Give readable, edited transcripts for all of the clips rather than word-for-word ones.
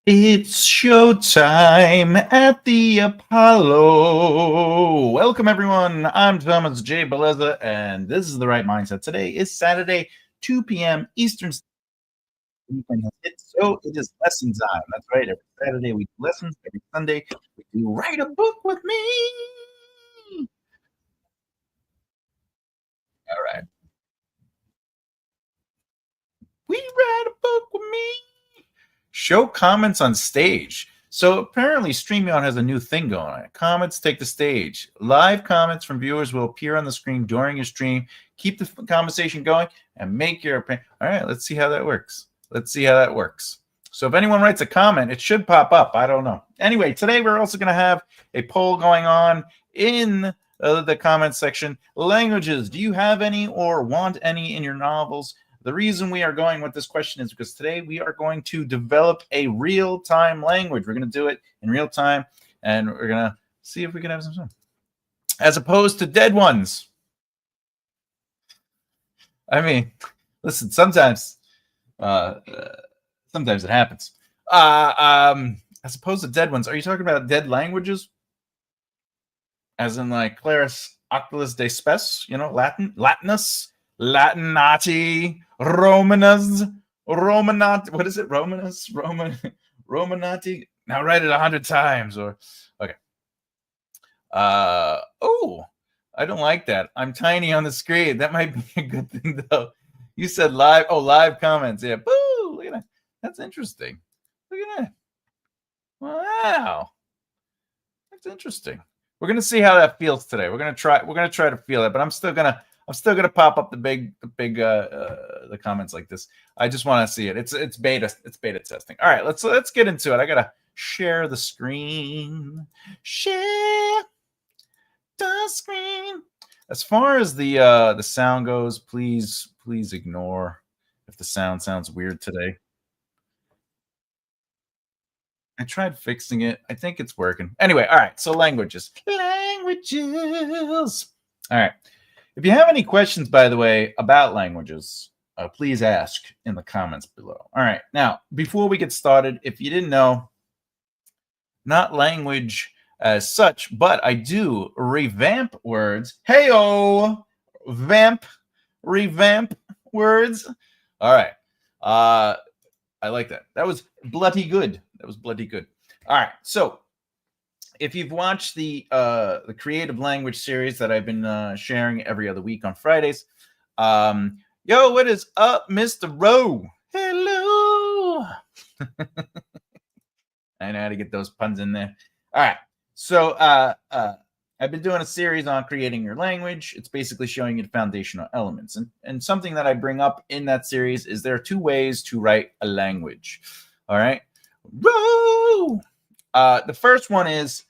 It's showtime at the Apollo. Welcome, everyone. I'm Thomas J. Bellezza, and this is The Right Mindset. Today is Saturday, 2 p.m. Eastern Weekend has hit, so it is lesson time. That's right. Every Saturday we do lessons. Every Sunday we do Write a Book with Me. All right. We write a book with me. Show comments on stage. So apparently StreamYard has a new thing going on. Comments take the stage. Live comments from viewers will appear on the screen during your stream. Keep the conversation going and make your opinion. All right, let's see how that works. Let's see how that works. So if anyone writes a comment, it should pop up. I don't know. Anyway, today we're also going to have a poll going on in the comment section. Languages. Do you have any or want any in your novels? The reason we are going with this question is because today we are going to develop a real-time language. We're going to do it in real time, and we're going to see if we can have some fun. As opposed to dead ones. I mean, listen, sometimes it happens. As opposed to dead ones, are you talking about dead languages? As in like Claris Occulus de Spes, Latinus, Latinati, Romanus, Romanat. What is it? Romanus, Romanati. Now write it 100 times. Or okay. Oh, I don't like that. I'm tiny on the screen. That might be a good thing though. You said live. Oh, live comments. Yeah. Boo! Look at that. That's interesting. Look at that. Wow. That's interesting. We're gonna see how that feels today. We're gonna try to feel it, but I'm still gonna pop up the comments like this. I just want to see it. It's beta testing. All right, let's get into it. I gotta share the screen. Share the screen. As far as the sound goes, please ignore if the sound sounds weird today. I tried fixing it. I think it's working. Anyway, all right. So languages. Languages. All right. If you have any questions, by the way, about languages, please ask in the comments below. All right. Now, before we get started, if you didn't know, not language as such, but I do revamp words. Hey-oh! Revamp words. All right. I like that. That was bloody good. All right. So if you've watched the creative language series that I've been sharing every other week on Fridays, yo, what is up, Mr. Rowe? Hello. I know how to get those puns in there. All right. So I've been doing a series on creating your language. It's basically showing you the foundational elements. And something that I bring up in that series is there are two ways to write a language. All right. Woo! The first one is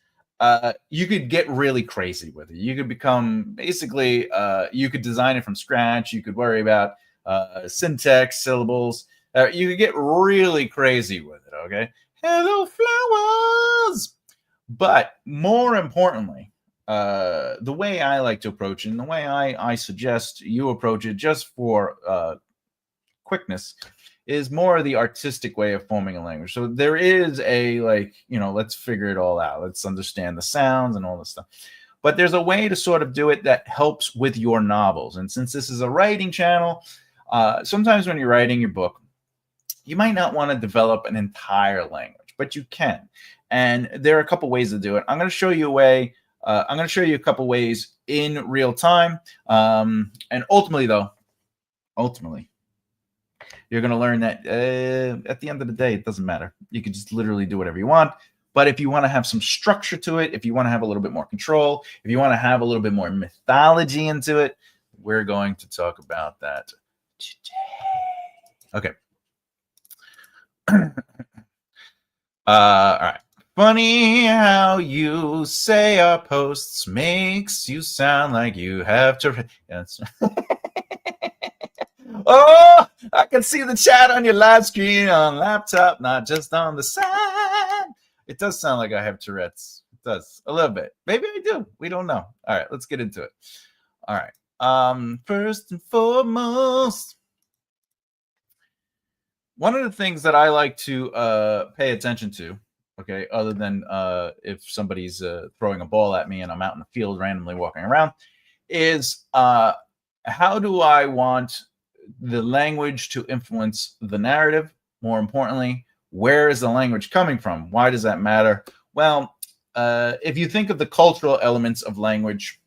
you could get really crazy with it. You could become basically, you could design it from scratch. You could worry about syntax, syllables. You could get really crazy with it. Okay. Hello, flowers. But more importantly, the way I like to approach it and the way I suggest you approach it just for quickness is more of the artistic way of forming a language. So there is a let's figure it all out. Let's understand the sounds and all this stuff. But there's a way to sort of do it that helps with your novels. And since this is a writing channel, sometimes when you're writing your book, you might not want to develop an entire language, but you can. And there are a couple ways to do it. I'm going to show you a way. I'm going to show you a couple ways in real time. And ultimately, you're going to learn that at the end of the day, it doesn't matter. You can just literally do whatever you want. But if you want to have some structure to it, if you want to have a little bit more control, if you want to have a little bit more mythology into it, we're going to talk about that today. Okay. All right. Funny how you say our posts makes you sound like you have to. Yes. Oh, I can see the chat on your live screen on laptop, not just on the side. It does sound like I have Tourette's. It does a little bit. Maybe I do. We don't know. All right, let's get into it. All right. First and foremost, one of the things that I like to pay attention to, okay, other than if somebody's throwing a ball at me and I'm out in the field randomly walking around, is how do I want the language to influence the narrative? More importantly, where is the language coming from? Why does that matter? Well, if you think of the cultural elements of language,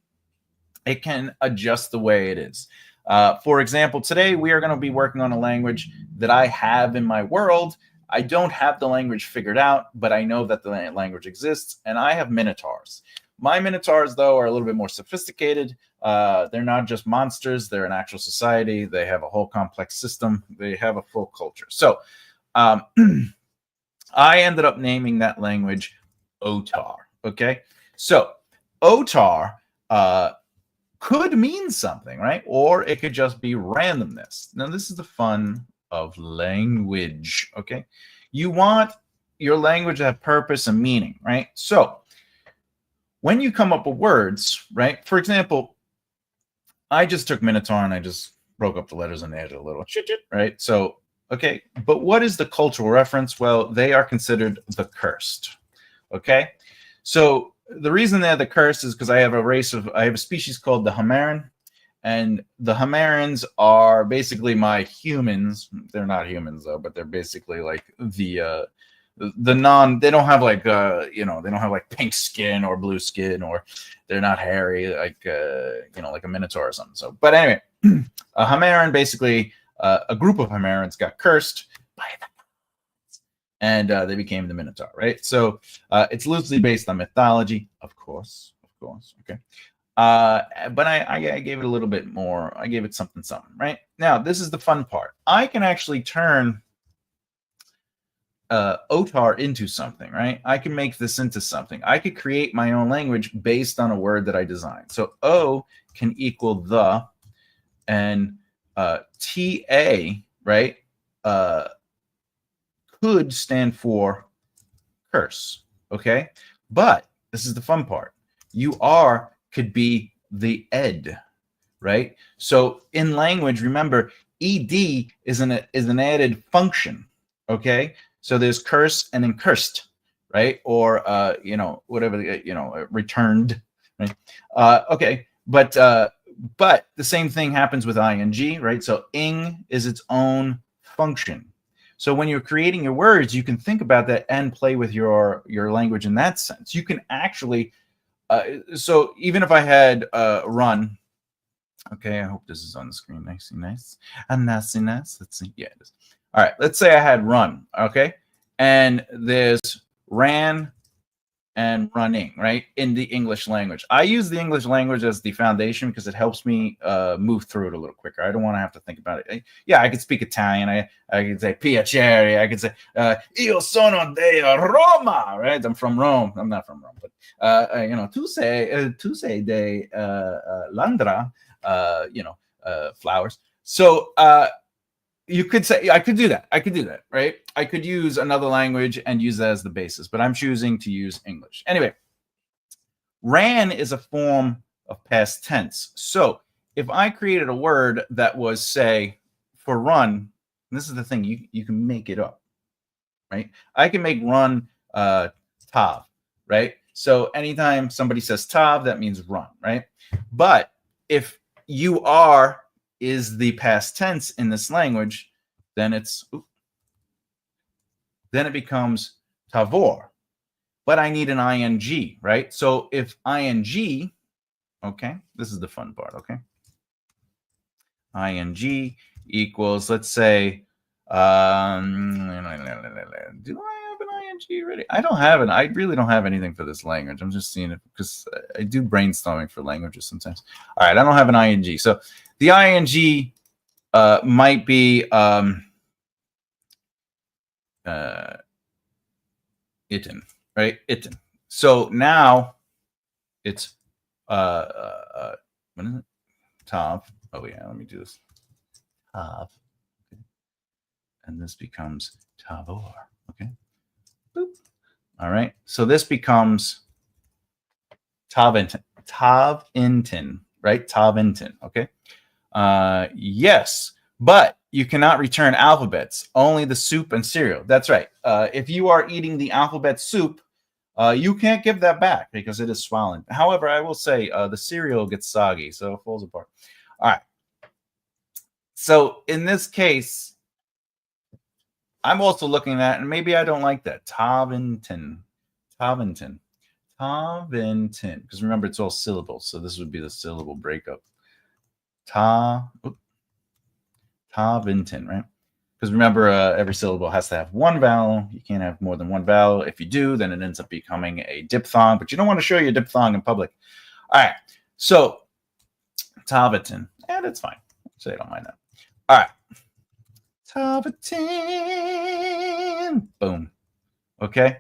it can adjust the way it is. For example, today we are going to be working on a language that I have in my world. I don't have the language figured out, but I know that the language exists, and I have minotaurs. My minotaurs, though, are a little bit more sophisticated. They're not just monsters. They're an actual society. They have a whole complex system. They have a full culture. So I ended up naming that language Otar. Okay? So Otar could mean something, right? Or it could just be randomness. Now, this is the fun of language, okay? You want your language to have purpose and meaning, right? So when you come up with words, right? For example, I just took Minotaur and I just broke up the letters and added a little chit, right? So, okay, but what is the cultural reference? Well, they are considered the cursed, okay? So the reason they're the cursed is because I have a species called the Hamaran, and the Hamarans are basically my humans. They're not humans though, but they're basically like the they don't have like they don't have like pink skin or blue skin, or they're not hairy like like a minotaur or something. So, but anyway, a Hamaran, basically a group of Hamarans got cursed by the gods, and they became the Minotaur, right? So it's loosely based on mythology, of course, okay. But I gave it a little bit more. I gave it something, right? Now, this is the fun part. I can actually turn Otar into something, right? I can make this into something. I could create my own language based on a word that I designed. So O can equal the, and TA, right, could stand for curse, okay? But this is the fun part. UR could be the ed, right? So in language, remember, ed is an added function, okay? So there's curse and then cursed, right? Or whatever, returned, right? Okay, but the same thing happens with ing, right? So ing is its own function. So when you're creating your words, you can think about that and play with your language in that sense. You can actually so even if I had run, okay, I hope this is on the screen. Nice. Let's see. Yeah, it is. All right, let's say I had run, okay? And there's ran and running, right? In the English language. I use the English language as the foundation because it helps me move through it a little quicker. I don't want to have to think about it. Yeah, I could speak Italian. I could say piacere. I could say io sono di Roma, right? I'm from Rome. I'm not from Rome, but tu sei de Landra, flowers. So you could say, I could do that, right? I could use another language and use that as the basis, but I'm choosing to use English. Anyway, ran is a form of past tense. So if I created a word that was, say, for run, this is the thing, you can make it up, right? I can make run tav, right? So anytime somebody says tav, that means run, right? But if you are is the past tense in this language, then it becomes tavor. But I need an ing, right? So if ing, okay, this is the fun part, okay? Ing equals, let's say, do I have an ing ready? I don't have it. I really don't have anything for this language. I'm just seeing it because I do brainstorming for languages sometimes. All right, I don't have an ing. So the ing might be itten, right? Itten. So now it's what is it? Tav. Oh yeah, let me do this. Tav. Okay. And this becomes tavor. Okay. Boop. All right. So this becomes tavintin, right? Tavintin. Okay. Yes, but you cannot return alphabets, only the soup and cereal. That's right. If you are eating the alphabet soup, you can't give that back because it is swollen. However, I will say the cereal gets soggy, so it falls apart. All right. So in this case, I'm also looking at, and maybe I don't like that, Taventon. Because remember, it's all syllables, so this would be the syllable breakup. Taventon, right? Because remember, every syllable has to have one vowel. You can't have more than one vowel. If you do, then it ends up becoming a diphthong, but you don't want to show your diphthong in public. All right, so Taventon, and it's fine. So I don't mind that. All right. Taventon. Boom. Okay.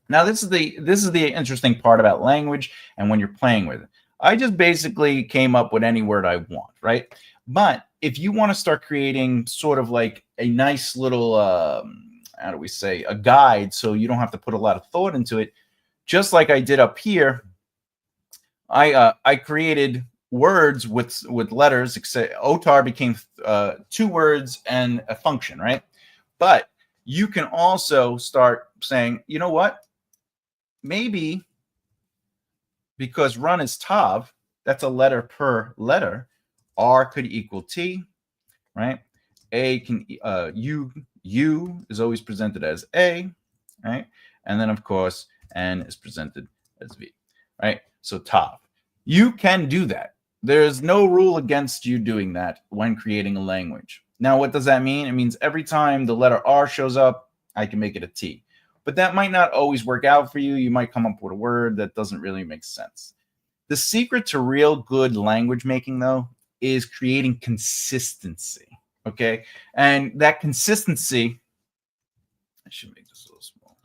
Now this is the interesting part about language and when you're playing with it. I just basically came up with any word I want, right? But if you want to start creating sort of like a nice little how do we say, a guide, so you don't have to put a lot of thought into it, just like I did up here, I created words with letters. Except OTAR became 2 words and a function, right? But you can also start saying, you know what? Maybe because run is tav, that's a letter per letter. R could equal T, right? A can U is always presented as A, right? And then of course N is presented as V, right? So tav. You can do that. There's no rule against you doing that when creating a language. Now, what does that mean? It means every time the letter R shows up, I can make it a T. But that might not always work out for you. You might come up with a word that doesn't really make sense. The secret to real good language making, though, is creating consistency. Okay. And that consistency, I should make this a little small.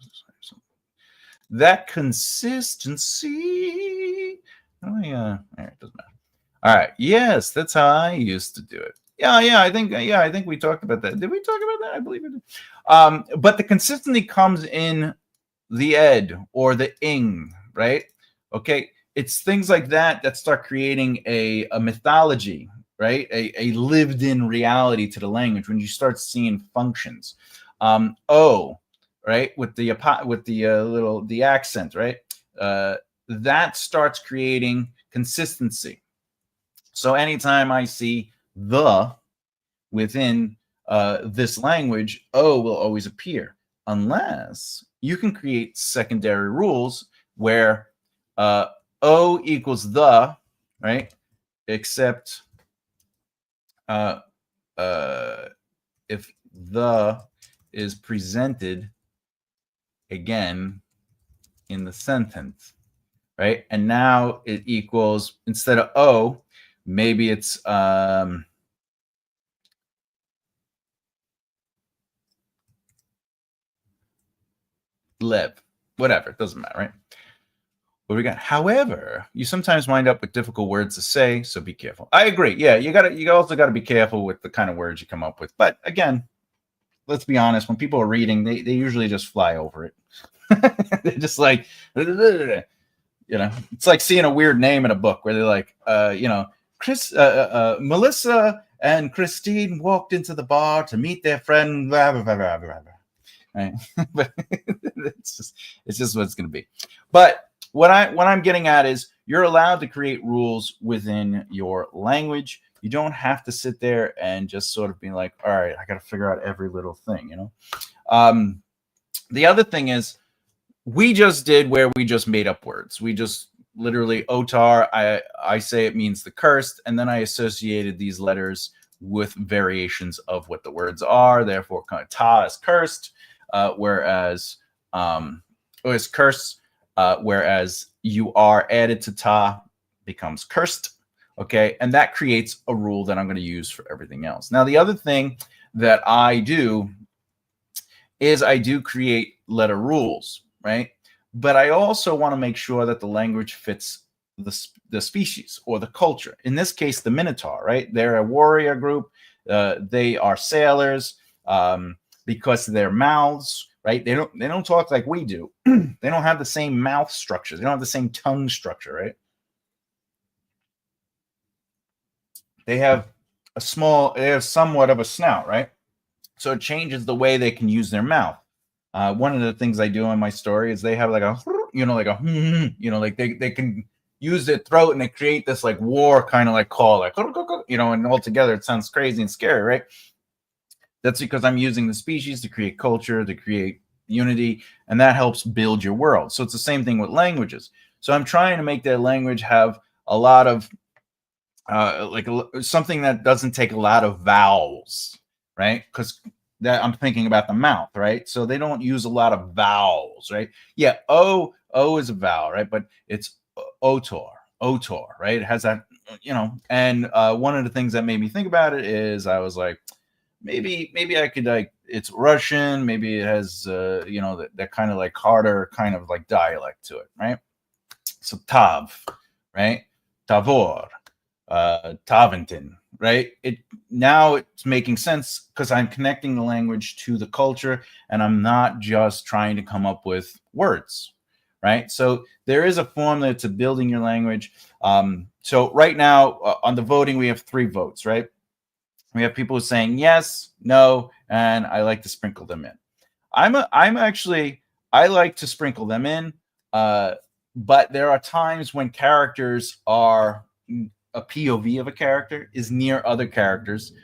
That consistency. Oh, yeah. It doesn't matter. All right. Yes, that's how I used to do it. Yeah, I think we talked about that. Did we talk about that? I believe it did. But the consistency comes in the ed or the ing, right? Okay, it's things like that that start creating a mythology, right? A lived-in reality to the language when you start seeing functions. O, right, with the little the accent, right? That starts creating consistency. So anytime I see the within this language, O will always appear, unless you can create secondary rules where O equals the, right? Except if the is presented again in the sentence, right? And now it equals, instead of O, maybe it's lev, whatever, it doesn't matter, right? What we got? However, you sometimes wind up with difficult words to say, so be careful. I agree. Yeah, you also got to be careful with the kind of words you come up with. But again, let's be honest, when people are reading, they usually just fly over it. They're just like, you know, it's like seeing a weird name in a book where they're like, you know, Melissa and Christine walked into the bar to meet their friend, blah, blah, blah, blah, blah, blah. Right? But it's just what it's going to be. But what I'm getting at is you're allowed to create rules within your language. You don't have to sit there and just sort of be like, all right, I got to figure out every little thing, you know? The other thing is we just did where we just made up words. We just literally otar, I say it means the cursed, and then I associated these letters with variations of what the words are. Therefore, kind of ta is cursed, whereas is cursed, whereas you are added to ta becomes cursed. Okay, and that creates a rule that I'm going to use for everything else. Now, the other thing that I do is I do create letter rules, right? But I also want to make sure that the language fits the species or the culture. In this case, the Minotaur, right? They're a warrior group. They are sailors because their mouths, right? They don't talk like we do. They don't have the same mouth structure. They don't have the same tongue structure, right? They have they have somewhat of a snout, right? So it changes the way they can use their mouth. One of the things I do in my story is they have like a, like a, like they can use their throat and they create this like war kind of like call, like, and altogether it sounds crazy and scary, right? That's because I'm using the species to create culture, to create unity, and that helps build your world. So it's the same thing with languages. So I'm trying to make their language have a lot of something that doesn't take a lot of vowels, right? Because that I'm thinking about the mouth, right? So they don't use a lot of vowels, right? Yeah, o is a vowel, right? But it's otor, right? It has that, And one of the things that made me think about it is I was like, maybe I could like it's Russian, maybe it has that kind of like harder kind of like dialect to it, right? So tav, right? Tavor, Taventin, right? It's making sense because I'm connecting the language to the culture and I'm not just trying to come up with words, right? So there is a formula to building your language. So right now on the voting, we have 3 votes, right? We have people saying yes, no, and I like to sprinkle them in. I like to sprinkle them in, but there are times when characters are a POV of a character is near other characters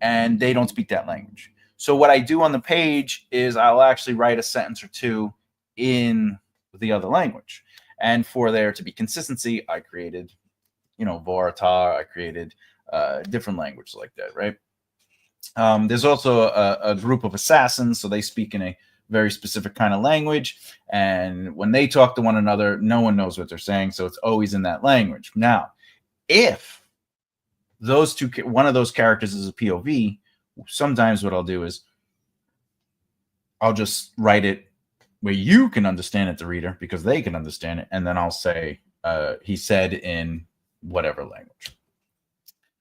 and they don't speak that language. So what I do on the page is I'll actually write a sentence or 2 in the other language. And for there to be consistency, I created, Voratar, I created different languages like that, right? There's also a group of assassins, so they speak in a very specific kind of language, and when they talk to one another, no one knows what they're saying, so it's always in that language. Now, if one of those characters is a POV, sometimes what I'll do is I'll just write it where you can understand it, the reader, because they can understand it, and then I'll say he said in whatever language.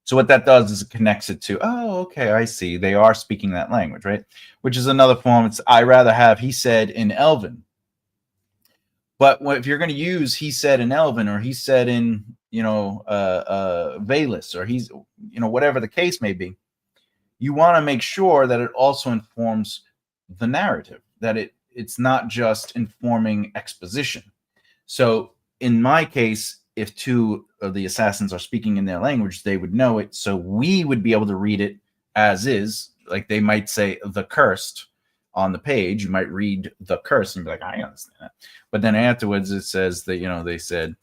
So what that does is it connects it to, oh, okay, I see. They are speaking that language, right? Which is another form. I rather have he said in Elven. But if you're going to use he said in Elven or he said in, Velis or he's, whatever the case may be, you want to make sure that it also informs the narrative, that it's not just informing exposition. So in my case, if 2 of the assassins are speaking in their language, they would know it. So we would be able to read it as is. Like they might say the cursed on the page. You might read the curse and be like, I understand that. But then afterwards it says that, they said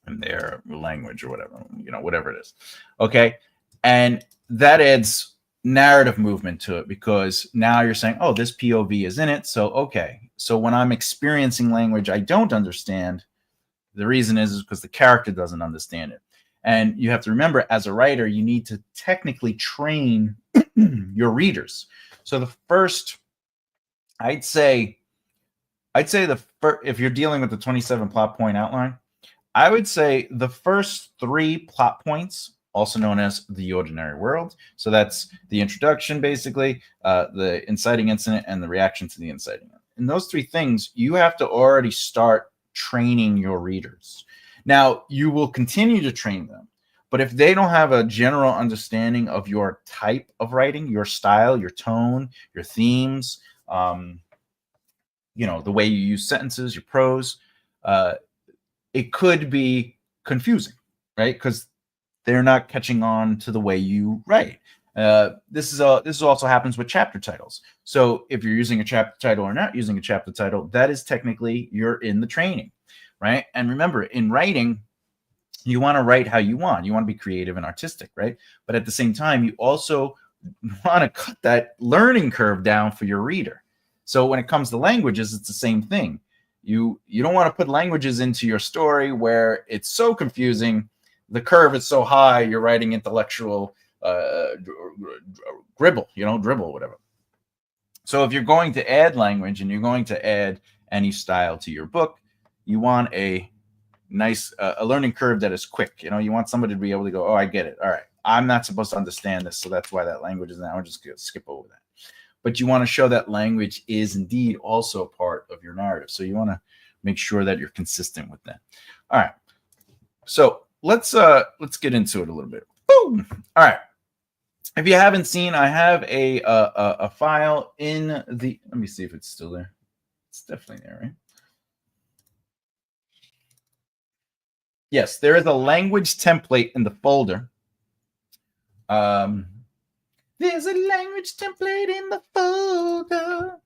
in their language or whatever, whatever it is. Okay. And that adds narrative movement to it because now you're saying, oh, this POV is in it. So, okay. So when I'm experiencing language I don't understand, the reason is because the character doesn't understand it. And you have to remember, as a writer, you need to technically train your readers. So the first, I'd say if you're dealing with the 27 plot point outline, I would say the first 3 plot points, also known as the ordinary world. So that's the introduction, basically, the inciting incident, and the reaction to the inciting. In those 3 things, you have to already start training your readers. Now, you will continue to train them, but if they don't have a general understanding of your type of writing, your style, your tone, your themes, the way you use sentences, your prose, it could be confusing, right? Because they're not catching on to the way you write. This also happens with chapter titles. So if you're using a chapter title or not using a chapter title, that is technically you're in the training, right? And remember, in writing, you want to write how you want. You want to be creative and artistic, right? But at the same time, you also want to cut that learning curve down for your reader. So when it comes to languages, it's the same thing. You don't want to put languages into your story where it's so confusing, the curve is so high, you're writing intellectual dribble, whatever. So if you're going to add language and you're going to add any style to your book, you want a nice a learning curve that is quick. You want somebody to be able to go, oh, I get it. All right, I'm not supposed to understand this, so that's why that language is now. I'm just going to skip over that. But you want to show that language is indeed also part of your narrative. So you want to make sure that you're consistent with that. All right. So let's get into it a little bit. Boom. All right. if you haven't seen, I have a file in the. Let me see if it's still there. It's definitely there, right? Yes, there is a language template in the folder. There's a language template in the folder.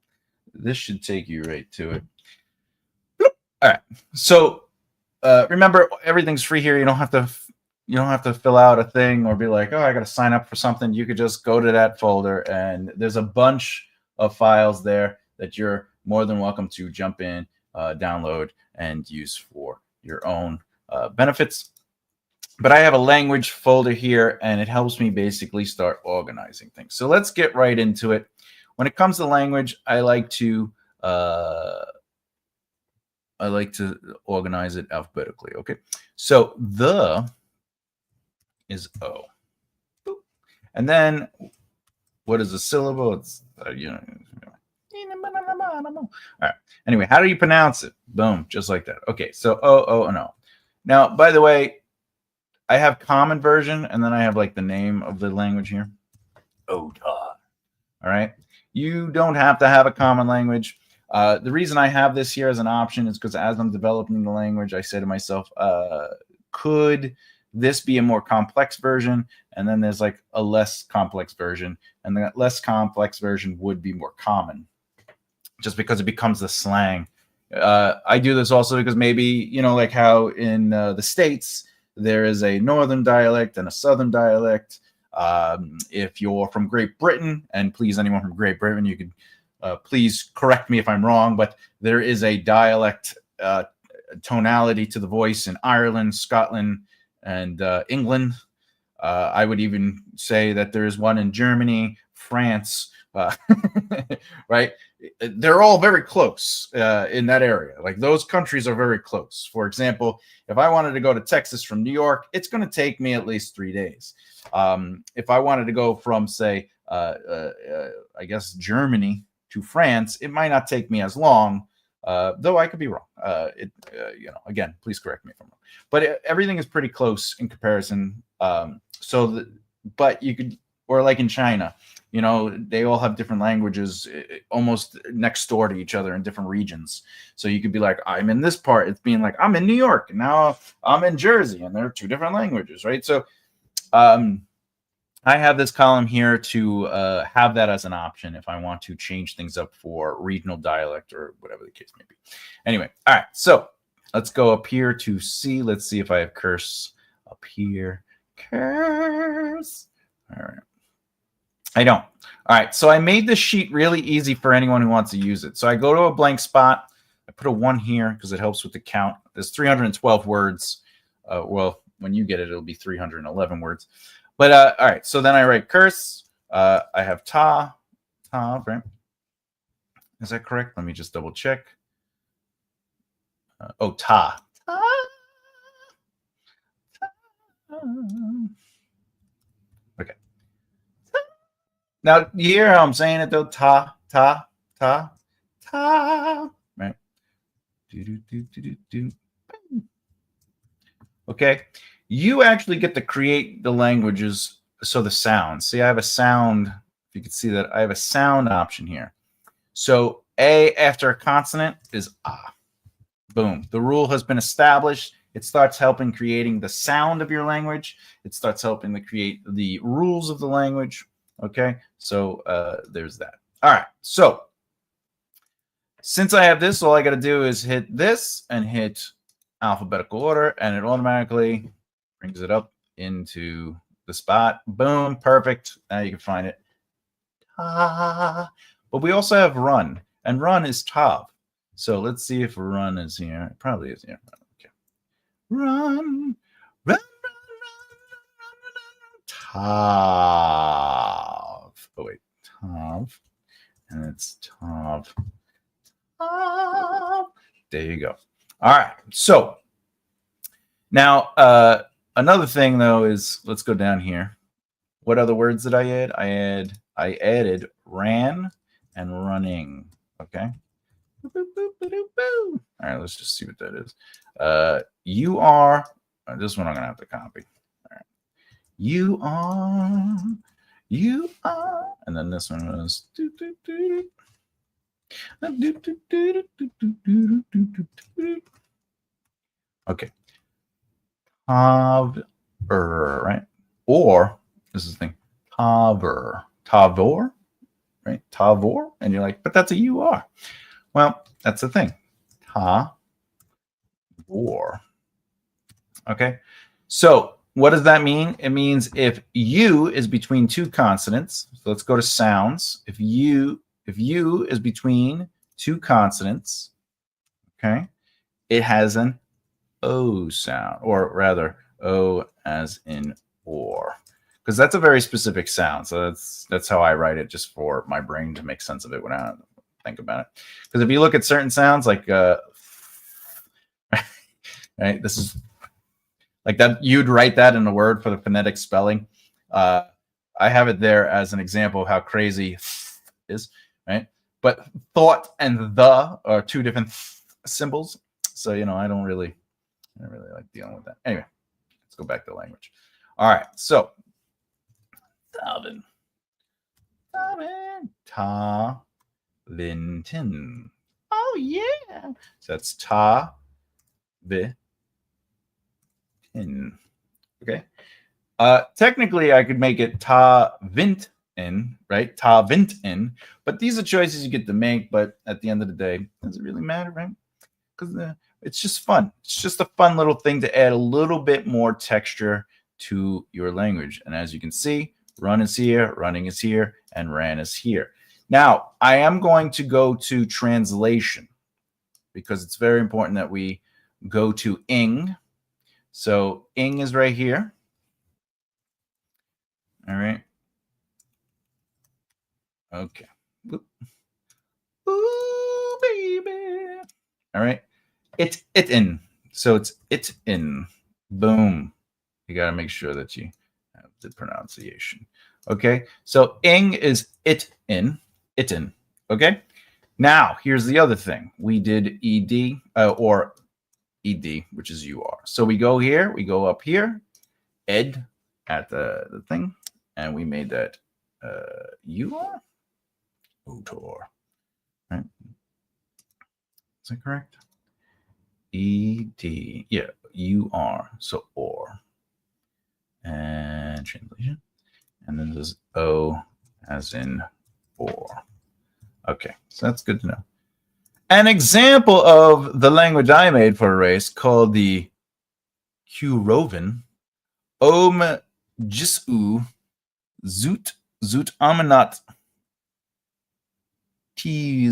This should take you right to it. All right. So remember, everything's free here. You don't have to fill out a thing or be like, oh, I got to sign up for something. You could just go to that folder, and there's a bunch of files there that you're more than welcome to jump in, download, and use for your own benefits. But I have a language folder here, and it helps me basically start organizing things. So let's get right into it. When it comes to language, I like to organize it alphabetically. Okay, so the is O, and then what is a syllable? It's All right. Anyway, how do you pronounce it? Boom, just like that. Okay, so O, and O. Now, by the way, I have common version, and then I have like the name of the language here. OTA. All right. You don't have to have a common language. The reason I have this here as an option is because as I'm developing the language, I say to myself, could this be a more complex version? And then there's like a less complex version, and that less complex version would be more common, just because it becomes the slang. I do this also because maybe, like how in the States, there is a northern dialect and a southern dialect. If you're from Great Britain, and please, anyone from Great Britain, you could please correct me if I'm wrong, but there is a dialect tonality to the voice in Ireland, Scotland, and England. I would even say that there is one in Germany, France, right? They're all very close in that area. Like those countries are very close. For example, if I wanted to go to Texas from New York, it's going to take me at least 3 days. If I wanted to go from, say, I guess Germany to France, it might not take me as long, though I could be wrong. Again, please correct me if I'm wrong. But everything is pretty close in comparison. But you could, or like in China, they all have different languages almost next door to each other in different regions. So you could be like, I'm in this part. It's being like, I'm in New York. And now I'm in Jersey. And there are 2 different languages, right? So I have this column here to have that as an option if I want to change things up for regional dialect or whatever the case may be. Anyway, all right. So let's go up here to C. Let's see if I have curse up here. Curse. All right. I don't. All right, so I made this sheet really easy for anyone who wants to use it. So I go to a blank spot. I put a 1 here because it helps with the count. There's 312 words. Well, when you get it, it'll be 311 words. But all right, so then I write curse. I have ta, right? Is that correct? Let me just double check. Ta. Okay. Now, you hear how I'm saying it, though? Ta, right? Okay. You actually get to create the languages, so the sounds. See, I have a sound. If you can see that, I have a sound option here. So A after a consonant is ah. Boom. The rule has been established. It starts helping creating the sound of your language. It starts helping to create the rules of the language. Okay, so there's that. All right, so since I have this, all I got to do is hit this and hit alphabetical order, and it automatically brings it up into the spot. Boom, perfect. Now you can find it. But we also have run, and run is top. So let's see if run is here. It probably is here. Okay. Run. Tav. Oh, wait. Tav. And it's Tav. Tav. There you go. All right. So now another thing, though, is let's go down here. What other words did I add? I added ran and running. Okay. All right. Let's just see what that is. You are. This one I'm going to have to copy. You are You are. And then this one was. Okay. Tavor, right? Or, this is the thing, Tavor. Tavor, right? Tavor. And you're like, but that's a UR. Well, that's the thing. Tavor. Okay. So what does that mean? It means if U is between two consonants, so let's go to sounds. If U is between two consonants, okay, it has an O sound, or rather O as in or, because that's a very specific sound. So that's how I write it, just for my brain to make sense of it when I think about it. Because if you look at certain sounds like right, this is like that, you'd write that in a word for the phonetic spelling. I have it there as an example of how crazy is, right? But thought and the are two different symbols. So, you know, I don't really like dealing with that. Anyway, let's go back to language. All right, so Tavintin. Oh yeah. So that's Tavintin. Okay. Technically, I could make it Tavintin, right? Tavintin. But these are choices you get to make. But at the end of the day, does it really matter, right? Because it's just fun. It's just a fun little thing to add a little bit more texture to your language. And as you can see, run is here, running is here, and ran is here. Now, I am going to go to translation because it's very important that we go to ing. So ing is right here. All right. Okay. Ooh, baby. All right. It in. So it's it in. Boom. You got to make sure that you have the pronunciation. Okay. So ing is it in. It in. Okay. Now, here's the other thing. We did ed or ed, which is UR. So we go here, we go up here, ed at the thing, and we made that UR. Utor. Right? Is that correct? ED. Yeah, UR. So or. And translation. And then there's O as in or. Okay, so that's good to know. An example of the language I made for a race called the Kurovan, Om Jisu Zut Zut Amanat T.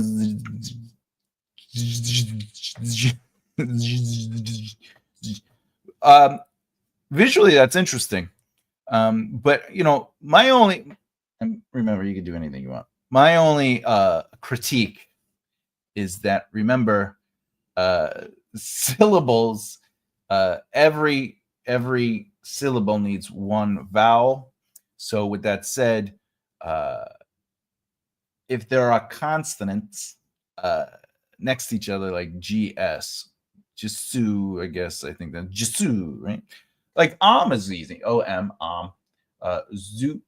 Visually, that's interesting. But, you know, my only, remember, you can do anything you want. My only critique is that, remember, syllables, every syllable needs one vowel. So with that said, if there are consonants next to each other, like GS, Jisu, I guess, I think that Jisu, right? Like is easy. OM, Zoot,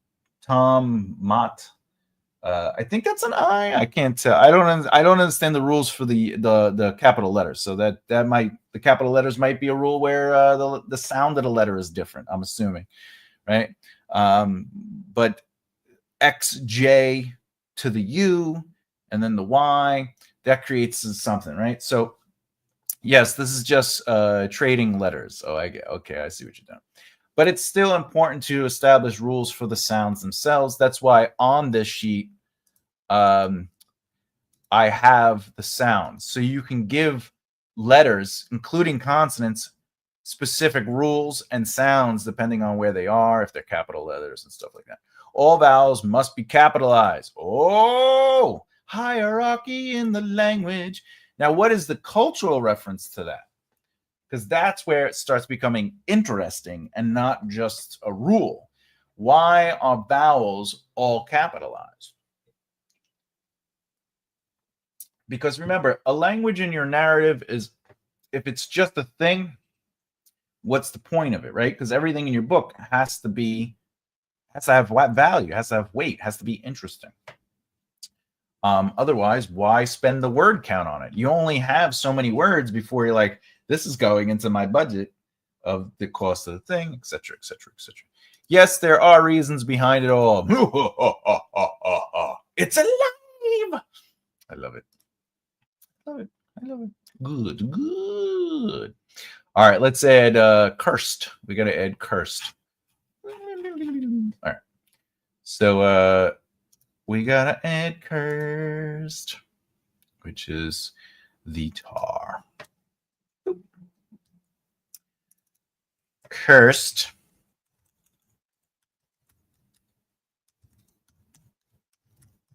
Tom, Mat. I think that's an I. I can't tell. I don't understand the rules for the capital letters. So that might, the capital letters might be a rule where the sound of the letter is different. I'm assuming, right? But XJ to the U and then the Y, that creates something, right? So yes, this is just trading letters. Oh, I get. Okay, I see what you're doing. But it's still important to establish rules for the sounds themselves. That's why on this sheet, I have the sounds. So you can give letters, including consonants, specific rules and sounds depending on where they are, if they're capital letters and stuff like that. All vowels must be capitalized. Oh, hierarchy in the language. Now, what is the cultural reference to that? Because that's where it starts becoming interesting and not just a rule. Why are vowels all capitalized? Because remember, a language in your narrative is, if it's just a thing, what's the point of it, right? Because everything in your book has to Has to have value, has to have weight, has to be interesting. Otherwise, why spend the word count on it? You only have so many words before you're like, this is going into my budget of the cost of the thing, etc., etc., etc. Yes, there are reasons behind it all. It's alive. I love it. I love it. I love it. Good, good. All right, let's add cursed. We got to add cursed. All right. So we got to add cursed, which is the tar. Cursed.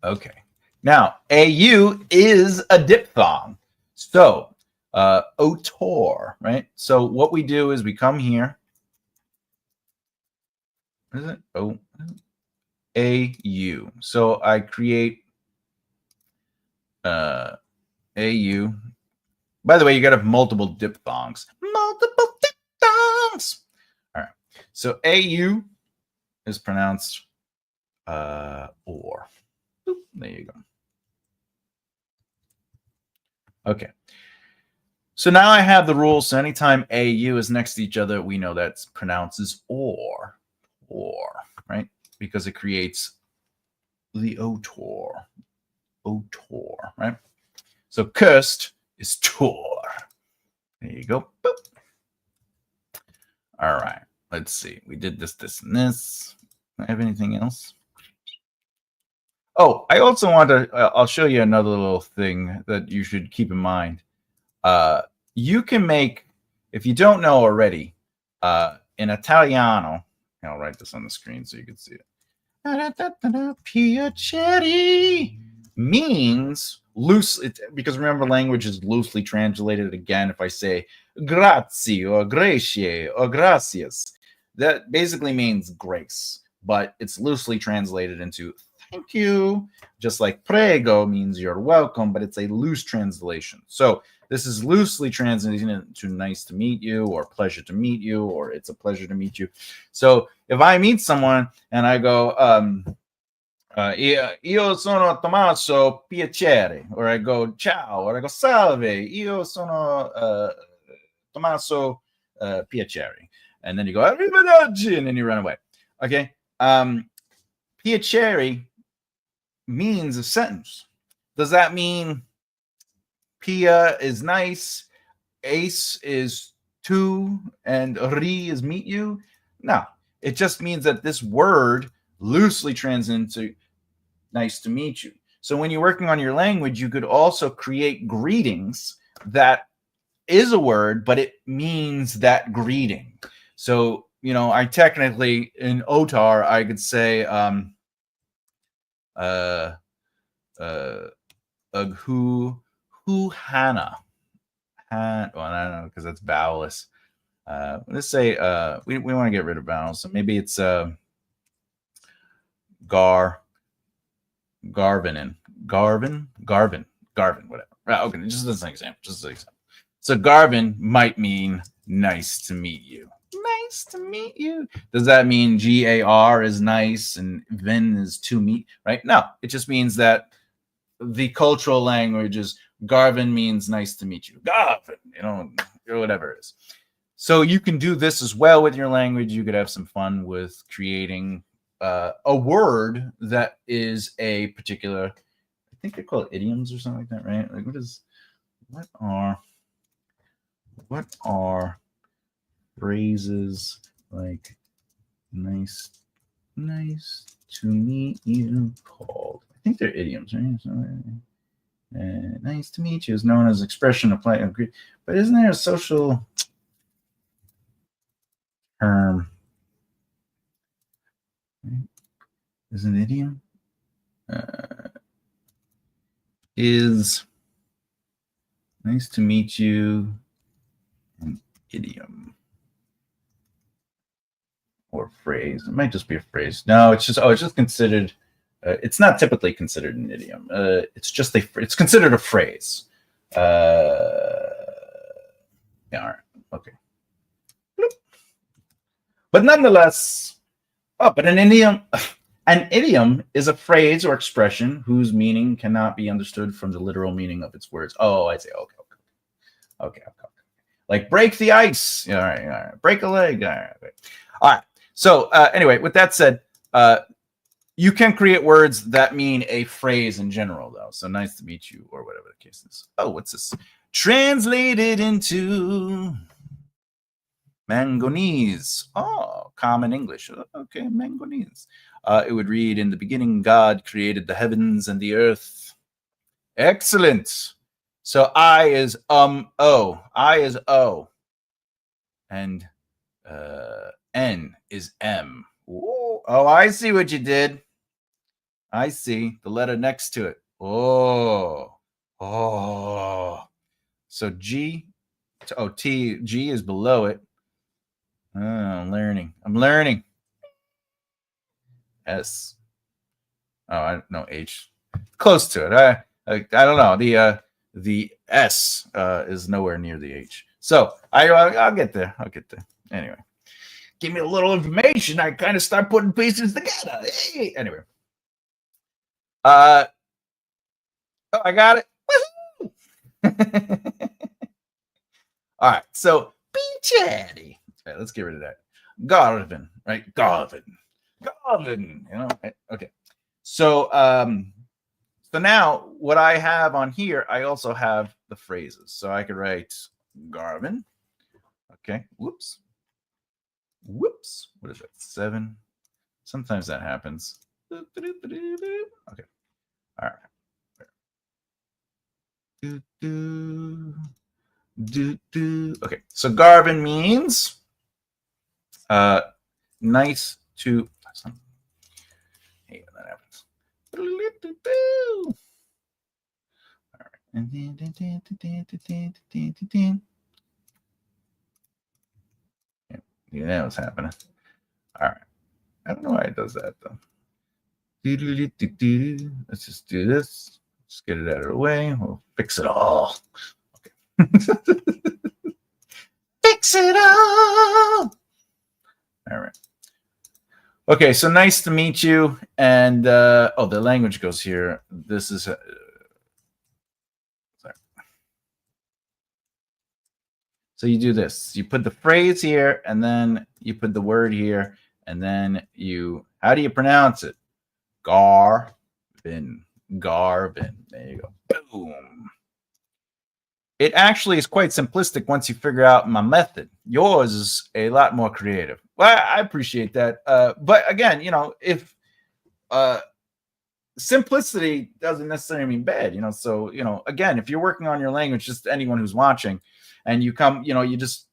Okay. Now, AU is a diphthong. So, otor, right? So what we do is we come here. What is it? Oh, AU. So I create AU. By the way, you got to have multiple diphthongs. Multiple diphthongs. All right. So AU is pronounced or. Boop, there you go. Okay. So now I have the rule. So anytime AU is next to each other, we know that's pronounces or, right? Because it creates the otor, right? So cursed is tor. There you go. Boop. All right. Let's see. We did this, and this. Do I have anything else? Oh, I also want to, I'll show you another little thing that you should keep in mind. You can make, if you don't know already, in Italiano, I'll write this on the screen so you can see it. Piacere means loose, because remember, language is loosely translated. Again, if I say grazie or grazie or gracias, that basically means grace, but it's loosely translated into thank you, just like prego means you're welcome, but it's a loose translation. So this is loosely translated into nice to meet you, or pleasure to meet you, or it's a pleasure to meet you. So if I meet someone and I go, io sono Tommaso, piacere, or I go ciao, or I go salve, io sono Tommaso, piacere, and then you go arrivederci, and then you run away. Okay, piacere means a sentence. Does that mean pia is nice, ace is to, and ri is meet you? No, it just means that this word loosely translates into nice to meet you. So when you're working on your language, you could also create greetings that is a word, but it means that greeting. So, you know, I technically, in Otar, I could say, who Hannah. Well, I don't know, because that's vowelless. Let's say we want to get rid of vowels, so maybe it's Garvin, whatever. Right, okay, just as an example. So Garvin might mean nice to meet you. Nice to meet you. Does that mean GAR is nice and Vin is to meet? Right? No, it just means that the cultural language is Garvin means nice to meet you. Garvin, you know, whatever it is. So you can do this as well with your language. You could have some fun with creating a word that is a particular, I think they call it idioms or something like that, right? Like what are phrases like nice to meet you called? I think they're idioms, right? Nice to meet you is known as expression of polite agree, but isn't there a social term? Is an idiom? Is nice to meet you an idiom or phrase? It might just be a phrase. No, it's just considered. It's not typically considered an idiom. It's considered a phrase. Yeah, all right, okay. But nonetheless, Oh, but an idiom is a phrase or expression whose meaning cannot be understood from the literal meaning of its words. Oh, I see. Okay. Like break the ice. All right. Break a leg. All right. So anyway, with that said, you can create words that mean a phrase in general, though. So nice to meet you, or whatever the case is. Oh, what's this? Translated into manganese. Oh, common English. Okay, manganese. It would read, in the beginning, God created the heavens and the earth. Excellent. So I is O. I is O. And N is M. Ooh. Oh, I see what you did. I see the letter next to it. Oh. So G. Oh, T. G is below it. Oh, I'm learning. S. Oh, I don't know. H. Close to it. I don't know. The S is nowhere near the H. So I'll get there. Anyway, give me a little information. I kind of start putting pieces together. Hey. Anyway. Oh, I got it. Woohoo! All right. So be chatty. All right, let's get rid of that. Garvin, right? Garvin. You know. Right? Okay. So so now what I have on here, I also have the phrases. So I could write Garvin. Okay. Whoops. What is that? 7. Sometimes that happens. Okay. All right. Okay. So Garvin means nice to. Hey, that happens. All right. Yeah, that was happening. All right. I don't know why it does that though. Let's just do this. Just get it out of the way. We'll fix it all. Okay. Fix it all. All right. Okay, so nice to meet you. And oh, the language goes here. This is sorry. So you do this. You put the phrase here, and then you put the word here, and then you. How do you pronounce it? Garvin. There you go. Boom. It actually is quite simplistic once you figure out my method. Yours is a lot more creative. Well, I appreciate that. But again, you know, if simplicity doesn't necessarily mean bad, you know. So, you know, again, if you're working on your language, just anyone who's watching, and you come, you know, you just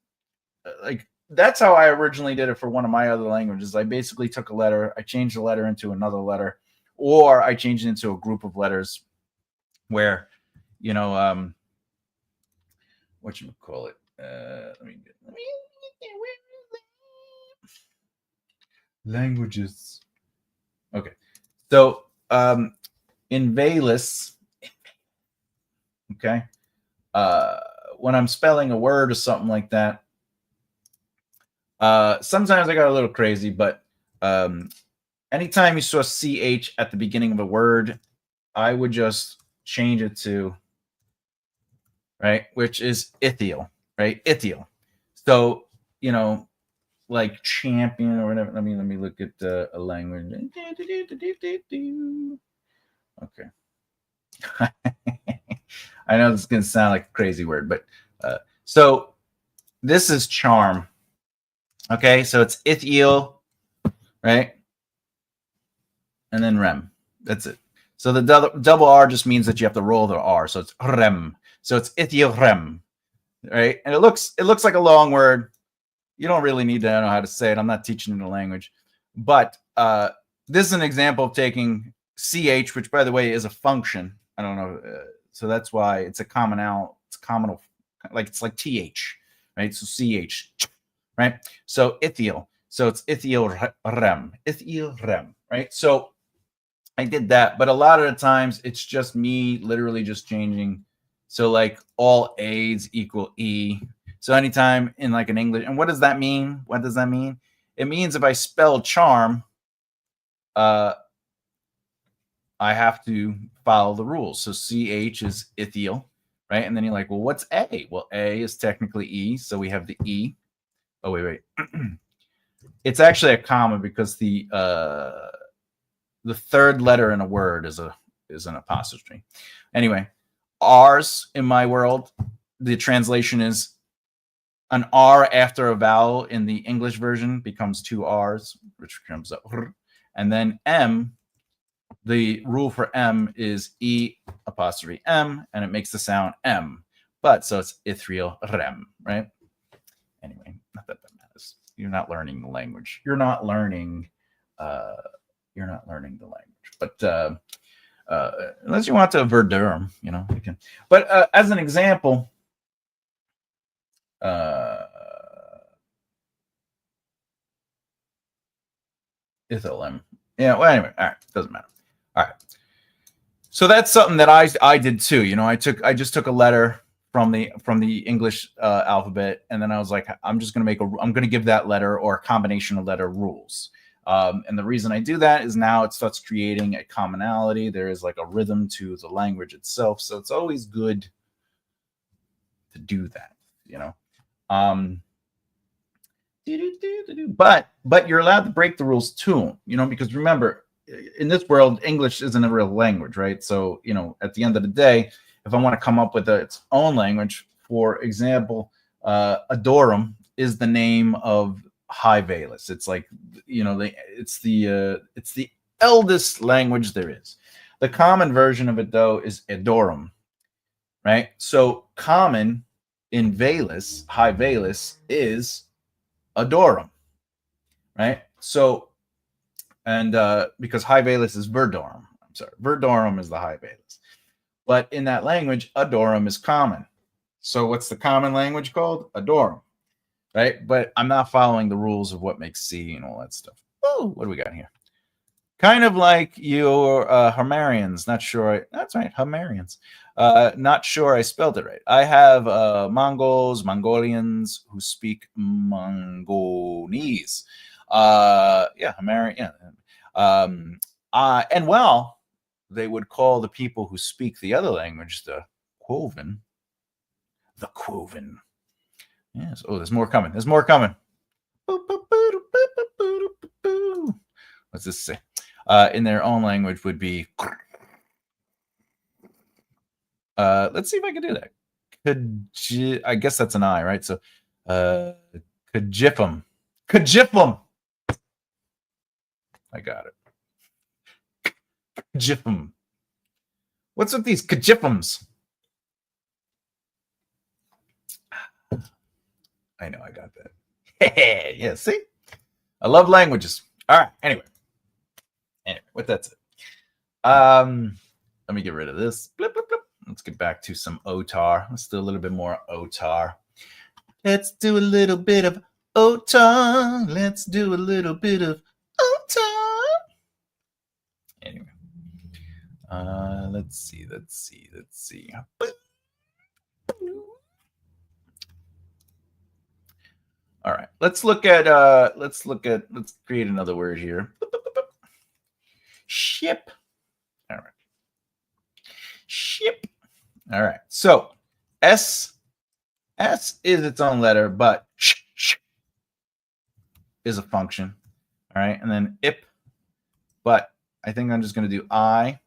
like that's how I originally did it for one of my other languages. I basically took a letter, I changed the letter into another letter, or I changed it into a group of letters where, you know, what you call it? Languages. Okay, so in Valus, okay, when I'm spelling a word or something like that, sometimes I got a little crazy, but anytime you saw CH at the beginning of a word, I would just change it to, right, which is ithial, right? Ithial. So, you know, like champion or whatever. Let me look at a language. Okay. I know this is going to sound like a crazy word, but so this is charm. Okay, so it's ithial, right? And then rem. That's it. So the double R just means that you have to roll the R. So it's rem. So it's ithial rem, right? And it looks like a long word. You don't really need to know how to say it. I'm not teaching you the language, but this is an example of taking ch, which by the way is a function. I don't know, so that's why it's a commonal. It's commonal, like it's like th, right? So ch, right? So ithial. So it's ithial rem, right? So I did that, but a lot of the times it's just me literally just changing. So like all A's equal E. So anytime in like an English, and what does that mean? It means if I spell charm, I have to follow the rules. So CH is ithial, right? And then you're like, well, what's A? Well, A is technically E, so we have the E. Oh, wait. It's actually a comma because the third letter in a word is an apostrophe. Anyway, R's in my world, the translation is an R after a vowel in the English version becomes two R's, which becomes a R. And then M, the rule for M is E apostrophe M, and it makes the sound M. But so it's Ithriel Rem, right? Anyway, not that matters. You're not learning the language. You're not learning the language. But unless you want to Verdurum, you know, you can. But as an example, Ithalem. Yeah, well, anyway, all right, doesn't matter. All right. So that's something that I did too. You know, I just took a letter from the English alphabet, and then I was like, I'm gonna give that letter or a combination of letter rules. And the reason I do that is now it starts creating a commonality. There is like a rhythm to the language itself, so it's always good to do that. You know, but you're allowed to break the rules too. You know, because remember, in this world, English isn't a real language, right? So, you know, at the end of the day, if I want to come up with its own language, for example, Adorum is the name of High Valus. It's like, you know, it's the eldest language there is. The common version of it, though, is Adorum, right? So common in Valus, High Valus, is Adorum, right? So, and because High Valus is Verdorum. I'm sorry, Verdorum is the High Valus. But in that language, Adorum is common. So what's the common language called? Adorum, right? But I'm not following the rules of what makes C and all that stuff. Oh, what do we got here? Kind of like your Hungarians. Not sure. That's right, Hungarians. Not sure I spelled it right. I have Mongols, Mongolians who speak Mongolese. Yeah, Hungarian. Yeah. And well, they would call the people who speak the other language the Quoven. The Quoven. Yes. Oh, there's more coming. There's more coming. What's this say? In their own language would be. Let's see if I can do that. I guess that's an I, right? So, Kajifum. Kajifum. I got it. Kajifum. What's with these Kajifums? I know I got that. Yeah, see? I love languages. All right. Anyway, what that's it. Let me get rid of this. Blip, blip, blip. Let's get back to some OTAR. Let's do a little bit more OTAR. Let's do a little bit of OTAR. Let's do a little bit of OTAR. Anyway. Let's see. All right. Let's create another word here. Ship. All right. Ship. All right. So S is its own letter, but sh is a function. All right. And then ip, but I think I'm just going to do I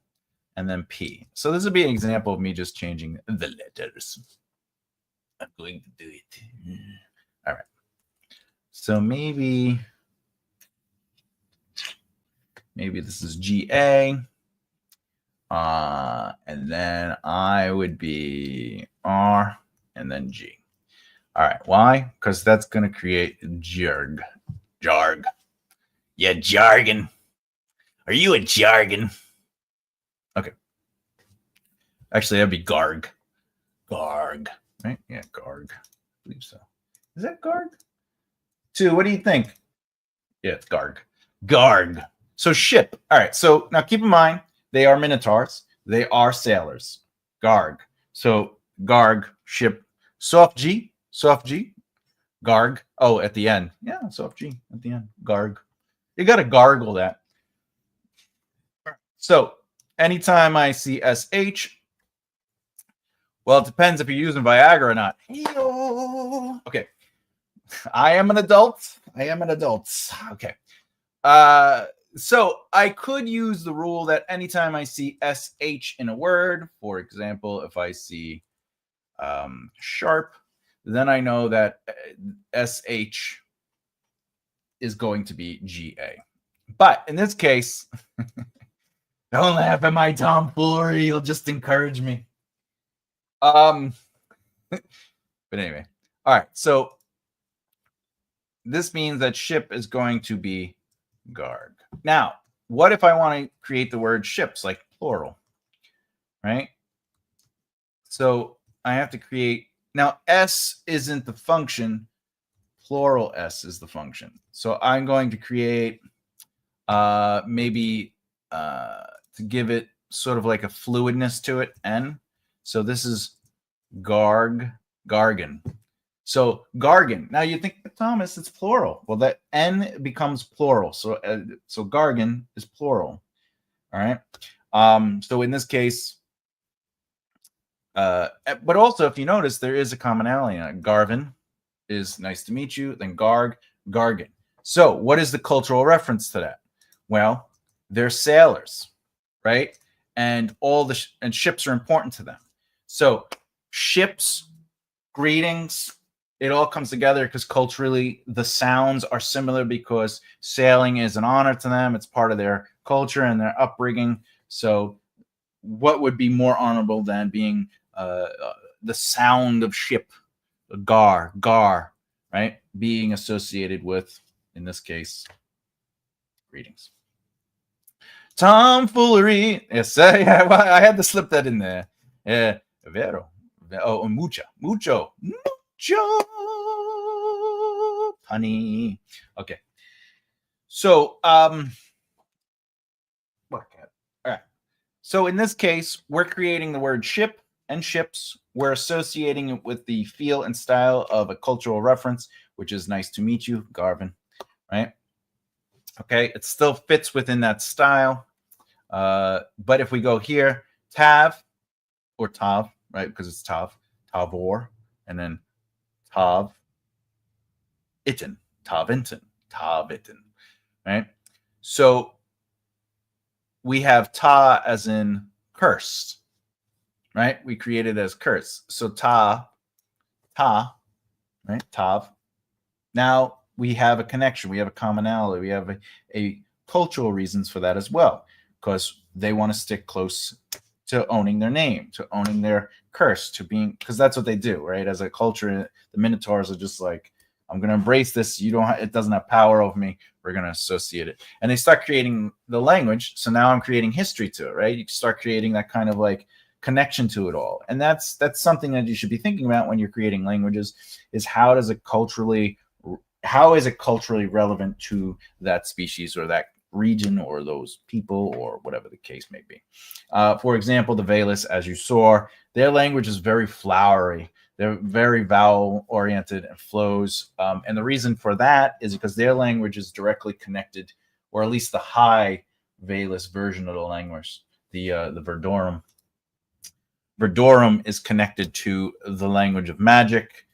and then P. So this would be an example of me just changing the letters. I'm going to do it. All right. So maybe this is GA. And then I would be R and then G. All right. Why? Because that's going to create jarg. Yeah, jargon. Are you a jargon? Okay. Actually, that'd be garg. Garg. Right? Yeah, garg. I believe so. Is that garg? 2, what do you think? Yeah, it's garg. Garg. So ship. All right. So now keep in mind, they are minotaurs. They are sailors. Garg. So garg, ship. Soft G. Garg. Oh, at the end. Yeah, soft G at the end. Garg. You got to gargle that. So anytime I see SH, well, it depends if you're using Viagra or not. Okay. I am an adult. Okay. So I could use the rule that anytime I see SH in a word, for example, if I see sharp, then I know that SH is going to be GA. But in this case, don't laugh at my tomfoolery. You'll just encourage me. But anyway, all right. So this means that ship is going to be garg. Now, what if I want to create the word ships, like plural, right? So I have to create, now S isn't the function, plural S is the function. So I'm going to create maybe to give it sort of like a fluidness to it, N. So this is gargan. So gargan. Now you think, Thomas, it's plural. Well, that N becomes plural. So so gargan is plural. All right. So in this case, but also if you notice, there is a commonality. Garvin is nice to meet you. Then gargan. So what is the cultural reference to that? Well, they're sailors, right? And all the and ships are important to them. So ships, greetings, it all comes together because culturally the sounds are similar because sailing is an honor to them. It's part of their culture and their upbringing. So what would be more honorable than being the sound of ship, gar, right? Being associated with, in this case, greetings. Tomfoolery. Yes, yeah, well, I had to slip that in there. Vero. Oh, mucho. Honey. Okay. So, all right. So in this case, we're creating the word ship and ships. We're associating it with the feel and style of a cultural reference, which is nice to meet you, Garvin, right? Okay, it still fits within that style. But if we go here, Tav or Tav, right? Because it's Tav, Tavor, and then Tav, Itten, Tavinton, right? So we have Ta as in cursed, right? We created as curse. So ta, right? Tav. Now we have a connection. We have a commonality. We have a cultural reasons for that as well, because they want to stick close to owning their name, to owning their curse, to being, because that's what they do, right? As a culture, the Minotaurs are just like, I'm going to embrace this. You don't, it doesn't have power over me. We're going to associate it. And they start creating the language. So now I'm creating history to it, right? You start creating that kind of like connection to it all. And that's something that you should be thinking about when you're creating languages, is how is it culturally relevant to that species or that region or those people or whatever the case may be. For example, the Velis, as you saw, their language is very flowery. They're very vowel oriented and flows. And the reason for that is because their language is directly connected, or at least the high Velis version of the language, the Verdorum. Verdorum is connected to the language of magic,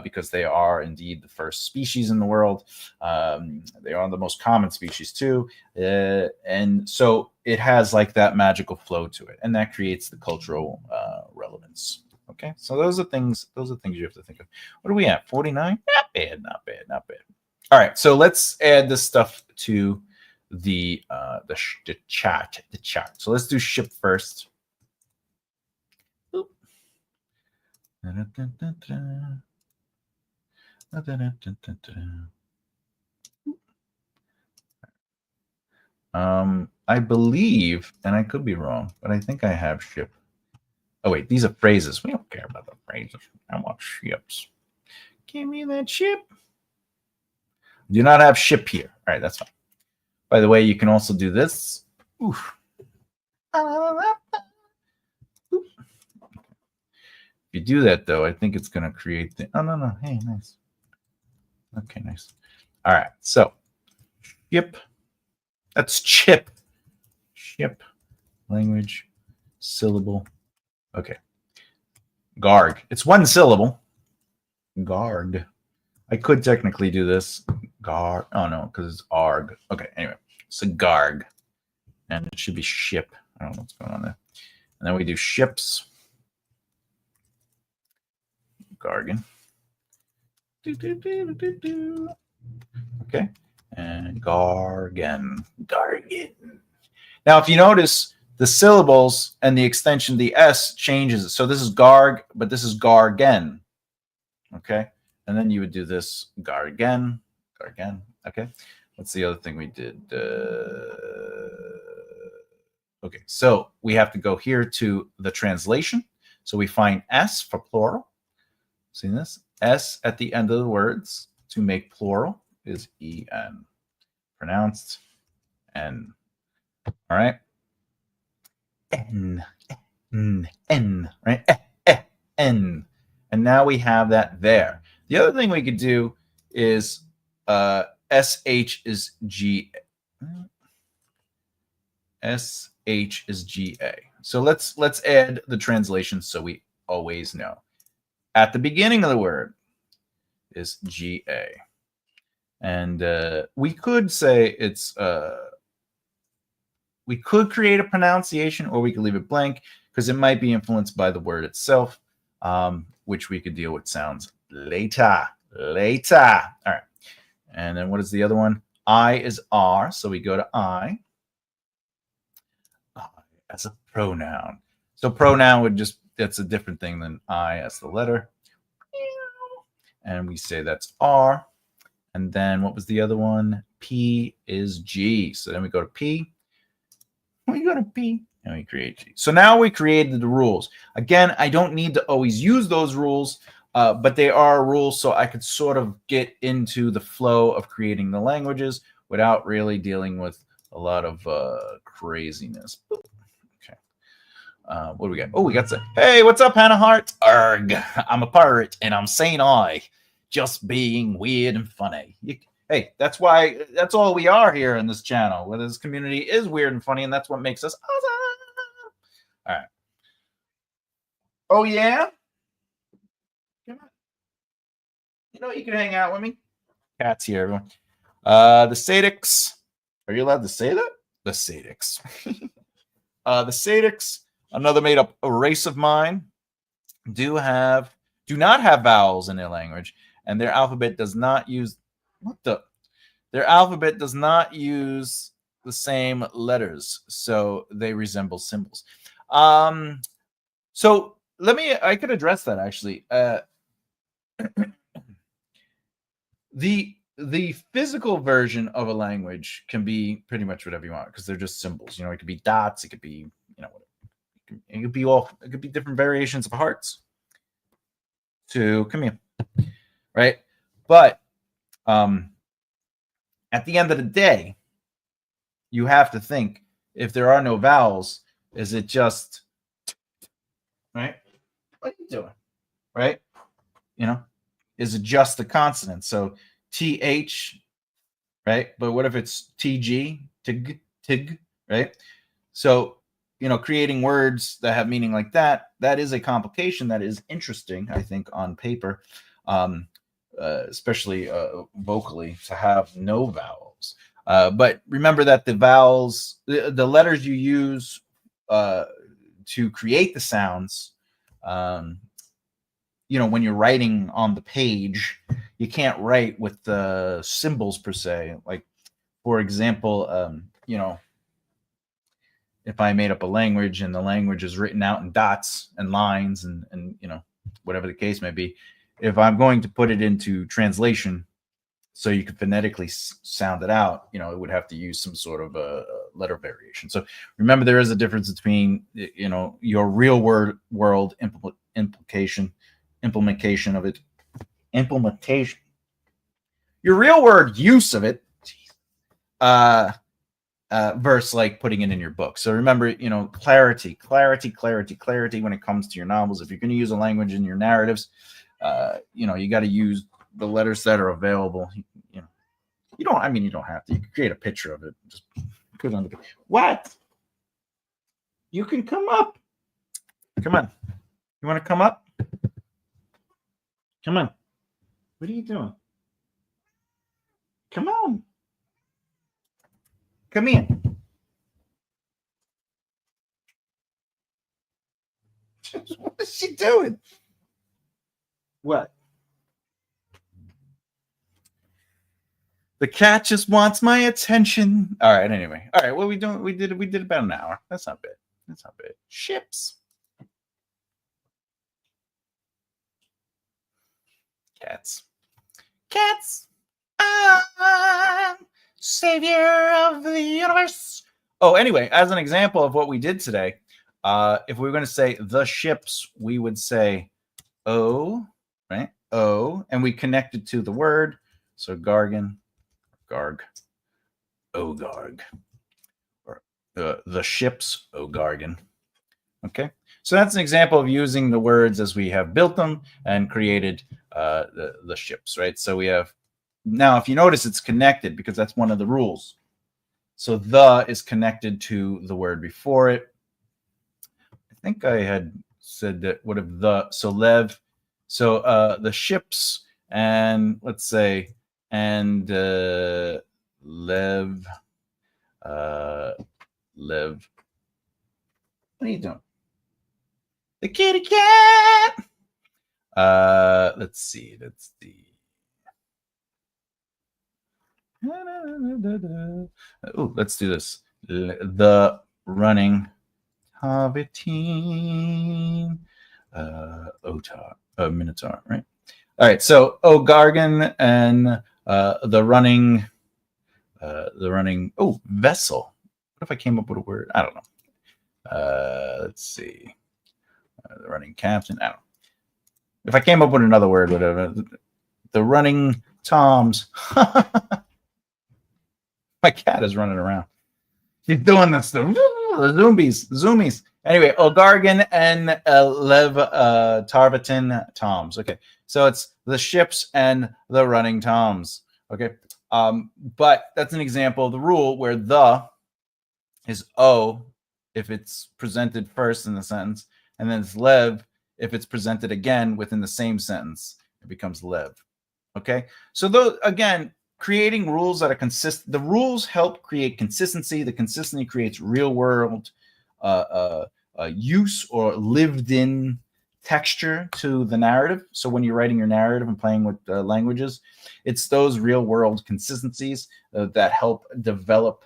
because they are indeed the first species in the world. They are the most common species too. And so it has like that magical flow to it, and that creates the cultural relevance. Okay, so those are things you have to think of. What are we at? 49? Not bad. All right, so let's add this stuff to the chat. So let's do ship first. I believe, and I could be wrong, but I think I have ship. Oh wait, these are phrases. We don't care about the phrases. I want ships. Give me that ship. Do not have ship here. All right, that's fine. By the way, you can also do this. Oof. If you do that though, I think it's gonna create the. Oh no. Hey, nice. Okay, nice. All right, so ship. That's chip. Ship. Language, syllable. Okay. Garg. It's one syllable. Garg. I could technically do this. Garg. Oh, no, because it's arg. Okay, anyway. So garg. And it should be ship. I don't know what's going on there. And then we do ships. Gargan. Okay. And gargan. Gargan. Now, if you notice, the syllables and the extension, the S, changes. So this is garg, but this is gargan. Okay. And then you would do this gargan. Gargan. Okay. What's the other thing we did? Okay. So we have to go here to the translation. So we find S for plural. See this? S at the end of the words to make plural is EN. Pronounced N. All right. N, right? N. And now we have that there. The other thing we could do is SH is G. SH is GA. So let's add the translation so we always know. At the beginning of the word is GA. And we could say it's we could create a pronunciation, or we could leave it blank because it might be influenced by the word itself, which we could deal with sounds later. Later. All right. And then what is the other one? I is R. So we go to I as a pronoun. So pronoun would just, that's a different thing than I as the letter. And we say that's R. And then what was the other one? P is G. So then we go to P. We go to P and we create G. So now we created the rules. Again, I don't need to always use those rules, but they are rules so I could sort of get into the flow of creating the languages without really dealing with a lot of craziness. Okay. What do we got? Oh, we got some. Hey, what's up, Hannah Hart? Arg, I'm a pirate and I'm saying I. Just being weird and funny. Hey, that's why, that's all we are here in this channel, where this community is weird and funny, and that's what makes us awesome. All right. Oh, yeah? Come on. You know, you can hang out with me. Cat's here, everyone. The Sadics. Are you allowed to say that? The Sadics. The Sadics, another made-up race of mine, do not have vowels in their language, and their alphabet does not use their alphabet does not use the same letters, so they resemble symbols. So I could address that actually. The physical version of a language can be pretty much whatever you want because they're just symbols. You know, it could be dots, it could be, you know, it could be different variations of hearts. To come here, right? But at the end of the day, you have to think, if there are no vowels, is it just, right? What are you doing? Right? You know, is it just the consonant? So TH, right? But what if it's TG, tig, right? So, you know, creating words that have meaning like that is a complication that is interesting, I think, on paper, especially vocally, to have no vowels. But remember that the vowels, the letters you use to create the sounds, you know, when you're writing on the page, you can't write with the symbols per se. Like, for example, you know, if I made up a language and the language is written out in dots and lines and you know, whatever the case may be, if I'm going to put it into translation so you could phonetically sound it out, you know, it would have to use some sort of a letter variation. So remember, there is a difference between, you know, your real world implementation of it, your real word use of it, versus like putting it in your book. So remember, you know, clarity when it comes to your novels. If you're going to use a language in your narratives, you know, you got to use the letters that are available. You know, you don't have to. You can create a picture of it. Just put it on the page. What? You can come up. Come on. You want to come up? Come on. What are you doing? Come on. Come in. What is she doing? What? The cat just wants my attention. All right. Anyway. All right. What are we doing? We did about an hour. That's not bad. That's not bad. Ships. Cats. Cats. Savior of the universe. Oh, anyway, as an example of what we did today, if we were going to say the ships, we would say O, right? O, and we connected to the word. So Gargan, Garg, Ogarg, or the ships, Ogargan. Okay, so that's an example of using the words as we have built them and created the ships, right? So we have, now if you notice, it's connected because that's one of the rules. So the is connected to the word before it. I think I had said that what if the, so lev, so the ships, and let's say, and lev, lev. What are you doing? The kitty cat. Let's see. Let's see. Oh, let's do this. The running Haviteen Otar, Minotaur, right? All right. So Ogargan and the running vessel. What if I came up with a word? I don't know. Let's see. The running captain. I don't know. If I came up with another word, whatever. The running toms. My cat is running around. She's doing this. The zoomies. Anyway, Ogargan and Lev Tarvatin toms. Okay, so it's the ships and the running toms. Okay, but that's an example of the rule where the is O if it's presented first in the sentence, and then it's Lev if it's presented again within the same sentence. It becomes Lev. Okay, so those, again, creating rules that are consistent. The rules help create consistency. The consistency creates real world use or lived in texture to the narrative. So when you're writing your narrative and playing with languages, it's those real world consistencies that help develop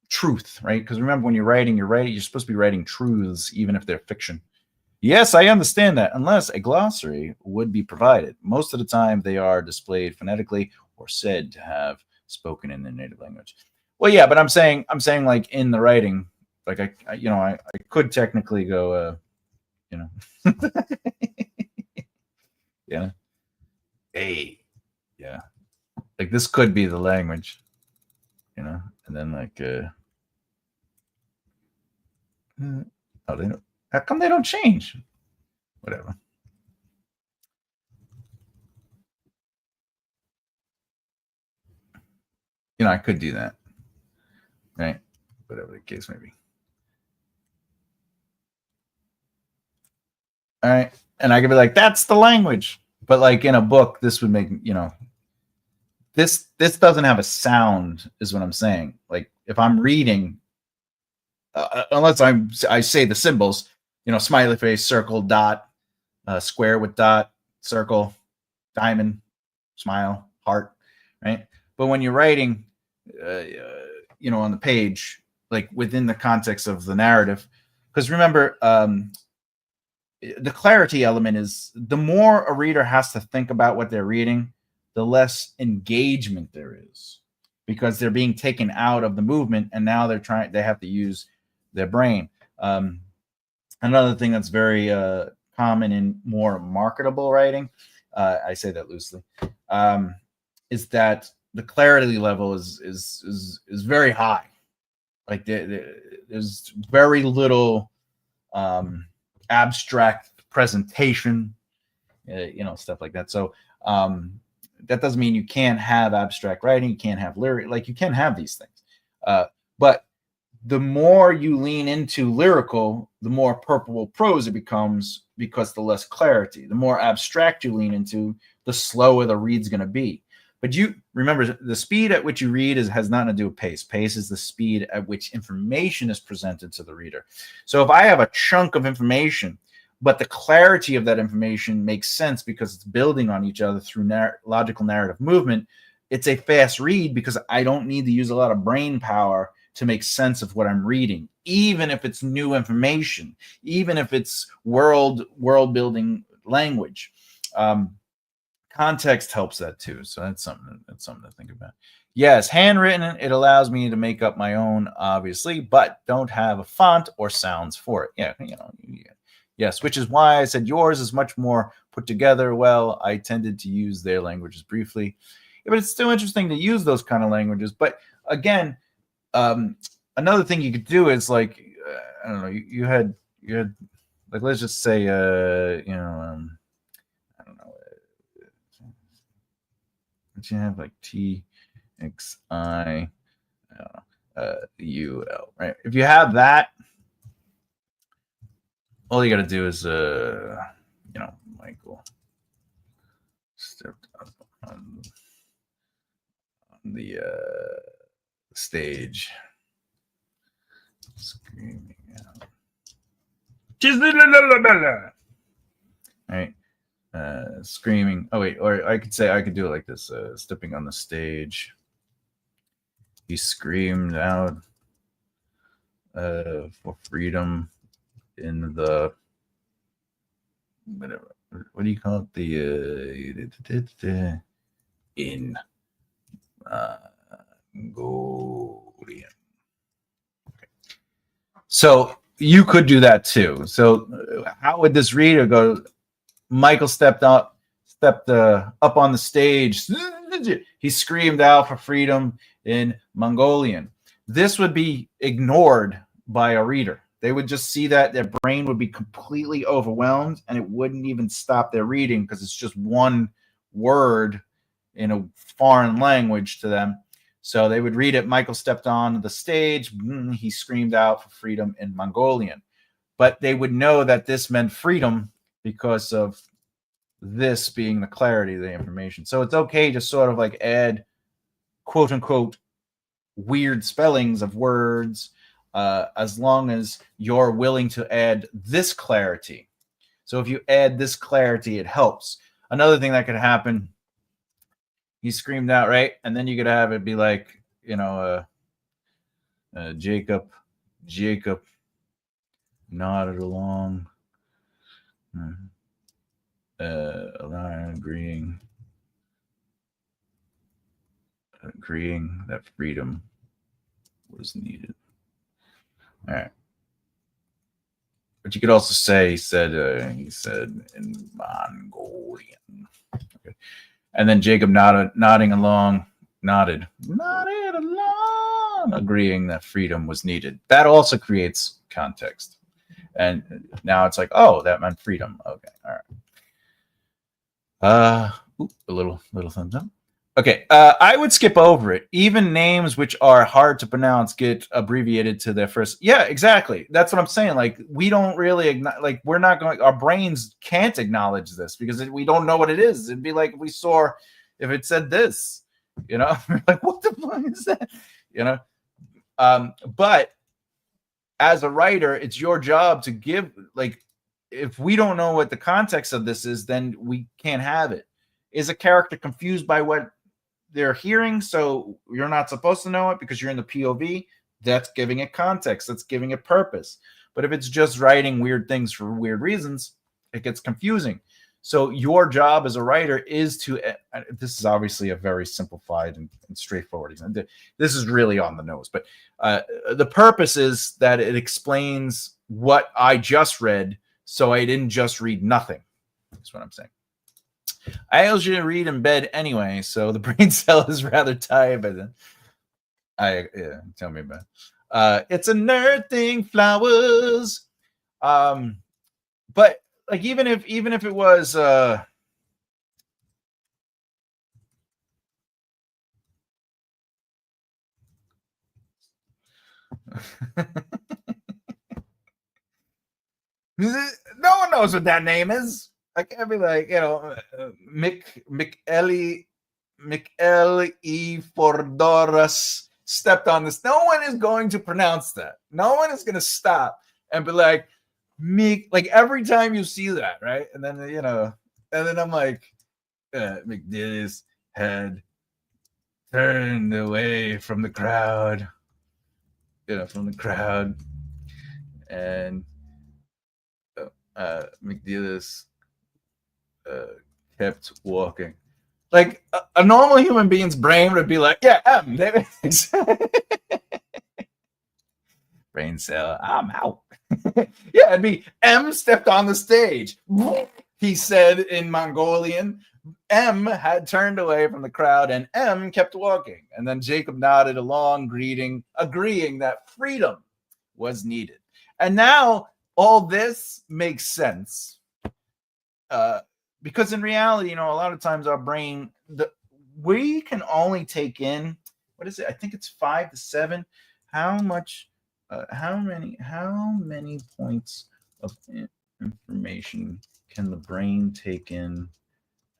truth, right? Because remember, when you're writing, you're supposed to be writing truths, even if they're fiction. Yes, I understand that, unless a glossary would be provided. Most of the time, they are displayed phonetically or said to have spoken in their native language. Well, yeah, but I'm saying like in the writing, like I could technically go, yeah, hey, yeah, like this could be the language, and then like, oh, they don't. How come they don't change? Whatever. I could do that. Right? Whatever the case may be. All right. And I could be like, that's the language. But like in a book, this would make, this doesn't have a sound, is what I'm saying. Like if I'm reading, unless I say the symbols, smiley face, circle, dot, square with dot, circle, diamond, smile, heart, right? But when you're writing, on the page, like within the context of the narrative, because remember, the clarity element is the more a reader has to think about what they're reading, the less engagement there is, because they're being taken out of the movement and now they have to use their brain. Another thing that's very common in more marketable writing, I say that loosely, is that the clarity level is very high. Like there's very little abstract presentation, stuff like that. So that doesn't mean you can't have abstract writing. You can't have lyric, like you can have these things, but the more you lean into lyrical, the more purple prose it becomes, because the less clarity. The more abstract you lean into, the slower the read's going to be. But you remember, the speed at which you read has nothing to do with pace. Pace is the speed at which information is presented to the reader. So if I have a chunk of information, but the clarity of that information makes sense because it's building on each other through logical narrative movement, it's a fast read because I don't need to use a lot of brain power to make sense of what I'm reading, even if it's new information, even if it's world building language. Context helps that too, so that's something to think about. Yes, handwritten, it allows me to make up my own, obviously, but don't have a font or sounds for it. Yeah. Yes, which is why I said yours is much more put together. Well, I tended to use their languages briefly, but it's still interesting to use those kind of languages. But again, another thing you could do is, like, I don't know, you had like, let's just say I don't know, but you have like TXI UL, right? If you have that, all you got to do is Michael stepped up on the stage screaming out. Right. Screaming. Oh wait, or I could do it like this. Stepping on the stage, he screamed out for freedom in the whatever. What do you call it? The in Mongolian. Okay. So you could do that too. So how would this reader go? Michael stepped up on the stage. He screamed out for freedom in Mongolian. This would be ignored by a reader. They would just see that, their brain would be completely overwhelmed, and it wouldn't even stop their reading because it's just one word in a foreign language to them. So they would read it. Michael stepped on the stage. He screamed out for freedom in Mongolian. But they would know that this meant freedom because of this being the clarity of the information. So it's okay to sort of like add quote unquote weird spellings of words, as long as you're willing to add this clarity. So if you add this clarity, it helps. Another thing that could happen, he screamed out, right? And then you could have it be like, Jacob nodded along, agreeing that freedom was needed. All right. But you could also say he said in Mongolian. Okay. And then Jacob nodded along, agreeing that freedom was needed. That also creates context. And now it's like, oh, that meant freedom. Okay, all right. A little thumbs up. Okay, I would skip over it. Even names which are hard to pronounce get abbreviated to their first. Yeah, exactly. That's what I'm saying. Like, we don't really we're not going. Our brains can't acknowledge this because we don't know what it is. It'd be like if it said this, like, what the fuck is that? But as a writer, it's your job to give, if we don't know what the context of this is, then we can't have it. Is a character confused by what they're hearing, so you're not supposed to know it because you're in the POV? That's giving it context. That's giving it purpose. But if it's just writing weird things for weird reasons, it gets confusing. So your job as a writer is to, this is obviously a very simplified and straightforward example. This is really on the nose, but the purpose is that it explains what I just read, so I didn't just read nothing. That's what I'm saying. I usually read in bed anyway, so the brain cell is rather tired by then. Tell me about it. It's a nerd thing, flowers. But like, even if it was No one knows what that name is. I can't be like, Michele E. Fordoras stepped on this. No one is going to pronounce that. No one is going to stop and be like, like every time you see that, right? And then, and then I'm like, McDillis had turned away from the crowd, and McDillis kept walking. Like a normal human being's brain would be like, yeah, brain cell, I'm out. Yeah, it'd be M stepped on the stage. He said in Mongolian. M had turned away from the crowd and M kept walking. And then Jacob nodded along, agreeing that freedom was needed. And now all this makes sense. Because in reality, a lot of times our brain, we can only take in, what is it? I think it's 5 to 7. How many points of information can the brain take in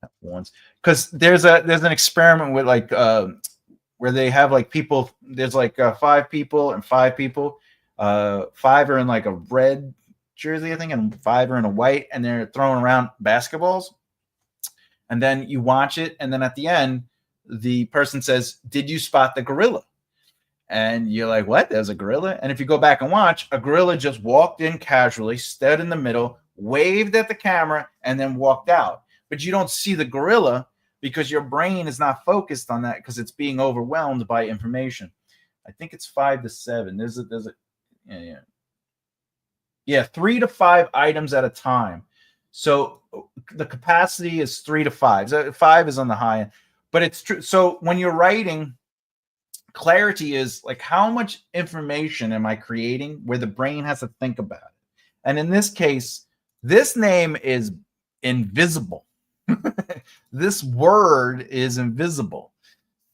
at once? Because there's an experiment with like where they have like people, there's like 5 people and 5 people. 5 are in like a red jersey, I think, and 5 are in a white, and they're throwing around basketballs. And then you watch it, and then at the end, the person says, "Did you spot the gorilla?" And you're like, "What? There's a gorilla?" And if you go back and watch, a gorilla just walked in casually, stood in the middle, waved at the camera, and then walked out. But you don't see the gorilla because your brain is not focused on that because it's being overwhelmed by information. I think it's 5 to 7. There's a yeah, 3 to 5 items at a time. So the capacity is 3 to 5. So 5 is on the high end, but it's true. So when you're writing, clarity is like, how much information am I creating where the brain has to think about it? And in this case, this name is invisible. This word is invisible.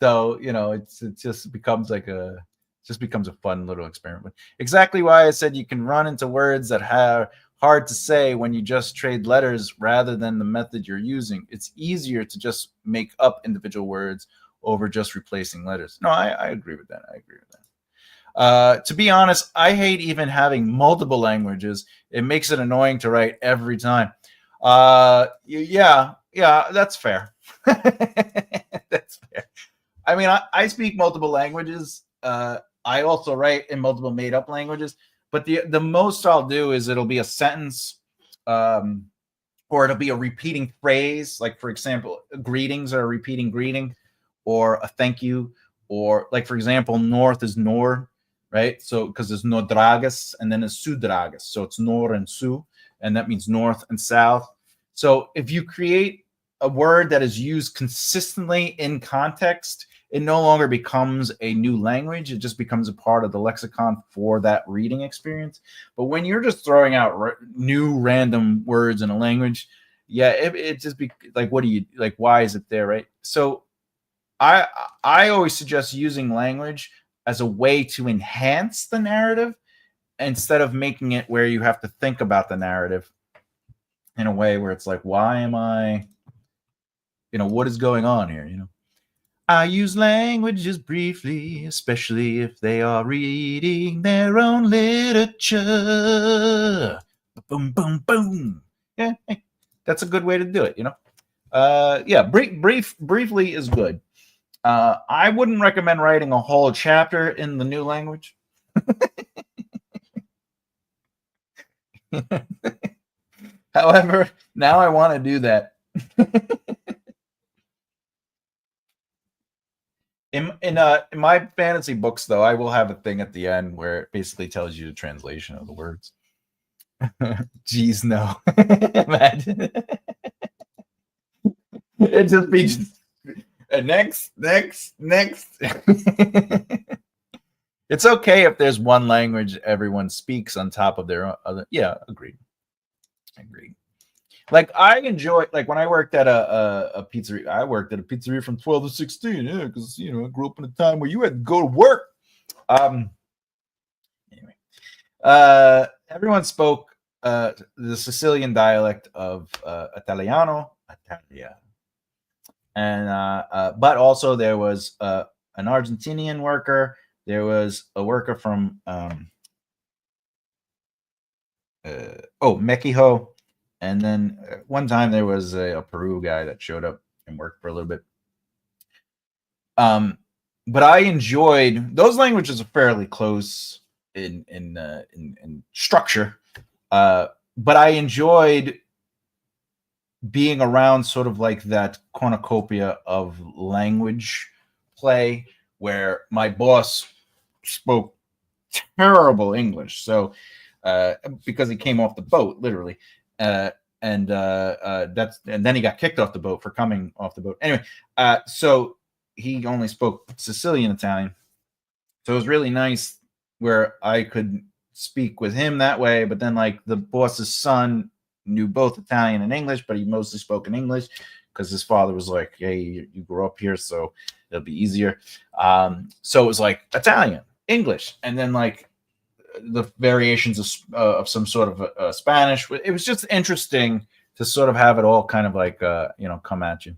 So, it just becomes a fun little experiment. Exactly why I said you can run into words that are hard to say when you just trade letters rather than the method you're using. It's easier to just make up individual words over just replacing letters. No, I agree with that. To be honest, I hate even having multiple languages. It makes it annoying to write every time. Yeah, that's fair. That's fair. I mean, I speak multiple languages. I also write in multiple made-up languages, but the most I'll do is it'll be a sentence, or it'll be a repeating phrase. Like, for example, greetings are a repeating greeting, or a thank you, or like, for example, north is nor, right? So because there's nodragas and then there's sudragas, so it's nor and su, and that means north and south. So if you create a word that is used consistently in context, it no longer becomes a new language. It just becomes a part of the lexicon for that reading experience. But when you're just throwing out new random words in a language, yeah, it just be like, what do you like? Why is it there, right? So I always suggest using language as a way to enhance the narrative instead of making it where you have to think about the narrative in a way where it's like, why am I, what is going on here, I use languages briefly, especially if they are reading their own literature. Boom, boom, boom. Yeah, that's a good way to do it, Yeah, briefly is good. I wouldn't recommend writing a whole chapter in the new language. However, now I want to do that. In my fantasy books, though, I will have a thing at the end where it basically tells you the translation of the words. Geez, no. Imagine. It just be next. It's okay if there's one language everyone speaks on top of their other. Yeah, agreed. Like, I enjoy, like, when I worked at a pizzeria. I worked at a pizzeria from 12 to 16. Yeah, because I grew up in a time where you had to go to work. Everyone spoke the Sicilian dialect of Italiano, Italia, and but also there was an Argentinian worker. There was a worker from Mexico, and then one time there was a Peru guy that showed up and worked for a little bit. But I enjoyed those languages are fairly close in structure, but I enjoyed being around sort of like that cornucopia of language play where my boss spoke terrible English. So because he came off the boat, literally. And then he got kicked off the boat for coming off the boat. Anyway, so he only spoke Sicilian Italian. So it was really nice where I could speak with him that way, but then like the boss's son knew both Italian and English, but he mostly spoke in English because his father was like, hey, you grew up here, so it'll be easier. So it was like Italian, English, and then like the variations of some sort of Spanish. It was just interesting to sort of have it all kind of like, come at you.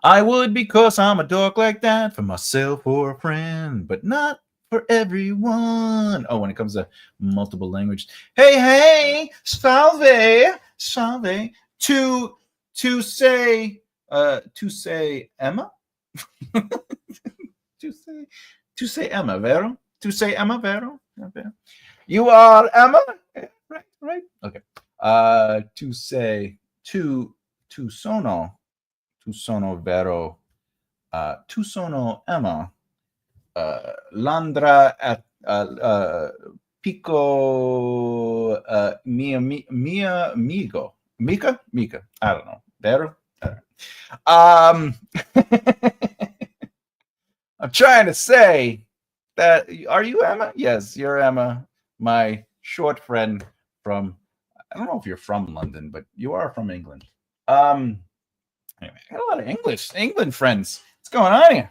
I would because I'm a dog like that for myself or a friend, but not for everyone. Oh, when it comes to multiple language. Hey, salve, salve. To say Emma? to say Emma, vero? To say Emma, vero? You are Emma? Right. Okay. To say to sono vero, tu sono Emma, Landra at pico mia amigo, Mika, I don't know, vero. I'm trying to say that. Are you Emma? Yes, you're Emma, my short friend from. I don't know if you're from London, but you are from England. Anyway, I got a lot of England friends. What's going on here?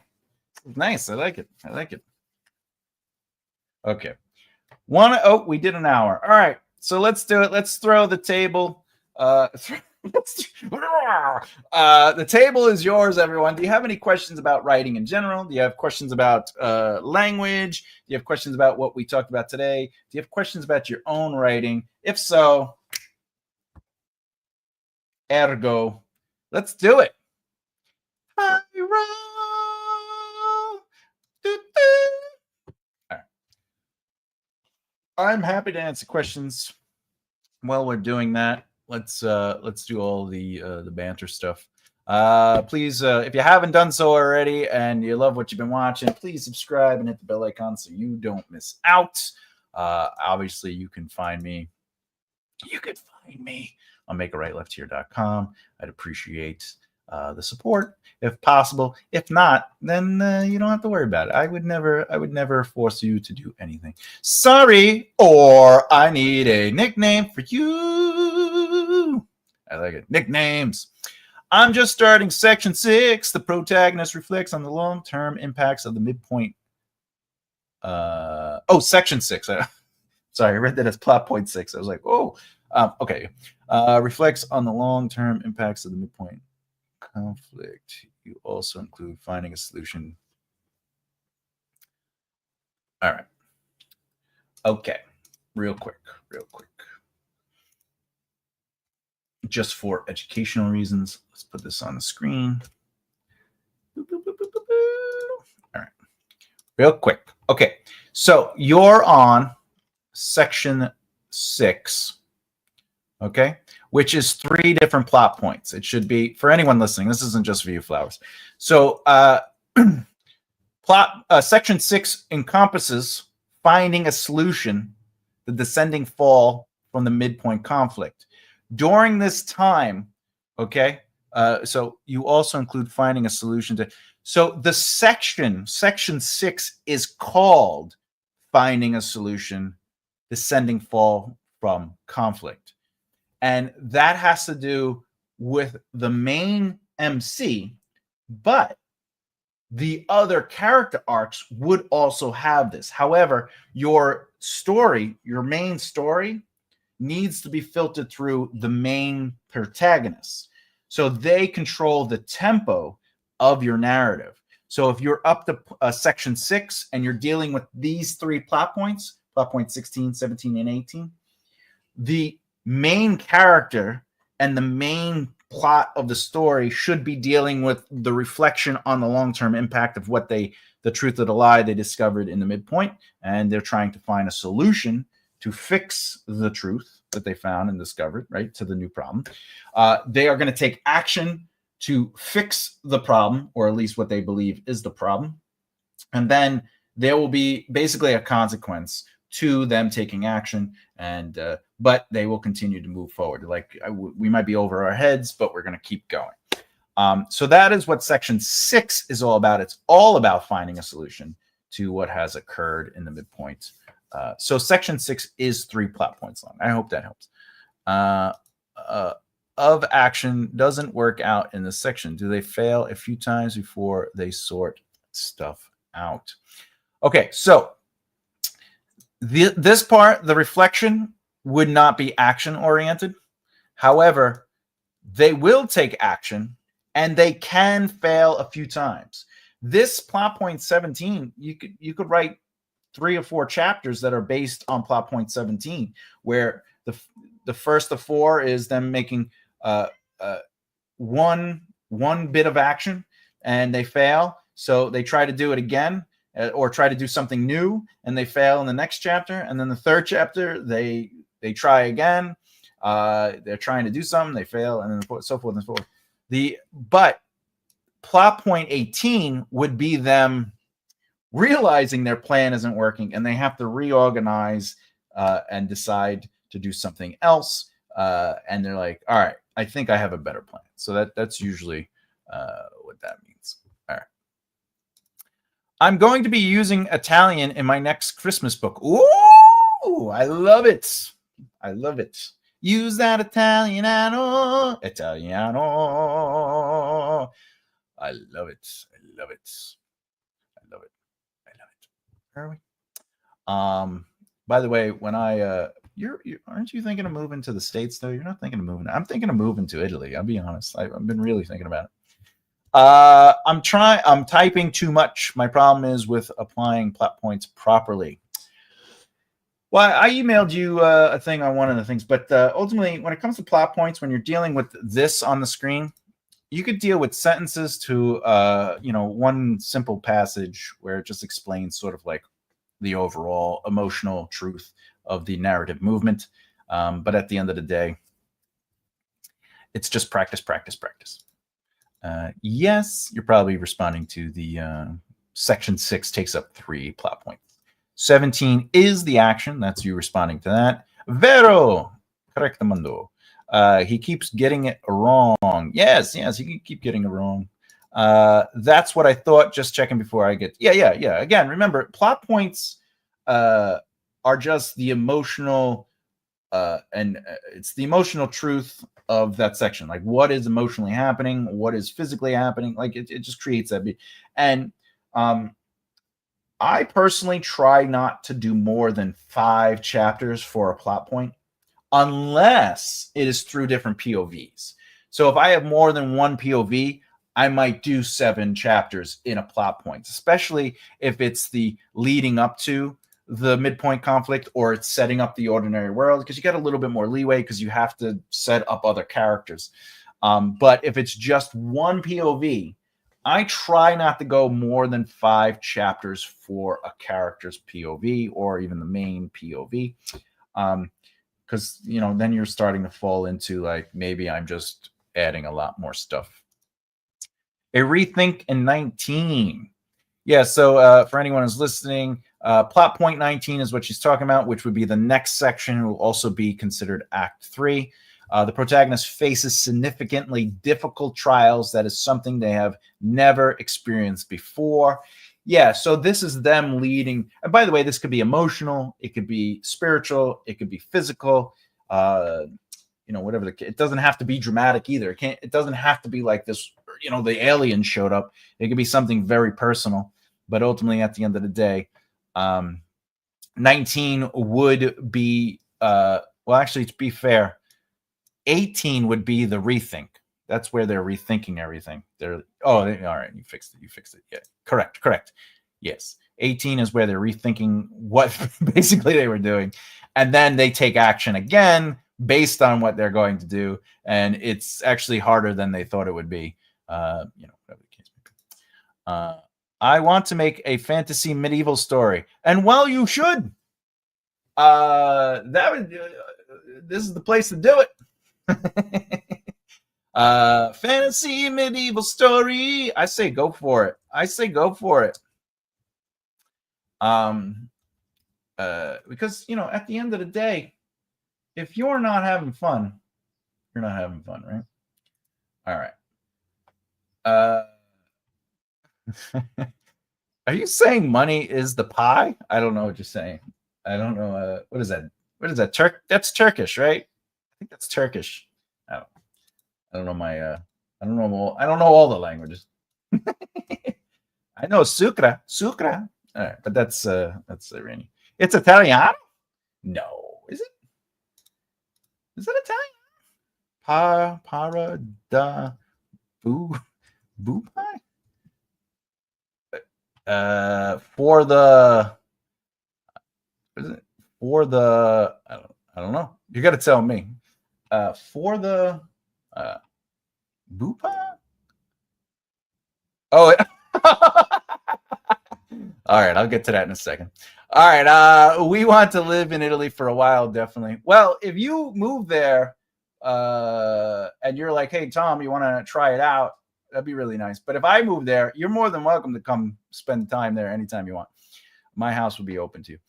Nice. I like it. Okay. We did an hour. All right. So let's do it. Let's throw the table. The table is yours, everyone. Do you have any questions about writing in general? Do you have questions about language? Do you have questions about what we talked about today? Do you have questions about your own writing? If so, ergo, let's do it. I'm happy to answer questions. While we're doing that, let's do all the banter stuff. Please, if you haven't done so already and you love what you've been watching, please subscribe and hit the bell icon so you don't miss out. Obviously, you can find me on makearightleftheere.com. I'd appreciate the support if possible. If not, then you don't have to worry about it. I would never force you to do anything. Sorry, or I need a nickname for you. I like it. Nicknames. I'm just starting section 6. The protagonist reflects on the long-term impacts of the midpoint. Section 6. Sorry, I read that as plot point 6. I was like, okay. Reflects on the long-term impacts of the midpoint conflict. You also include finding a solution. All right. Okay. Real quick. Just for educational reasons, let's put this on the screen. All right. Real quick. Okay. So you're on section 6. Okay, which is 3 different plot points. It should be for anyone listening. This isn't just for you, Flowers. So, section 6 encompasses finding a solution, the descending fall from the midpoint conflict. During this time, okay, so you also include finding a solution to. So the section 6 is called finding a solution, descending fall from conflict. And that has to do with the main MC, but The other character arcs would also have this. However, your story, your main story, needs to be filtered through the main protagonists. So they control the tempo of your narrative. So if you're up to section 6 and you're dealing with these 3 plot points, plot point 16, 17, and 18, the main character and the main plot of the story should be dealing with the reflection on the long-term impact of what the truth of the lie they discovered in the midpoint, and they're trying to find a solution to fix the truth that they found and discovered, right, to the new problem. They are going to take action to fix the problem, or at least what they believe is the problem. And then there will be basically a consequence to them taking action, and but they will continue to move forward. Like we might be over our heads, but we're going to keep going. So that is what section 6 is all about. It's all about finding a solution to what has occurred in the midpoint. So section 6 is 3 plot points long. I hope that helps. Of action doesn't work out in this section. Do they fail a few times before they sort stuff out? Okay, so this part, the reflection, would not be action oriented. However, they will take action and they can fail a few times. This plot point 17, you could write 3 or 4 chapters that are based on plot point 17, where the first of 4 is them making one bit of action and they fail, so they try to do it again, or try to do something new and they fail in the next chapter, and then the third chapter they try again, they're trying to do something, they fail, and then so forth and so forth. But plot point 18 would be them realizing their plan isn't working and they have to reorganize and decide to do something else, and they're like, all right, I think I have a better plan. So that's usually what that means. All right. I'm going to be using Italian in my next Christmas book. Ooh, I love it. I love it. Use that Italiano. Italiano. I love it. I love it. I love it. I love it. Where are we? By the way, when aren't you thinking of moving to the States though? You're not thinking of moving. I'm thinking of moving to Italy. I'll be honest. I've been really thinking about it. I'm typing too much. My problem is with applying plot points properly. Well, I emailed you a thing on one of the things, but ultimately, when it comes to plot points, when you're dealing with this on the screen, you could deal with sentences to, one simple passage where it just explains sort of like the overall emotional truth of the narrative movement. But at the end of the day, it's just practice, practice, practice. Yes, you're probably responding to the section 6 takes up 3 plot points. 17 is the action. That's you responding to that. Vero, correctamundo. He keeps getting it wrong. Yes, he can keep getting it wrong. That's what I thought. Just checking before I get. Yeah. Again, remember, plot points are just the emotional, and it's the emotional truth of that section. Like, what is emotionally happening? What is physically happening? Like, it just creates that. And I personally try not to do more than 5 chapters for a plot point, unless it is through different POVs. So if I have more than one POV, I might do 7 chapters in a plot point, especially if it's the leading up to the midpoint conflict or it's setting up the ordinary world, because you get a little bit more leeway because you have to set up other characters. But if it's just one POV, I try not to go more than 5 chapters for a character's POV or even the main POV. Because, then you're starting to fall into like, maybe I'm just adding a lot more stuff. A rethink in 19. Yeah, so for anyone who's listening, plot point 19 is what she's talking about, which would be the next section. It will also be considered Act 3. The protagonist faces significantly difficult trials. That is something they have never experienced before. Yeah, so this is them leading. And by the way, this could be emotional. It could be spiritual. It could be physical. Whatever. It doesn't have to be dramatic either. It doesn't have to be like this the aliens showed up. It could be something very personal, but ultimately at the end of the day, 19 would be well, actually, to be fair, 18 would be the rethink. That's where they're rethinking everything. All right, you fixed it. Yeah, correct. Yes. 18 is where they're rethinking what basically they were doing. And then they take action again based on what they're going to do. And it's actually harder than they thought it would be. Whatever the case may be. I want to make a fantasy medieval story. And well, you should. This is the place to do it. Fantasy medieval story. I say go for it. Because at the end of the day, if you're not having fun, you're not having fun, right? All right. Are you saying money is the pie? I don't know what you're saying. I don't know. What is that? That's Turkish, right? I think that's Turkish. I don't know I don't know all the languages. I know sucra. All right, but that's Iranian. It's Italiano? No, is it? Is that Italian? Para da boo pie? For the I don't know. You got to tell me. For the boo pie? Oh. All right, I'll get to that in a second. All right, we want to live in Italy for a while, definitely. Well, if you move there and you're like, hey, Tom, you want to try it out? That'd be really nice. But if I move there, you're more than welcome to come spend time there anytime you want. My house would be open to you.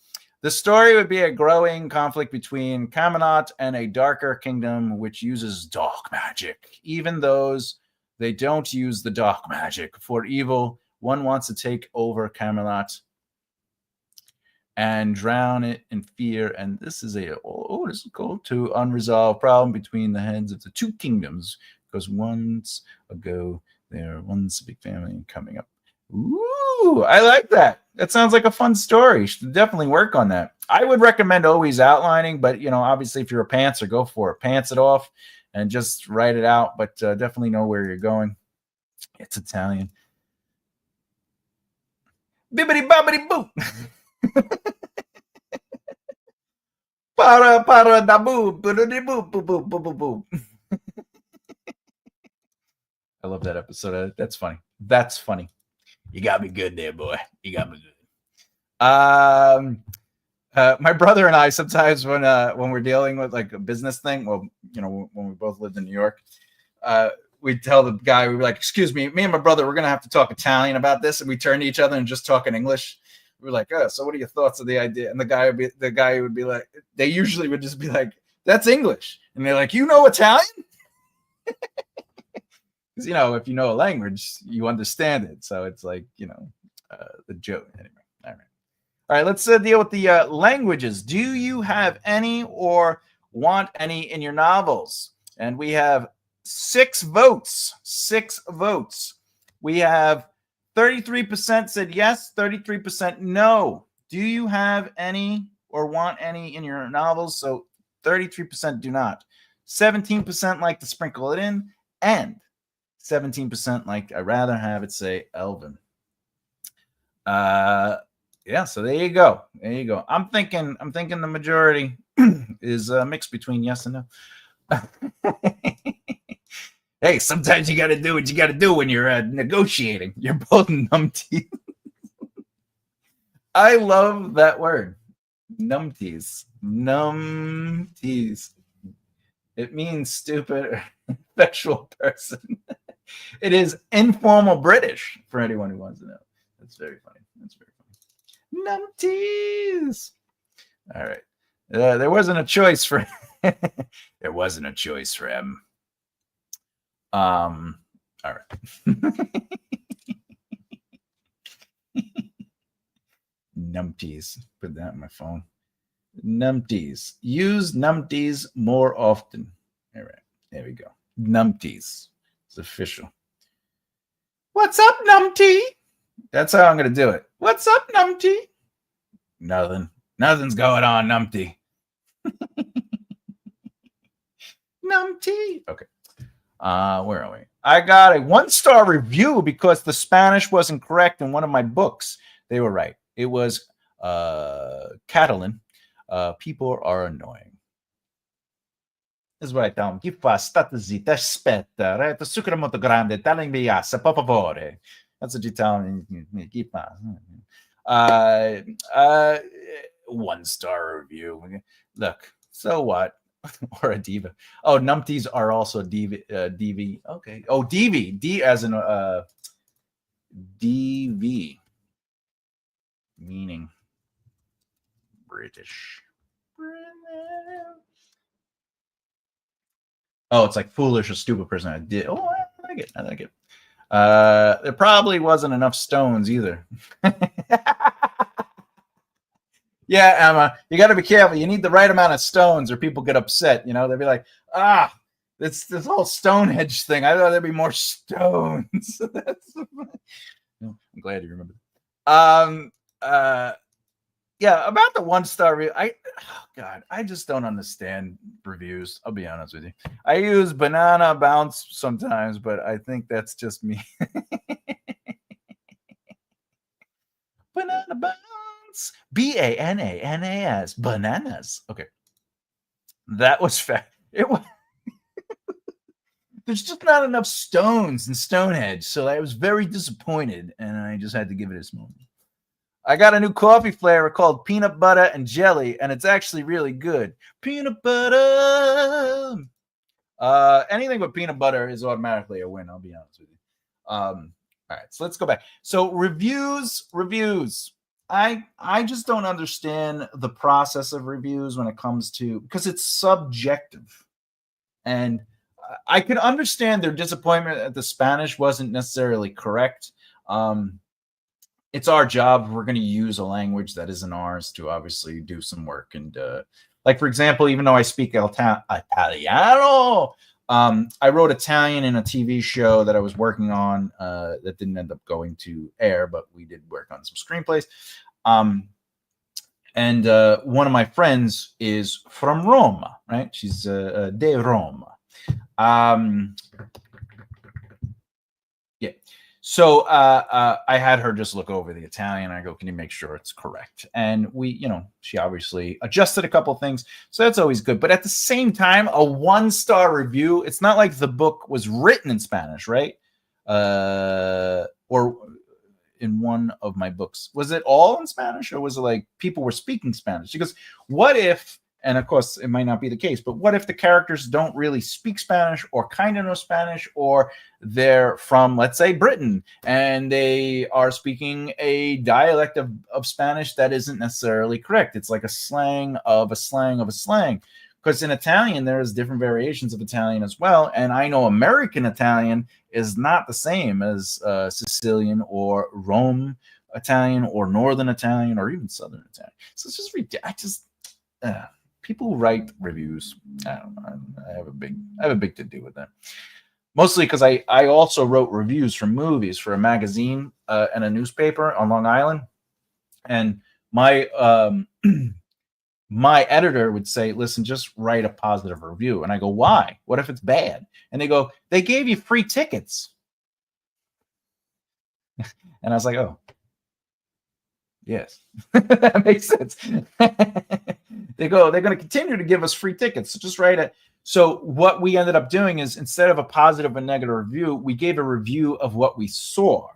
The story would be a growing conflict between Camelot and a darker kingdom which uses dark magic. Even those they don't use the dark magic for evil. One wants to take over Camelot and drown it in fear. And this is this is cool, to unresolved problem between the heads of the two kingdoms. Because once ago, there was a big family coming up. Ooh, I like that. That sounds like a fun story. You should definitely work on that. I would recommend always outlining, but obviously if you're a pantser, go for it. Pants it off and just write it out, but definitely know where you're going. It's Italian. Bibbidi bobbidi boo. Para da boo. Bibbidi boo boo boo boo boo boo. I love that episode. That's funny. You got me good there, boy. You got me good. My brother and I sometimes when we're dealing with like a business thing, when we both lived in New York, we'd tell the guy, we'd be like, excuse me and my brother, we're going to have to talk Italian about this. And we turn to each other and just talk in English. We were like, so what are your thoughts of the idea? And the guy would be like, they usually would just be like, that's English. And they're like, you know Italian? Because, if you know a language, you understand it. So it's like, the joke. Anyway, all right. Let's deal with the languages. Do you have any or want any in your novels? And we have 6 votes. We have 33% said yes, 33% no. Do you have any or want any in your novels? So 33% do not. 17% like to sprinkle it in, and 17% like I'd rather have it say Elven. Yeah, so there you go. I'm thinking the majority is a mix between yes and no. Hey, sometimes you got to do what you got to do when you're negotiating. You're both numpties. I love that word, numpties. Numpties. It means stupid or ineffectual person. It is informal British for anyone who wants to know. That's very funny. Numpties. All right. There wasn't a choice for him. All right. Numpties. Put that in my phone. Numpties. Use numpties more often. All right. There we go. Numpties. It's official. What's up, numpty? That's how I'm going to do it. What's up, numpty? Nothing. Nothing's going on, numpty. Numpty. Okay. Where are we? I got a 1-star review because the Spanish wasn't correct in one of my books. They were right. It was Catalan. People are annoying. This is what I tell them. Chi fa? State zitta, aspetta. Right? Zucchero molto grande, tagliami biassa, per favore. That's what you tell me. Chi fa? 1-star review. Look, so what? Or a diva. Oh, numpties are also DV. Okay. Oh, DV. D as in DV. Meaning British. Oh, it's like foolish or stupid person. I did. Oh, I like it. I like it. There probably wasn't enough stones either. Yeah, Emma, you got to be careful. You need the right amount of stones, or people get upset. You know, they'll be like, this whole Stonehenge thing. I thought there'd be more stones. I'm glad you remembered. Yeah, about the 1-star review. I just don't understand reviews. I'll be honest with you. I use Banana Bounce sometimes, but I think that's just me. Banana Bounce. BANANAS. Bananas. Okay. That was fact. It was. There's just not enough stones in Stonehenge, so I was very disappointed, and I just had to give it a small. I got a new coffee flavor called peanut butter and jelly, and it's actually really good. Peanut butter. Anything with peanut butter is automatically a win. I'll be honest with you. All right, so let's go back. So reviews. I just don't understand the process of reviews when it comes to, because it's subjective, and I can understand their disappointment that the Spanish wasn't necessarily correct. It's our job. We're going to use a language that isn't ours to obviously do some work. And like, for example, even though I speak Italiano, I wrote Italian in a TV show that I was working on that didn't end up going to air, but we did work on some screenplays. And one of my friends is from Roma, right? She's de Roma. Yeah. So I had her just look over the Italian. I go, can you make sure it's correct? And she obviously adjusted a couple things. So that's always good. But at the same time, a 1-star review, it's not like the book was written in Spanish, right? Or in one of my books. Was it all in Spanish, or was it like people were speaking Spanish? Because what if, and of course it might not be the case, but what if the characters don't really speak Spanish or kind of know Spanish, or they're from, let's say, Britain, and they are speaking a dialect of Spanish that isn't necessarily correct. It's like a slang of a slang of a slang. Because in Italian, there's different variations of Italian as well. And I know American Italian is not the same as Sicilian or Rome Italian or Northern Italian or even Southern Italian. So it's just ridiculous. People who write reviews, I don't know. I have a big to do with that. Mostly because I also wrote reviews for movies for a magazine and a newspaper on Long Island. And my my editor would say, listen, just write a positive review. And I go, why? What if it's bad? And they go, they gave you free tickets. And I was like, oh, yes, that makes sense. They go, they're going to continue to give us free tickets. So just write it. So what we ended up doing is, instead of a positive and negative review, we gave a review of what we saw.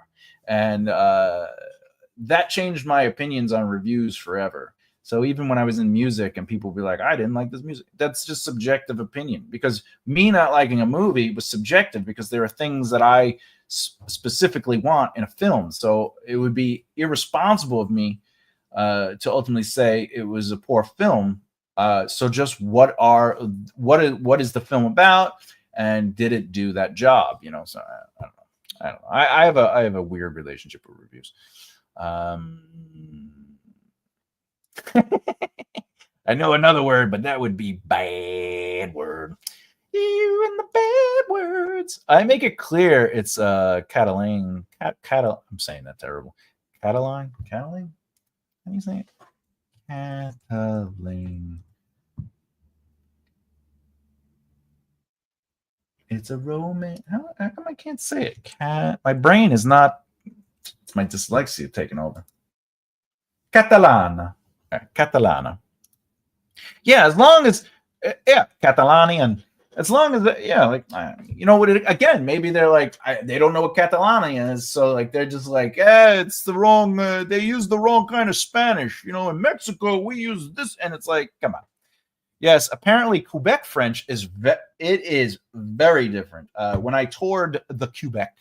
And that changed my opinions on reviews forever. So even when I was in music and people would be like, I didn't like this music, that's just subjective opinion. Because me not liking a movie was subjective, because there are things that I specifically want in a film. So it would be irresponsible of me to ultimately say it was a poor film. So just what is the film about, and did it do that job? So I don't know. I have a weird relationship with reviews. I know another word, but that would be bad word. You and the bad words. I make it clear it's Catalan. I'm saying that terrible. Catalan? Catalan? How do you say it? Catalan. It's a romance. How come I can't say it? My brain is not. It's my dyslexia taking over. Catalana. Catalana. Yeah, as long as Catalanian. As long as like you know what? Again, maybe they're like they don't know what Catalanian is, so like they're just like, it's the wrong. They use the wrong kind of Spanish. You know, in Mexico we use this, and it's like, come on. Yes, apparently Quebec French is it is very different. When I toured the Quebec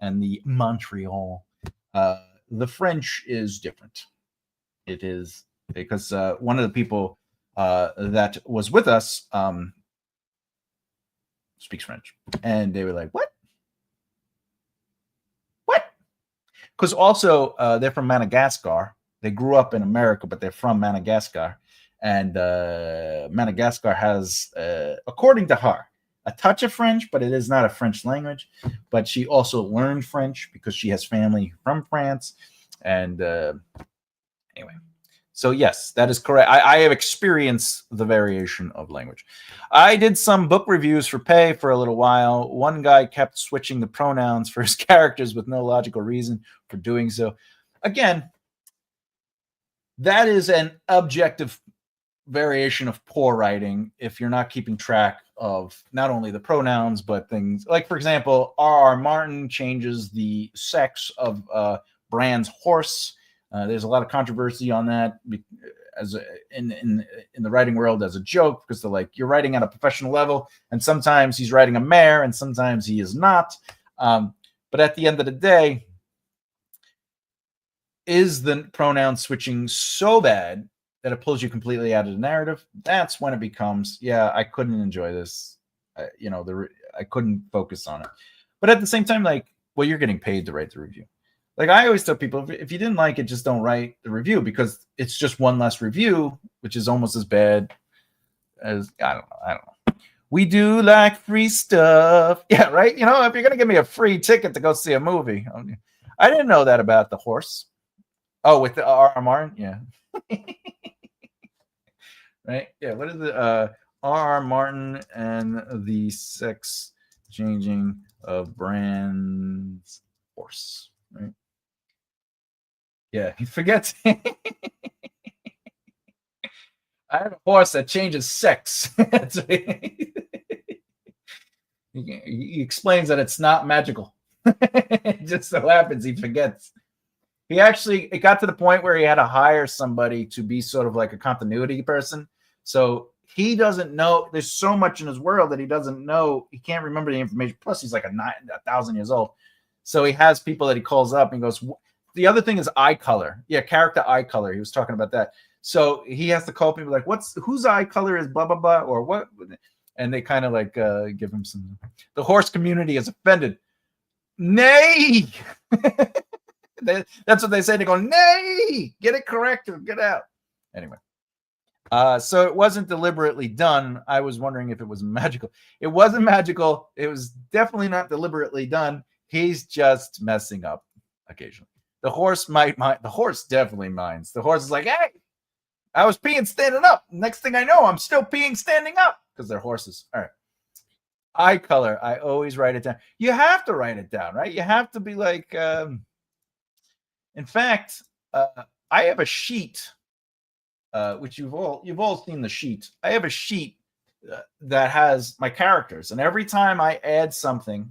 and the Montreal, the French is different. It is because one of the people that was with us speaks French, and they were like, "What? What?" Because also they're from Madagascar. They grew up in America, but they're from Madagascar. And Madagascar has, according to her, a touch of French, but it is not a French language. But she also learned French because she has family from France. And anyway, so yes, that is correct. I have experienced the variation of language. I did some book reviews for pay for a little while. One guy kept switching the pronouns for his characters with no logical reason for doing so. Again, that is an objective variation of poor writing if you're not keeping track of not only the pronouns but things like, for example, R.R. Martin changes the sex of Bran's horse. There's a lot of controversy on that in the writing world as a joke, because they're like, you're writing at a professional level, and sometimes he's writing a mare and sometimes he is not. But at the end of the day, is the pronoun switching so bad that it pulls you completely out of the narrative? That's when it becomes, I couldn't enjoy this. I couldn't focus on it. But at the same time, like, well, you're getting paid to write the review. Like, I always tell people, if you didn't like it, just don't write the review, because it's just one less review, which is almost as bad as, I don't know. We do like free stuff. Yeah, right? You know, if you're going to give me a free ticket to go see a movie. I didn't know that about the horse. Oh, with the R.R. Martin? Yeah. Right? Yeah, what is it? R.R. Martin and the sex changing of Bran's horse. Right? Yeah, he forgets. I have a horse that changes sex. He explains that it's not magical. It just so happens he forgets. It got to the point where he had to hire somebody to be sort of like a continuity person. So he doesn't know. There's so much in his world that he doesn't know. He can't remember the information. Plus, he's like 1,000 years old. So he has people that he calls up and goes, the other thing is eye color. Yeah, character eye color. He was talking about that. So he has to call people like, whose eye color is blah, blah, blah, or what? And they kind of like give him some. The horse community is offended. Nay. That's what they say. They go, nay, get it corrected, get out. Anyway, so it wasn't deliberately done. I was wondering if it was magical. It wasn't magical. It was definitely not deliberately done. He's just messing up occasionally. The horse might mind. The horse definitely minds. The horse is like, hey, I was peeing standing up. Next thing I know, I'm still peeing standing up, because they're horses. All right. Eye color. I always write it down. You have to write it down, right? You have to be like, in fact, I have a sheet, which you've all seen the sheet. I have a sheet that has my characters, and every time I add something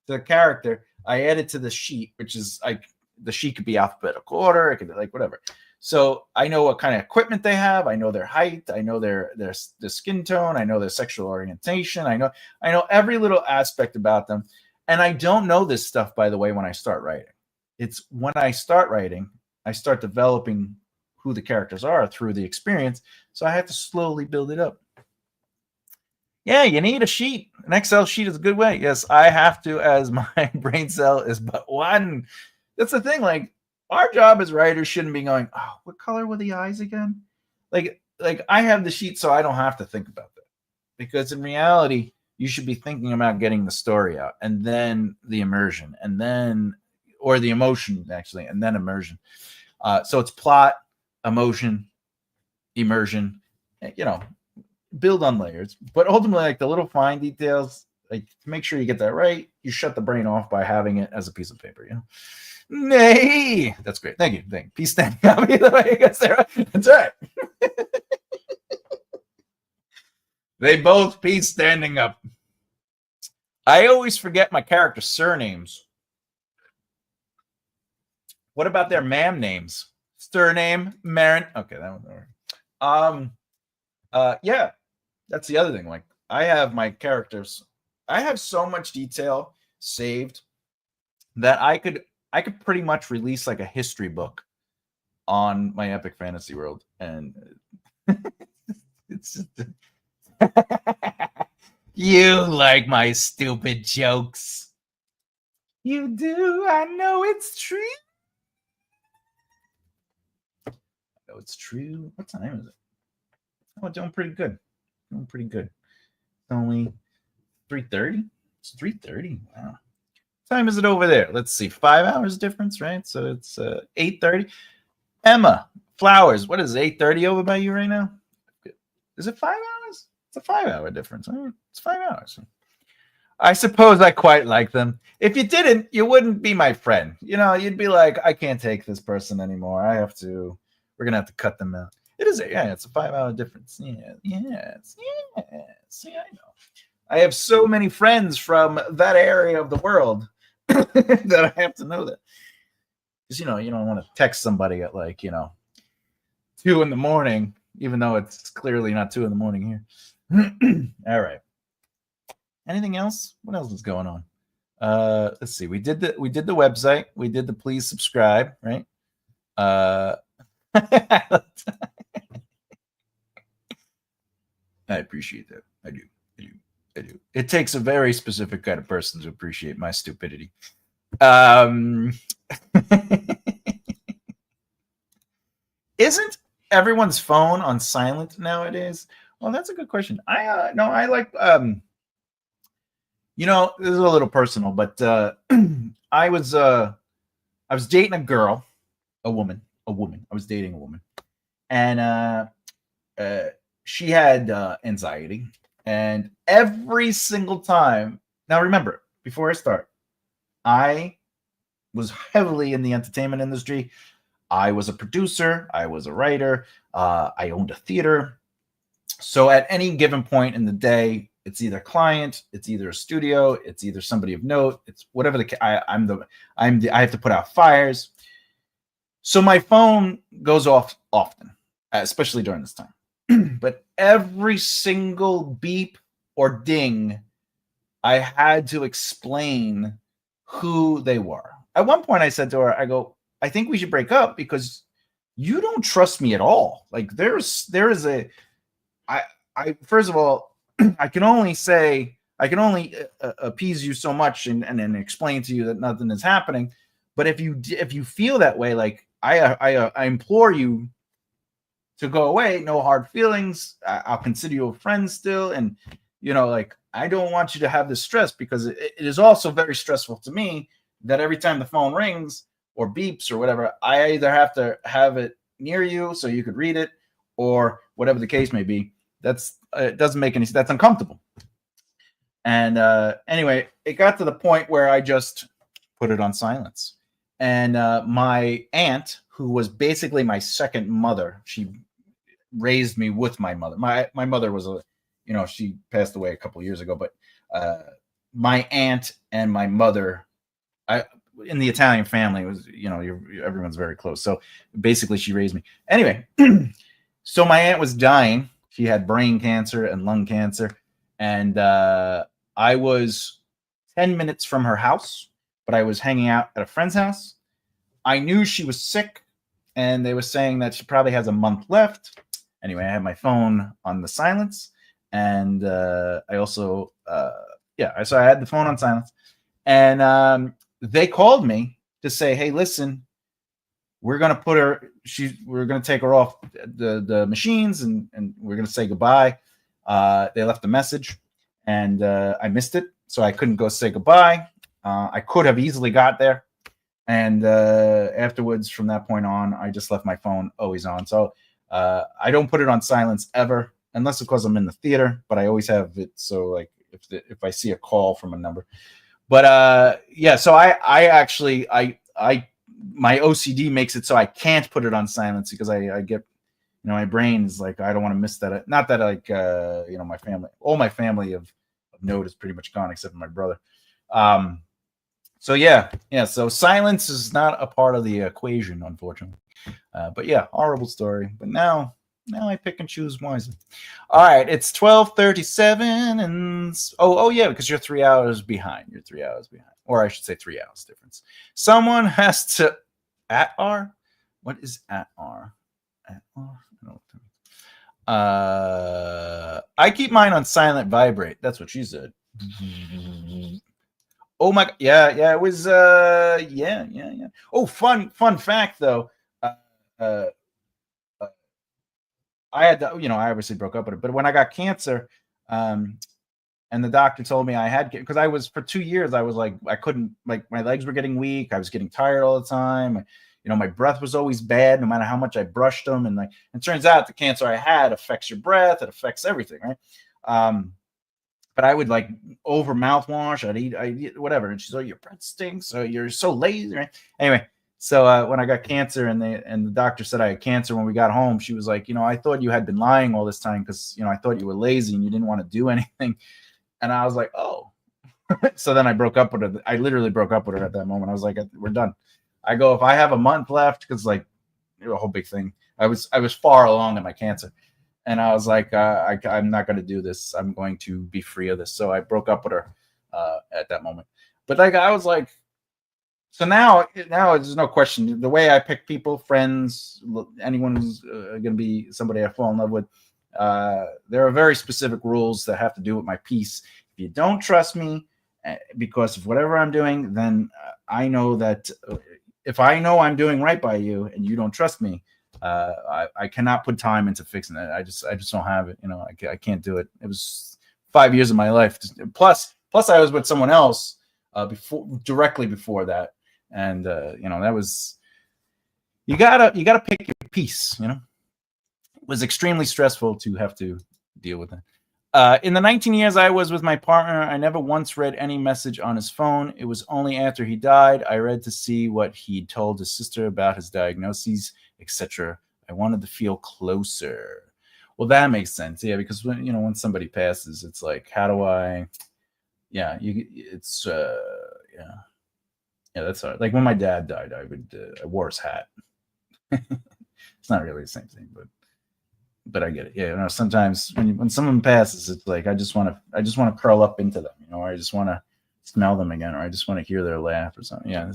to the character, I add it to the sheet, which is like, the sheet could be alphabetical order, it could be like whatever. So I know what kind of equipment they have. I know their height. I know their skin tone. I know their sexual orientation. I know every little aspect about them. And I don't know this stuff, by the way, when I start writing. It's when I start writing, I start developing who the characters are through the experience. So I have to slowly build it up. Yeah, you need a sheet. An Excel sheet is a good way. Yes, I have to, as my brain cell is but one. That's the thing. Like, our job as writers shouldn't be going, oh, what color were the eyes again? Like I have the sheet so I don't have to think about that. Because in reality, you should be thinking about getting the story out, and then the immersion, and then, or the emotion actually, and then immersion. So it's plot, emotion, immersion, build on layers. But ultimately, like the little fine details, like to make sure you get that right, you shut the brain off by having it as a piece of paper, Nay, that's great. Thank you. Peace standing up. Either way, I guess that's right. They both peace standing up. I always forget my character surnames. What about their ma'am names? Surname, Marin. Okay, that one. Yeah, that's the other thing. Like, I have my characters. I have so much detail saved that I could pretty much release like a history book on my epic fantasy world, and it's just you like my stupid jokes. You do. I know it's true. I know it's true. What time is it? Oh, doing pretty good. It's only 3:30. It's 3:30. Wow. Time is it over there? Let's see. 5 hours difference, right? So it's 8:30. Emma Flowers, what is it, 8:30 over by you right now? Is it 5 hours? It's a 5-hour difference. It's 5 hours. I suppose I quite like them. If you didn't, you wouldn't be my friend. You'd be like, I can't take this person anymore. We're gonna have to cut them out. It is, it's a 5-hour difference. Yes. I know. I have so many friends from that area of the world that I have to know that. Because, you don't want to text somebody at 2 a.m, even though it's clearly not 2 a.m. here. All right. Anything else? What else is going on? Let's see. We did the website. We did the please subscribe, right? I appreciate that. I do. It takes a very specific kind of person to appreciate my stupidity. Isn't everyone's phone on silent nowadays? Well, that's a good question. I like this is a little personal, but I was dating a girl, a woman. I was dating a woman, and she had anxiety, and every single time. Now, remember, before I start, I was heavily in the entertainment industry. I was a producer. I was a writer. I owned a theater. So at any given point in the day, it's either client, it's either a studio, it's either somebody of note, it's whatever I have to put out fires. So my phone goes off often, especially during this time. But every single beep or ding, I had to explain who they were. At one point, I said to her, I think we should break up because you don't trust me at all. Like there is I first of all, I can only appease you so much and then explain to you that nothing is happening. But if you feel that way, like I implore you to go away. No hard feelings. I'll consider you a friend still, and I don't want you to have this stress because it is also very stressful to me that every time the phone rings or beeps or whatever, I either have to have it near you so you could read it or whatever the case may be. It doesn't make any sense. That's uncomfortable. And anyway, it got to the point where I just put it on silence. And my aunt, who was basically my second mother, she raised me with my mother. My mother was she passed away a couple of years ago, but my aunt and my mother, in the Italian family, it was everyone's very close. So basically, she raised me. Anyway, so my aunt was dying. She had brain cancer and lung cancer, and I was 10 minutes from her house, but I was hanging out at a friend's house. I knew she was sick, and they were saying that she probably has a month left. Anyway, I had my phone on the silence, and I also, so I had the phone on silence, and they called me to say, "Hey, listen, we're gonna we're gonna take her off the machines, and we're gonna say goodbye." They left a message, and I missed it, so I couldn't go say goodbye. I could have easily got there, and afterwards, from that point on, I just left my phone always on. So I don't put it on silence ever, unless of course I'm in the theater. But I always have it so like if I see a call from a number. But yeah, so I actually my OCD makes it so I can't put it on silence because I get, my brain is like, I don't want to miss that. Not that like my family, all my family of note is pretty much gone except for my brother. So yeah. So silence is not a part of the equation, unfortunately. But yeah, horrible story. But now I pick and choose wisely. All right, it's 12:37, and oh yeah, because you're 3 hours behind. You're 3 hours behind, or I should say 3 hours difference. Someone has to ATR. What is ATR? ATR. I keep mine on silent vibrate. That's what she said. Oh my, yeah. It was yeah. Oh, fun fact though. I had to, I obviously broke up with it, but when I got cancer, and the doctor told me I had, because I was for 2 years, I was like, I couldn't, like, my legs were getting weak. I was getting tired all the time. My breath was always bad, no matter how much I brushed them. And it turns out the cancer I had affects your breath. It affects everything, right? But I would like over mouthwash. I'd eat whatever. And she's like, your breath stinks. So you're so lazy, right? Anyway, so when I got cancer and the doctor said I had cancer when we got home, she was like, I thought you had been lying all this time because, I thought you were lazy and you didn't want to do anything. And I was like, oh. So then I broke up with her. I literally broke up with her at that moment. I was like, we're done. I go, if I have a month left, because like a whole big thing. I was far along in my cancer. And I was like, I'm not going to do this. I'm going to be free of this. So I broke up with her at that moment. But like, I was like, so now there's no question. The way I pick people, friends, anyone who's going to be somebody I fall in love with, there are very specific rules that have to do with my peace. If you don't trust me because of whatever I'm doing, then I know that if I know I'm doing right by you and you don't trust me, I cannot put time into fixing it. I just don't have it. I can't do it. It was 5 years of my life. Plus I was with someone else directly before that. And that was, you gotta pick your piece. It was extremely stressful to have to deal with that. In the 19 years I was with my partner, I never once read any message on his phone. It was only after he died I read to see what he told his sister about his diagnoses, etc. I wanted to feel closer. Well, that makes sense. Yeah, because when somebody passes, it's like, how do I? Yeah, it's yeah, that's hard. Like when my dad died, I wore his hat. It's not really the same thing, but I get it. Yeah, sometimes when someone passes, it's like I just want to curl up into them, or I just want to smell them again, or I just want to hear their laugh or something. Yeah,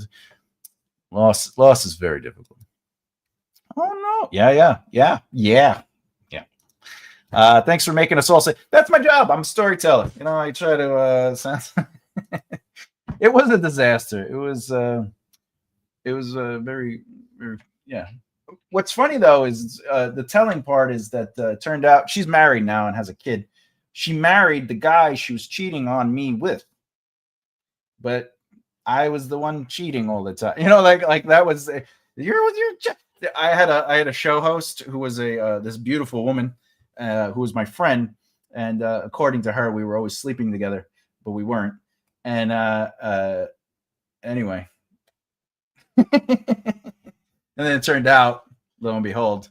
loss is very difficult. Oh no, yeah. Thanks for making us all say that's my job. I'm a storyteller. I try to sound. It was a disaster. It was very, very, yeah. What's funny though is the telling part is that it turned out she's married now and has a kid. She married the guy she was cheating on me with, but I was the one cheating all the time. Like that was you're with your. I had a show host who was this beautiful woman who was my friend, and according to her, we were always sleeping together, but we weren't. And anyway, and then it turned out, lo and behold,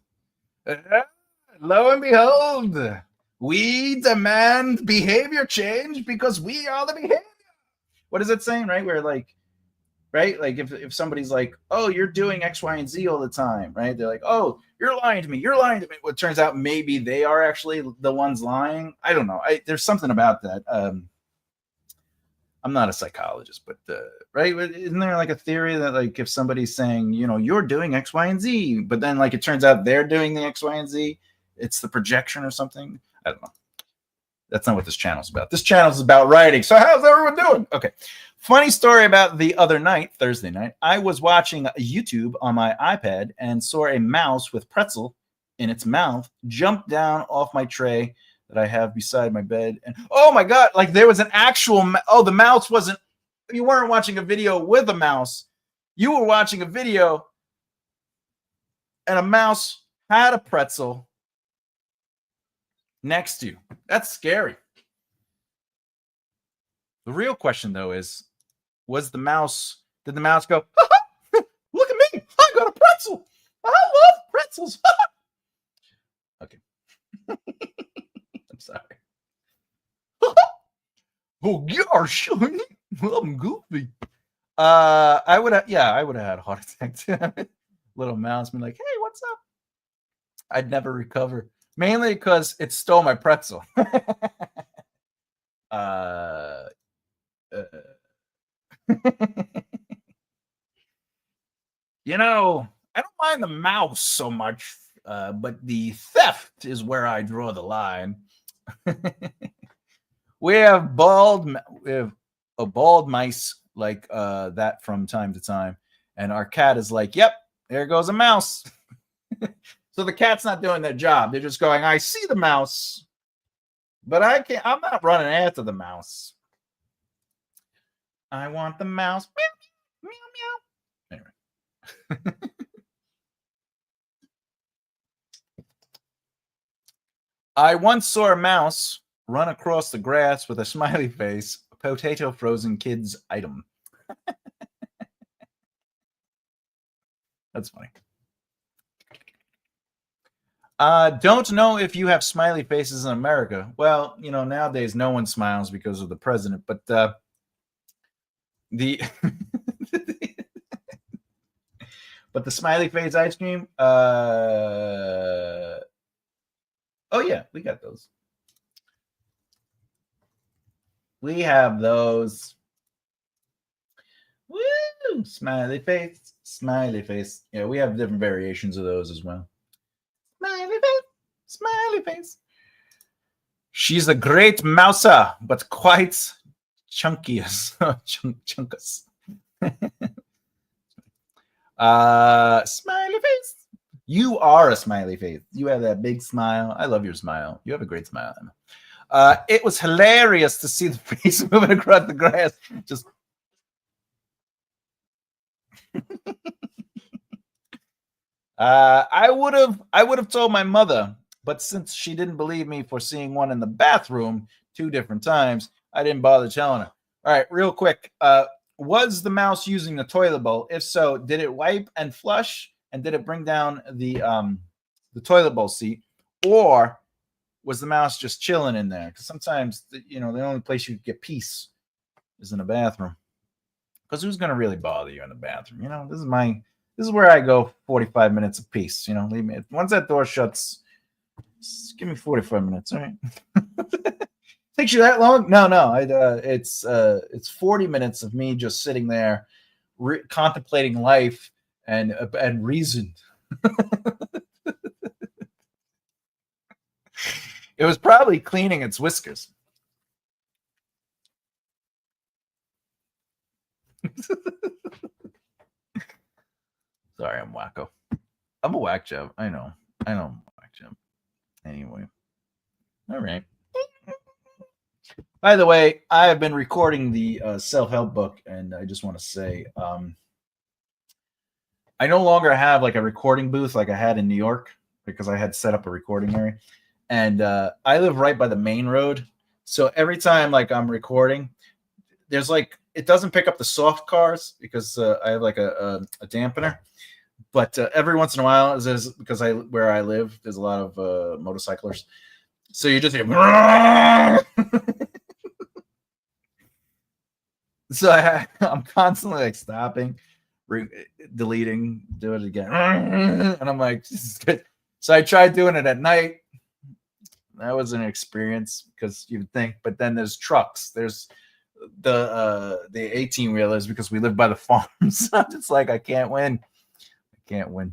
we demand behavior change because we are the behavior. What is it saying, right? Where like, right? Like if somebody's like, oh, you're doing X, Y, and Z all the time, right? They're like, oh, you're lying to me. Well, it turns out maybe they are actually the ones lying. I don't know. There's something about that. I'm not a psychologist, but right? Isn't there like a theory that like if somebody's saying, you're doing X, Y, and Z, but then like it turns out they're doing the X, Y, and Z, it's the projection or something? I don't know. That's not what this channel's about. This channel's about writing. So how's everyone doing? Okay. Funny story about the other night, Thursday night. I was watching YouTube on my iPad and saw a mouse with pretzel in its mouth jump down off my tray that I have beside my bed. And oh my God, like there was an actual, the mouse wasn't, you weren't watching a video with a mouse. You were watching a video and a mouse had a pretzel next to you. That's scary. The real question, though, is did the mouse go, look at me, I got a pretzel. I love pretzels. Okay. I'm sorry. Oh, gosh. I'm goofy. I would have had a heart attack too. Little mouse be like, hey, what's up? I'd never recover. Mainly because it stole my pretzel. You know, I don't mind the mouse so much, but the theft is where I draw the line. we have bald mice like that from time to time, and our cat is like, yep, there goes a mouse. So the cat's not doing their job. They're just going, I see the mouse, but I'm not running after the mouse. I want the mouse. Meow, meow, meow. Anyway. I once saw a mouse run across the grass with a smiley face, a potato frozen kids item. That's funny. Don't know if you have smiley faces in America. Well, you know, nowadays no one smiles because of the president, but the but the smiley face ice cream, oh yeah, we got those. We have those. Woo! Smiley face, smiley face. Yeah, we have different variations of those as well. Smiley face, smiley face. She's a great mouser, but quite chunkiest. Chunkus. Smiley face. You are a smiley face. You have that big smile. I love your smile. You have a great smile, Emma. It was hilarious to see the face moving across the grass. Just I would have told my mother, but since she didn't believe me for seeing one in the bathroom 2 different times, I didn't bother telling her. All right, real quick. Was the mouse using the toilet bowl? If so, did it wipe and flush? And did it bring down the toilet bowl seat? Or was the mouse just chilling in there? Because sometimes, the only place you get peace is in the bathroom. Because who's going to really bother you in the bathroom? This is where I go 45 minutes of peace. Leave me. Once that door shuts, give me 45 minutes. All right. Takes you that long? No. It's 40 minutes of me just sitting there contemplating life and reason. It was probably cleaning its whiskers. Sorry, I'm wacko. I'm a whack job. I know I'm a whack job. Anyway. All right. By the way, I have been recording the self-help book, and I just want to say I no longer have like a recording booth like I had in New York because I had set up a recording area. And I live right by the main road. So every time like I'm recording, there's like, it doesn't pick up the soft cars because I have like a dampener. But every once in a while, because where I live, there's a lot of motorcyclers. So you just hear. So I'm constantly like stopping, deleting, do it again. And I'm like, this is good. So I tried doing it at night. That was an experience because you'd think, but then there's trucks. There's the 18-wheelers because we live by the farms. So it's like, I can't win. What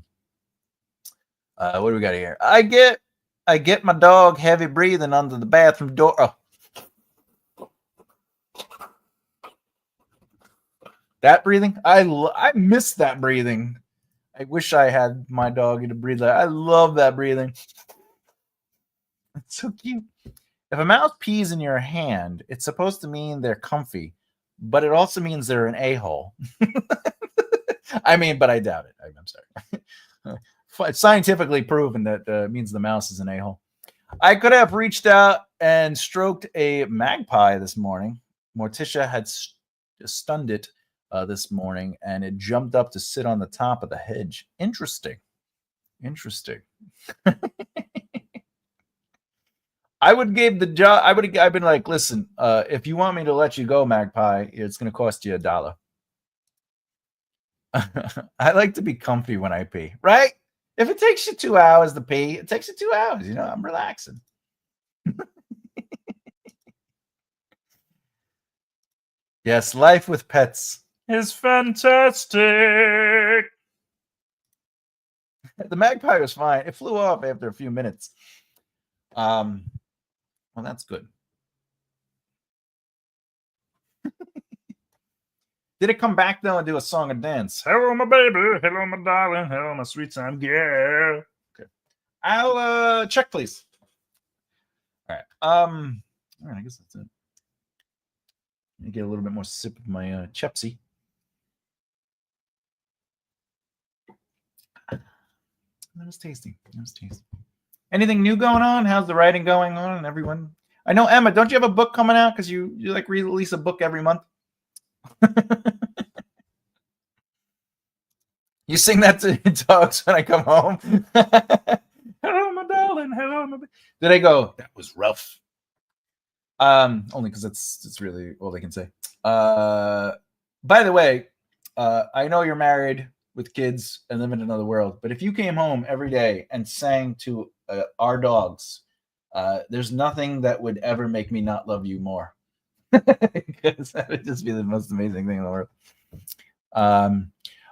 do we got here? I get my dog heavy breathing under the bathroom door. Oh. That breathing? I miss that breathing. I wish I had my dog to breathe that. I love that breathing. It's so cute. If a mouse pees in your hand, it's supposed to mean they're comfy, but it also means they're an a-hole. I mean, but I doubt it. I'm sorry. It's scientifically proven that means the mouse is an a-hole. I could have reached out and stroked a magpie this morning. Morticia had stunned it this morning, and it jumped up to sit on the top of the hedge. Interesting. I would give the job. I've been like, listen, if you want me to let you go, magpie, it's going to cost you $1. I like to be comfy when I pee, right? If it takes you 2 hours to pee, it takes you 2 hours. I'm relaxing. Yes, life with pets is fantastic. The magpie was fine. It flew off after a few minutes. Well, that's good. Did it come back though and do a song and dance? Hello, my baby. Hello, my darling. Hello, my sweet time girl. Okay. I'll check, please. All right. All right. I guess that's it. Let me get a little bit more sip of my Chepsy. That was tasty. Anything new going on? How's the writing going on? And everyone, I know, Emma, don't you have a book coming out? Because you like release a book every month. You sing that to dogs when I come home. Hello, my darling. Hello, my. Did I go? That was rough. Only because it's really all they can say. By the way, I know you're married with kids and live in another world, but if you came home every day and sang to our dogs, there's nothing that would ever make me not love you more. Because that would just be the most amazing thing in the world.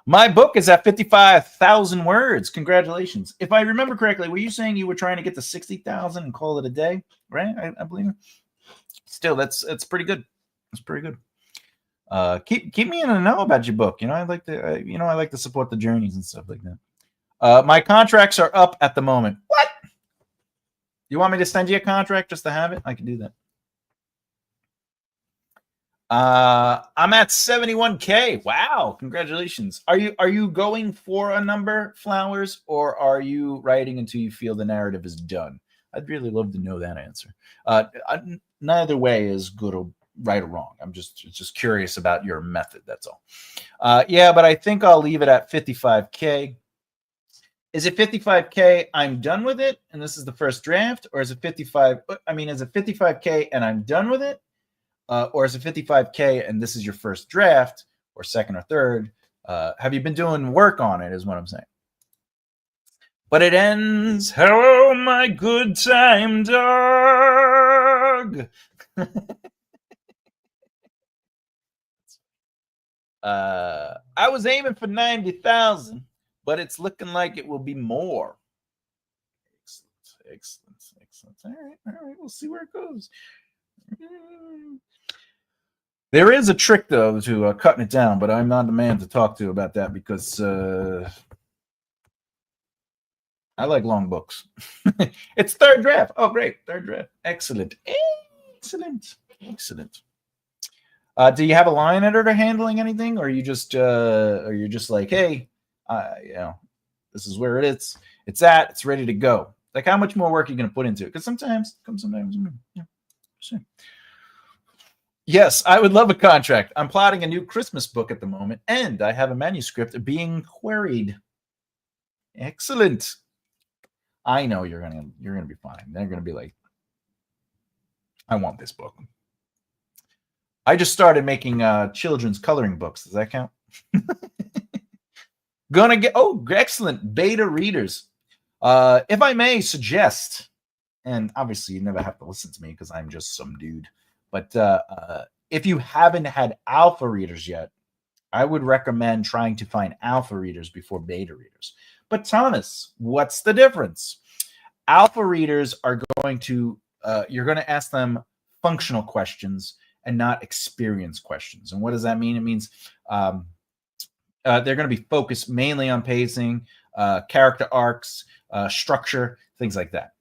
My book is at 55,000 words. Congratulations. If I remember correctly, were you saying you were trying to get to 60,000 and call it a day? Right? I believe it. Still, that's pretty good. That's pretty good. Keep me in the know about your book. I like to support the journeys and stuff like that. My contracts are up at the moment. What? You want me to send you a contract just to have it? I can do that. I'm at 71K. Wow, congratulations. Are you going for a number, Flowers, or are you writing until you feel the narrative is done? I'd really love to know that answer. Neither way is good or right or wrong. I'm just curious about your method. That's all. Yeah, but I think I'll leave it at 55K. Is it 55K? I'm done with it, and this is the first draft, or is it 55? Is it 55K and I'm done with it? Or is it 55K and this is your first draft or second or third? Have you been doing work on it is what I'm saying. But it ends, hello, my good time dog. I was aiming for 90,000, but it's looking like it will be more. Excellent. All right, we'll see where it goes. There is a trick, though, to cutting it down, but I'm not the man to talk to about that because I like long books. It's third draft. Oh, great. Third draft. Excellent. Do you have a line editor handling anything, or are you just like, hey, this is where it is. It's ready to go. Like, how much more work are you going to put into it? Because sometimes, yeah. Sure. Yes, I would love a contract. I'm plotting a new Christmas book at the moment, and I have a manuscript being queried. Excellent. I know you're gonna be fine. They're gonna be like, I want this book. I just started making children's coloring books. Does that count? Gonna get excellent beta readers. If I may suggest, and obviously you never have to listen to me because I'm just some dude. But if you haven't had alpha readers yet, I would recommend trying to find alpha readers before beta readers. But Thomas, what's the difference? Alpha readers are going to, you're going to ask them functional questions and not experience questions. And what does that mean? It means they're going to be focused mainly on pacing, character arcs, structure, things like that.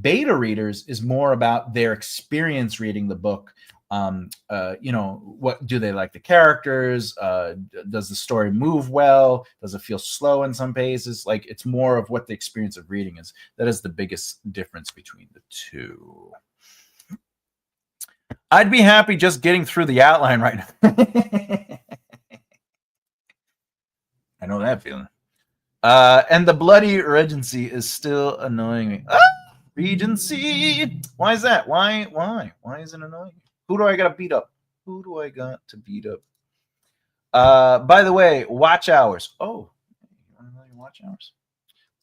Beta readers is more about their experience reading the book. What do they like the characters? Does the story move well? Does it feel slow in some pages? Like, it's more of what the experience of reading is. That is the biggest difference between the two. I'd be happy just getting through the outline right now. I know that feeling. And the bloody Regency is still annoying me. Regency! Why is that? Why is it annoying? Who do I got to beat up? Who do I got to beat up? By the way, watch hours. Oh, you want to know your watch hours?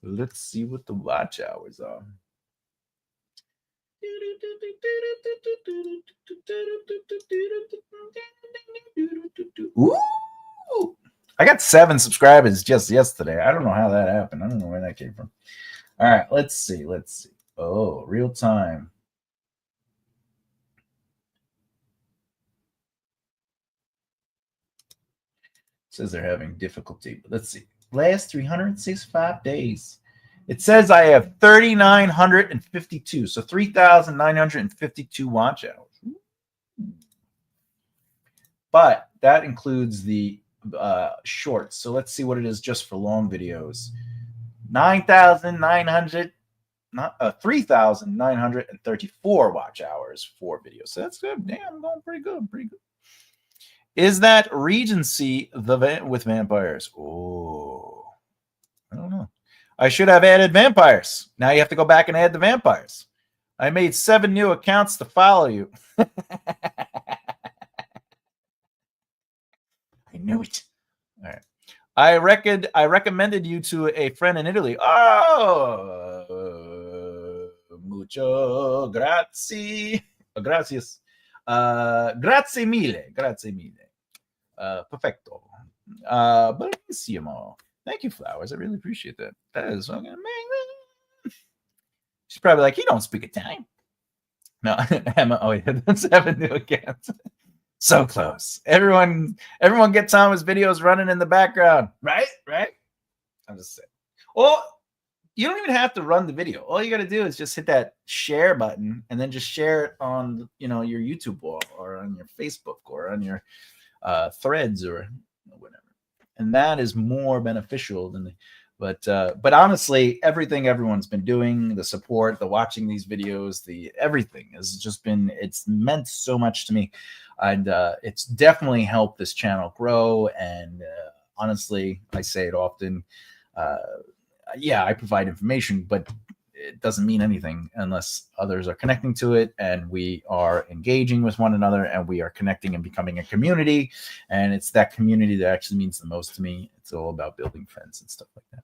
Let's see what the watch hours are. Ooh! I got 7 subscribers just yesterday. I don't know how that happened. I don't know where that came from. All right, let's see. Oh, real time. Says they're having difficulty. But let's see. Last 365 days. It says I have 3,952. So 3,952 watch hours. But that includes the shorts. So let's see what it is just for long videos. 3,934 watch hours for videos. So that's good. Damn, I'm going pretty good. Is that Regency with vampires? Oh, I don't know. I should have added vampires. Now you have to go back and add the vampires. I made 7 new accounts to follow you. I knew it. All right. I recommended you to a friend in Italy. Oh, mucho grazie. Gracias. Grazie mille. Perfecto. Bellissimo. Thank you, Flowers. I really appreciate that. That is fucking amazing. She's probably like, he don't speak Italian. No, Emma. Oh, yeah, that's 7 new accounts. So close. Everyone gets Thomas videos running in the background, right? I'm just saying. Well, you don't even have to run the video. All you got to do is just hit that share button and then just share it on, your YouTube wall or on your Facebook or on your threads or whatever. And that is more beneficial than but honestly, everything everyone's been doing, the support, the watching these videos, the everything has just been, it's meant so much to me. And it's definitely helped this channel grow. And honestly, I say it often. Yeah, I provide information, but it doesn't mean anything unless others are connecting to it and we are engaging with one another and we are connecting and becoming a community. And it's that community that actually means the most to me. It's all about building friends and stuff like that.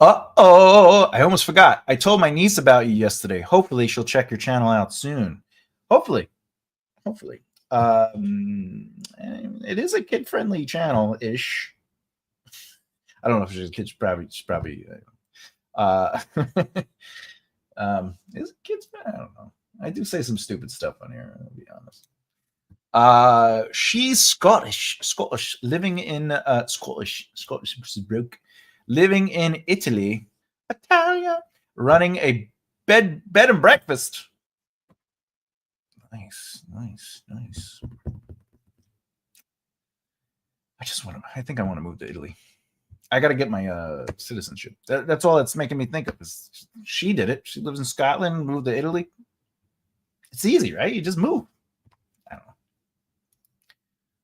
Uh-oh, I almost forgot. I told my niece about you yesterday. Hopefully she'll check your channel out soon. Hopefully. It is a kid-friendly channel-ish. I don't know if she's probably is it kids? I don't know. I do say some stupid stuff on here, I'll be honest. She's Scottish, living in Scottish broke, living in Italy, Italia, running a bed and breakfast. Nice. I think I want to move to Italy. I got to get my citizenship. That's all it's making me think of. Is she did it. She lives in Scotland, moved to Italy. It's easy, right? You just move. I don't know.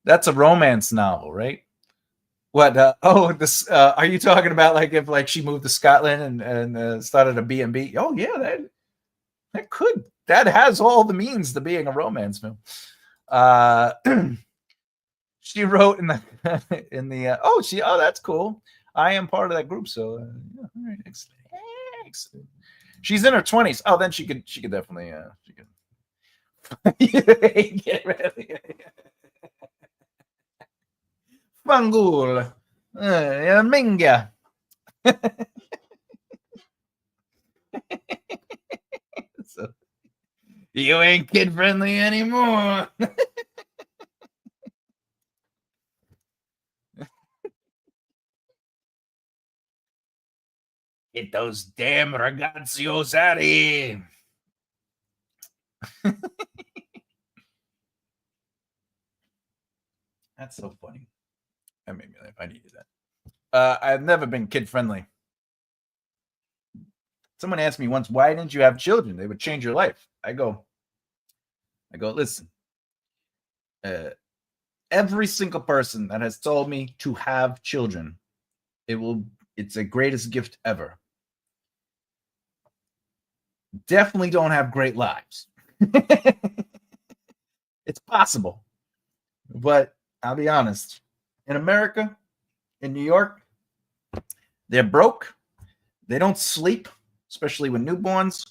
That's a romance novel, right? What? This. Are you talking about like if like she moved to Scotland and started a B&B? Oh yeah, that has all the means to being a romance film. She wrote in the that's cool. I am part of that group, so yeah, all right, excellent. She's in her 20s. Oh, then she could definitely get ready. Fangul. Minga. So, you ain't kid friendly anymore. Get those damn ragazzios out of here. That's so funny. That made me laugh. I needed that. I've never been kid friendly. Someone asked me once, why didn't you have children? They would change your life. I go, listen, every single person that has told me to have children, it's the greatest gift ever. Definitely don't have great lives. It's possible. But I'll be honest. In America, in New York, they're broke. They don't sleep, especially with newborns.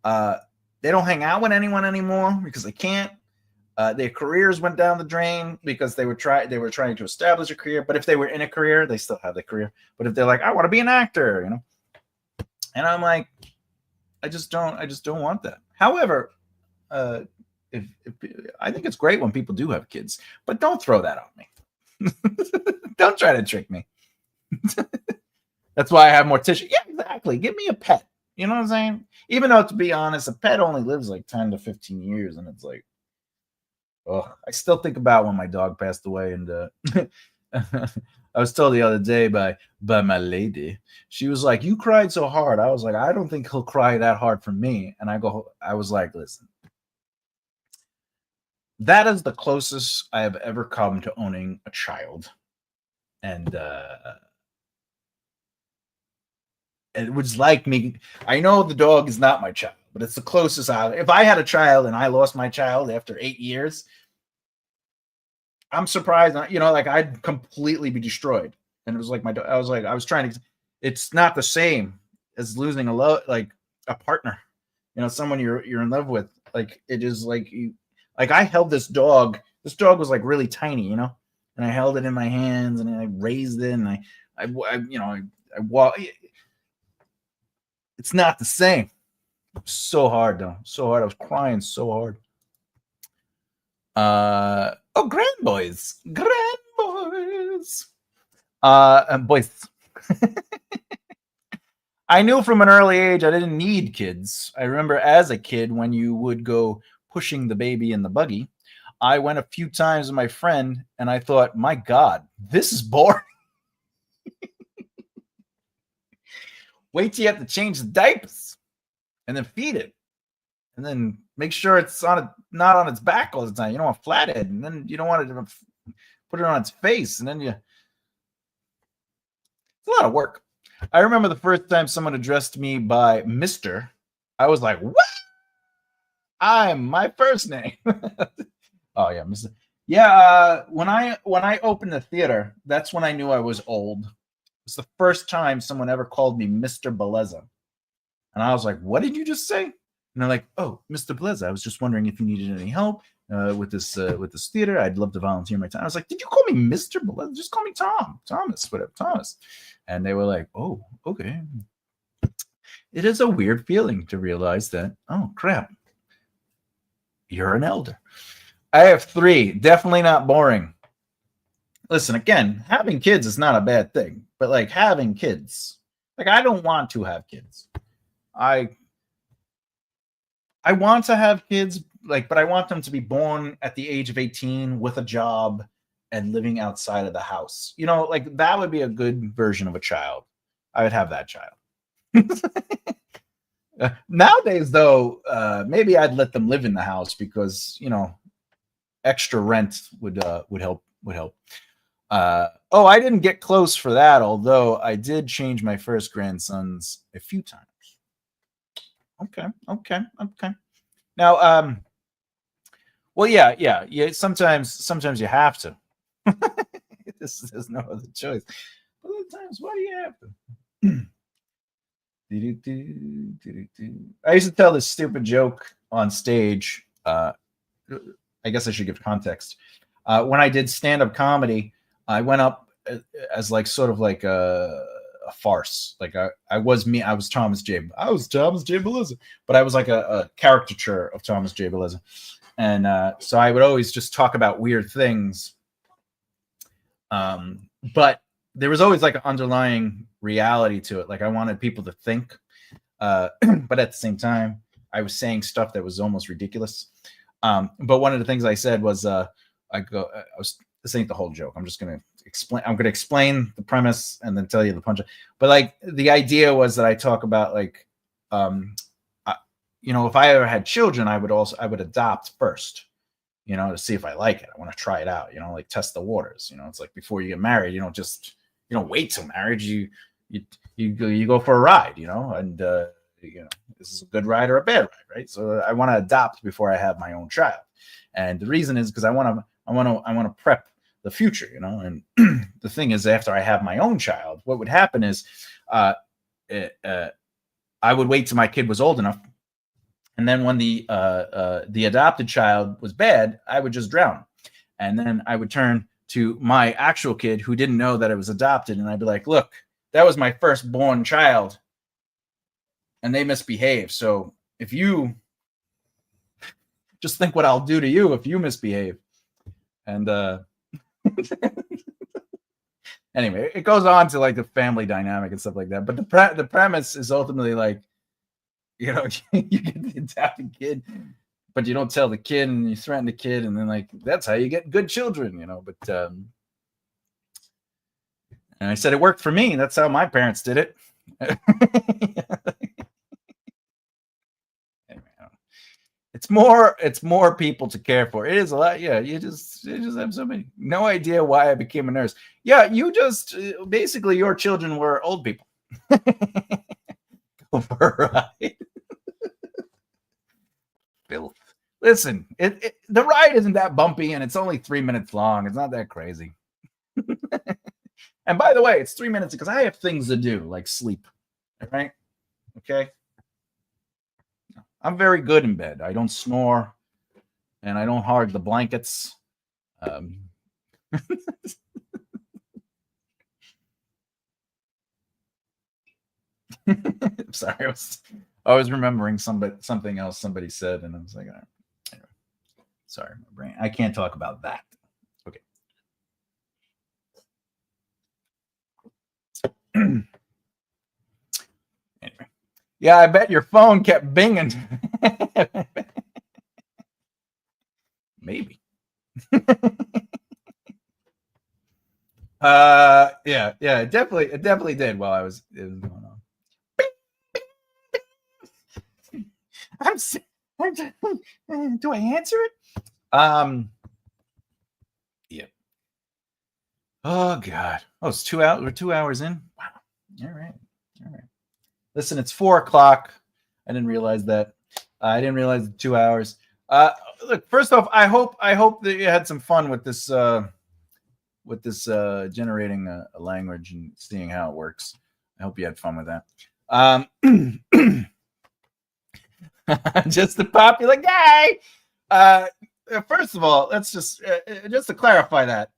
They don't hang out with anyone anymore because they can't. Their careers went down the drain because they were trying to establish a career. But if they were in a career, they still have the career. But if they're like, I want to be an actor, and I'm like, I just don't want that. However, if I think it's great when people do have kids, but don't throw that on me. Don't try to trick me. That's why I have more tissue. Yeah, exactly. Give me a pet. You know what I'm saying? Even though, to be honest, a pet only lives like 10 to 15 years, and it's like, oh, I still think about when my dog passed away, and I was told the other day by my lady, she was like, "You cried so hard." I was like, "I don't think he'll cry that hard for me." And I was like, "Listen, that is the closest I have ever come to owning a child, and it was like me. I know the dog is not my child, but it's the closest if I had a child and I lost my child after 8 years, I'm surprised. Like I'd completely be destroyed. And it was like I was trying to. It's not the same as losing like a partner. Someone you're in love with. Like it is like I held this dog. This dog was like really tiny, and I held it in my hands and I raised it and I walk. It's not the same. So hard though. So hard. I was crying so hard. Grandboys. Boys. I knew from an early age I didn't need kids. I remember as a kid when you would go pushing the baby in the buggy. I went a few times with my friend and I thought, my God, this is boring. Wait till you have to change the diapers and then feed it. And then make sure it's not on its back all the time. You don't want flathead, and then you don't want to put it on its face, and then it's a lot of work. I remember the first time someone addressed me by Mr. I was like, what? I'm my first name. Oh yeah, Mr. Yeah, when I opened the theater, that's when I knew I was old. It was the first time someone ever called me Mr. Bellezza. And I was like, what did you just say? And they're like, oh, Mr. Bellezza, I was just wondering if you needed any help with this theater. I'd love to volunteer my time. I was like, did you call me Mr. Bellezza? Just call me Thomas, whatever, Thomas. And they were like, oh, okay. It is a weird feeling to realize that, oh, crap, you're an elder. I have 3. Definitely not boring. Listen, again, having kids is not a bad thing. But, like, having kids, like, I don't want to have kids. I want to have kids, like, but I want them to be born at the age of 18 with a job and living outside of the house. Like that would be a good version of a child. I would have that child. Nowadays, though, maybe I'd let them live in the house because extra rent would help. I didn't get close for that, although I did change my first grandsons a few times. Okay. Now, well, yeah. Sometimes you have to. There's no other choice. Other times, why do you have to? I used to tell this stupid joke on stage. I guess I should give context. When I did stand-up comedy, I went up as like sort of like a farce. Like I was Thomas J. Bellezza, but I was like a caricature of Thomas J. Bellezza. And so I would always just talk about weird things. But there was always like an underlying reality to it. Like I wanted people to think, but at the same time, I was saying stuff that was almost ridiculous. But one of the things I said was, this ain't the whole joke. I'm just going to explain. I'm going to explain the premise and then tell you the punchline. But like the idea was that I talk about like, if I ever had children, I would adopt first, to see if I like it. I want to try it out, like test the waters. It's like before you get married, you don't wait till marriage. You go for a ride, and this is a good ride or a bad ride, right? So I want to adopt before I have my own child, and the reason is because I want to prep the future, And the thing is, after I have my own child, what would happen is, I would wait till my kid was old enough, and then when the adopted child was bad, I would just drown, and then I would turn to my actual kid who didn't know that it was adopted, and I'd be like, "Look, that was my firstborn child, and they misbehave. So if you just think what I'll do to you if you misbehave." And anyway, it goes on to like the family dynamic and stuff like that. But the premise is ultimately like, you get the adopted kid, but you don't tell the kid, and you threaten the kid, and then like that's how you get good children, But and I said it worked for me. That's how my parents did it. It's more people to care for. It is a lot. Yeah, you just have so many. No idea why I became a nurse. Yeah, you just basically your children were old people. Go for a ride. Filth. Listen, the ride isn't that bumpy, and it's only 3 minutes long. It's not that crazy. And by the way, it's 3 minutes because I have things to do, like sleep. Right? Okay. I'm very good in bed. I don't snore, and I don't hog the blankets. Sorry, I was remembering something else somebody said, and I was like, all right. Anyway, sorry, my brain. I can't talk about that. Okay. Anyway. Yeah, I bet your phone kept binging. Maybe. Yeah, it definitely did while it was going on. Do I answer it? Yeah. Oh God. Oh, it's 2 hours. We're 2 hours in. Wow. All right. Listen, it's 4:00. I didn't realize that. I didn't realize 2 hours. Look, first off, I hope that you had some fun with this generating a language and seeing how it works. I hope you had fun with that. Just a popular guy. First of all, let's just to clarify that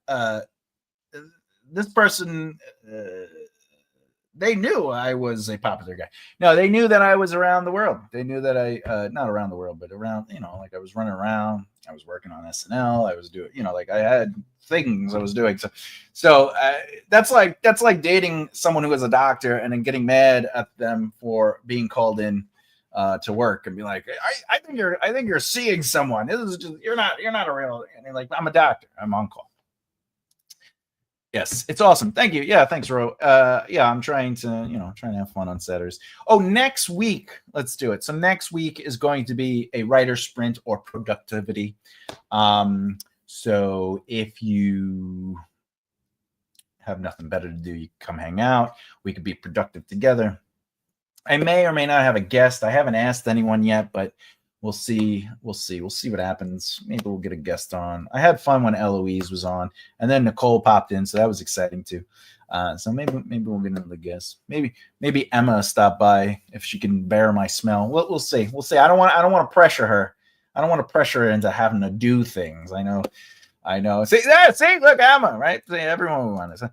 this person. They knew I was a popular guy. No, they knew that I was around the world. They knew that I, not around the world, but around, like I was running around. I was working on SNL. I was doing, like I had things I was doing. So that's like dating someone who is a doctor and then getting mad at them for being called in to work and be like, I think you're seeing someone. This is just, you're not a real, and like, I'm a doctor. I'm on call. Yes, it's awesome. Thank you. Yeah, thanks, Ro. Yeah, I'm trying to have fun on Saturdays. Oh, next week, let's do it. So next week is going to be a writer sprint or productivity. So if you have nothing better to do, you come hang out. We could be productive together. I may or may not have a guest. I haven't asked anyone yet, but we'll see. We'll see what happens. Maybe we'll get a guest on. I had fun when Eloise was on, and then Nicole popped in, so that was exciting too. So maybe we'll get another guest. Maybe Emma stopped by if she can bear my smell. We'll see. We'll see. I don't want to pressure her. I don't want to pressure her into having to do things. I know. See, look, Emma, right? See, everyone will want to.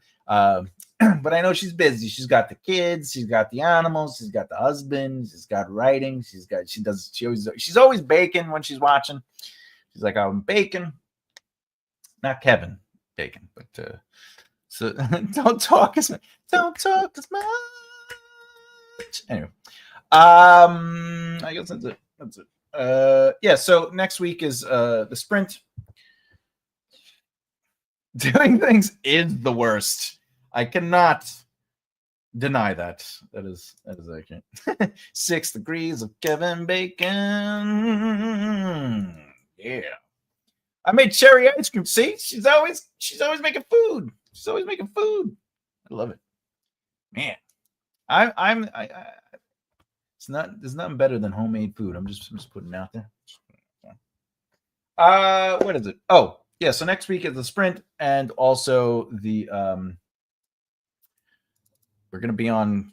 But I know she's busy. She's got the kids, she's got the animals, she's got the husband, she's got writing, she's always baking when she's watching. She's like, I'm baking. Not Kevin Bacon, but So don't talk as much. Don't talk as much. Anyway, I guess that's it. That's it. Yeah. So next week is the sprint. Doing things is the worst. I cannot deny that. That is accurate. 6 degrees of Kevin Bacon. Yeah. I made cherry ice cream. See, she's always making food. She's always making food. I love it, man. There's nothing better than homemade food. I'm just putting it out there. What is it? Oh, yeah. So next week is the sprint, and also the we're gonna be on.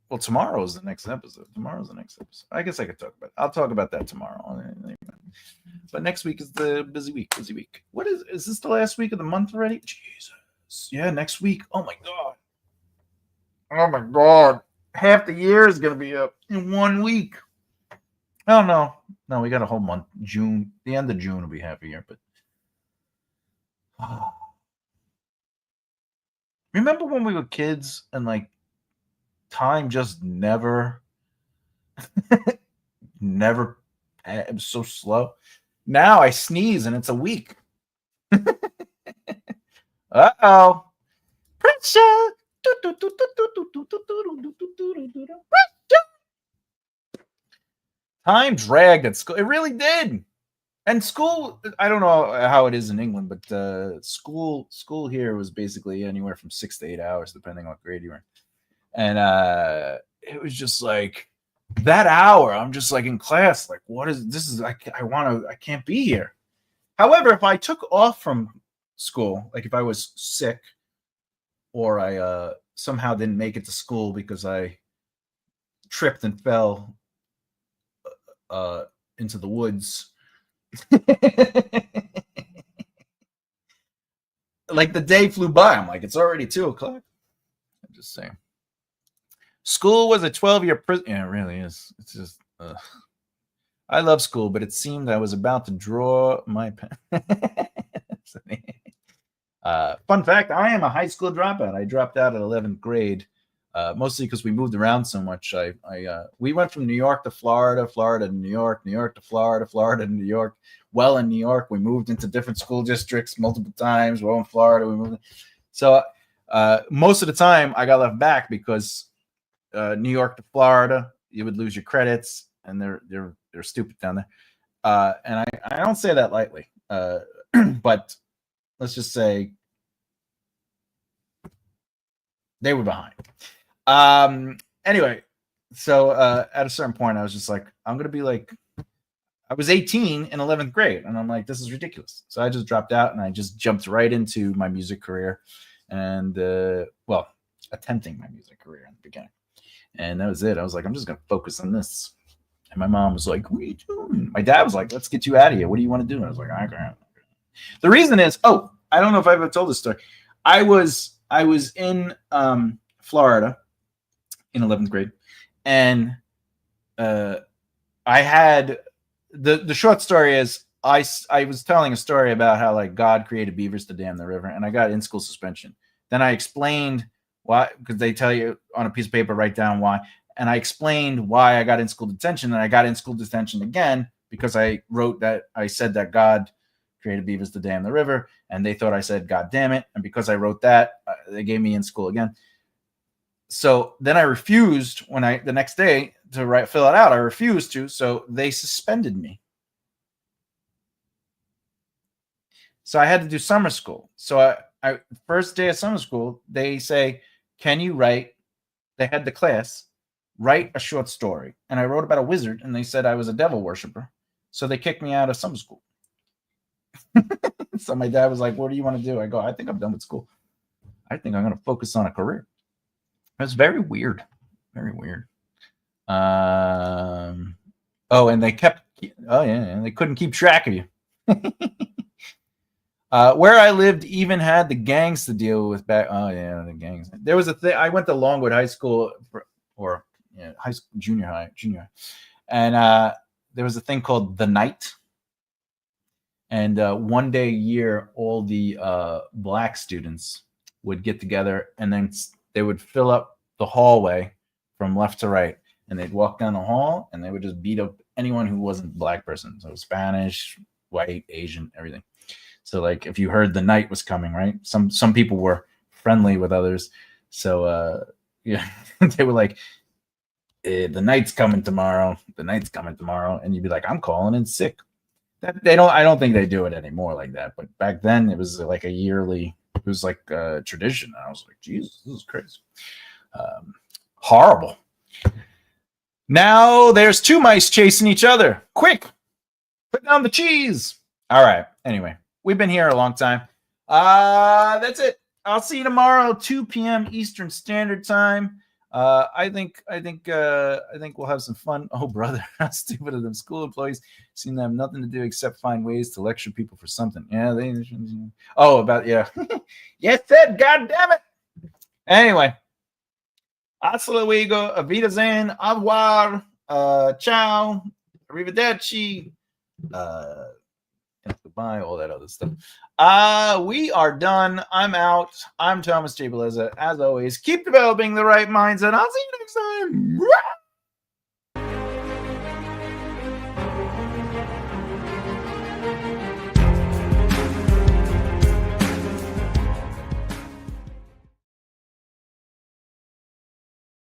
Well, tomorrow is the next episode. I guess I could talk about it. I'll talk about that tomorrow. But next week is the busy week. What is this the last week of the month already? Jesus. Yeah, next week. Oh my God. Half the year is gonna be up in 1 week. Oh no. No, we got a whole month. June. The end of June will be half a year, but remember when we were kids and like time just never it was so slow. Now I sneeze and it's a week. Uh-oh. Pressure. Time dragged at school. It really did. And school, I don't know how it is in England, but school here was basically anywhere from 6 to 8 hours, depending on what grade you were in. And it was just like that hour. I'm just like in class, like, what is this? I can't be here. However, if I took off from school, like if I was sick or I somehow didn't make it to school because I tripped and fell into the woods, like the day flew by. I'm like, it's already 2:00. I'm just saying. School was a 12-year prison. Yeah, it really is. It's just, I love school, but it seemed I was about to draw my pen. Fun fact, I am a high school dropout. I dropped out at 11th grade, mostly because we moved around so much. We went from New York to Florida, Florida to New York, New York to Florida, Florida to New York. Well, in New York, we moved into different school districts multiple times. Well, in Florida, we moved. So most of the time, I got left back because New York to Florida, you would lose your credits, and they're stupid down there. And I don't say that lightly, but let's just say they were behind. Anyway, so at a certain point, I was just like, I'm gonna be like, I was 18 in 11th grade, and I'm like, this is ridiculous. So I just dropped out, and I just jumped right into my music career, and well, attempting my music career in the beginning. And that was it. I was like, I'm just going to focus on this. And my mom was like, what are you doing? My dad was like, let's get you out of here. What do you want to do? And I was like, I can't. The reason is, I don't know if I've ever told this story. I was in Florida in 11th grade. And I had, the short story is, I was telling a story about how like God created beavers to dam the river. And I got in-school suspension. Then I explained why, because they tell you on a piece of paper, write down why. And I explained why I got in school detention. And I got in school detention again because I said that God created beavers to dam the river. And they thought I said, God damn it. And because I wrote that, they gave me in school again. So then I refused the next day to fill it out. I refused to. So they suspended me. So I had to do summer school. So I first day of summer school, they say, can you write? They had the class write a short story. And I wrote about a wizard, and they said I was a devil worshiper. So they kicked me out of summer school. So my dad was like, what do you want to do? I go, I think I'm done with school. I think I'm going to focus on a career. It's very weird. Very weird. And they and they couldn't keep track of you. Where I lived even had the gangs to deal with back. Oh yeah, the gangs. There was a thing. I went to Longwood High School, high school, junior high, and there was a thing called the Night. And one day a year, all the black students would get together, and then they would fill up the hallway from left to right, and they'd walk down the hall, and they would just beat up anyone who wasn't a black person. So Spanish, white, Asian, everything. So like if you heard the night was coming, right? Some people were friendly with others. So yeah, they were like, the night's coming tomorrow. The night's coming tomorrow. And you'd be like, I'm calling in sick. I don't think they do it anymore like that. But back then it was like a yearly, it was like a tradition. I was like, Jesus, this is crazy. Horrible. Now there's two mice chasing each other. Quick, put down the cheese. All right. Anyway, we've been here a long time. That's it. I'll see you tomorrow, 2 p.m. Eastern Standard Time. I think we'll have some fun. Oh, brother, how stupid of them school employees seem to have nothing to do except find ways to lecture people for something. Yeah, yeah. Yes, said. God damn it. Anyway, hasta luego, Wiedersehen, au revoir, ciao, arrivederci, goodbye, all that other stuff. We are done. I'm out. I'm Thomas J. Bellezza. As always, keep developing the right mindset. I'll see you next time.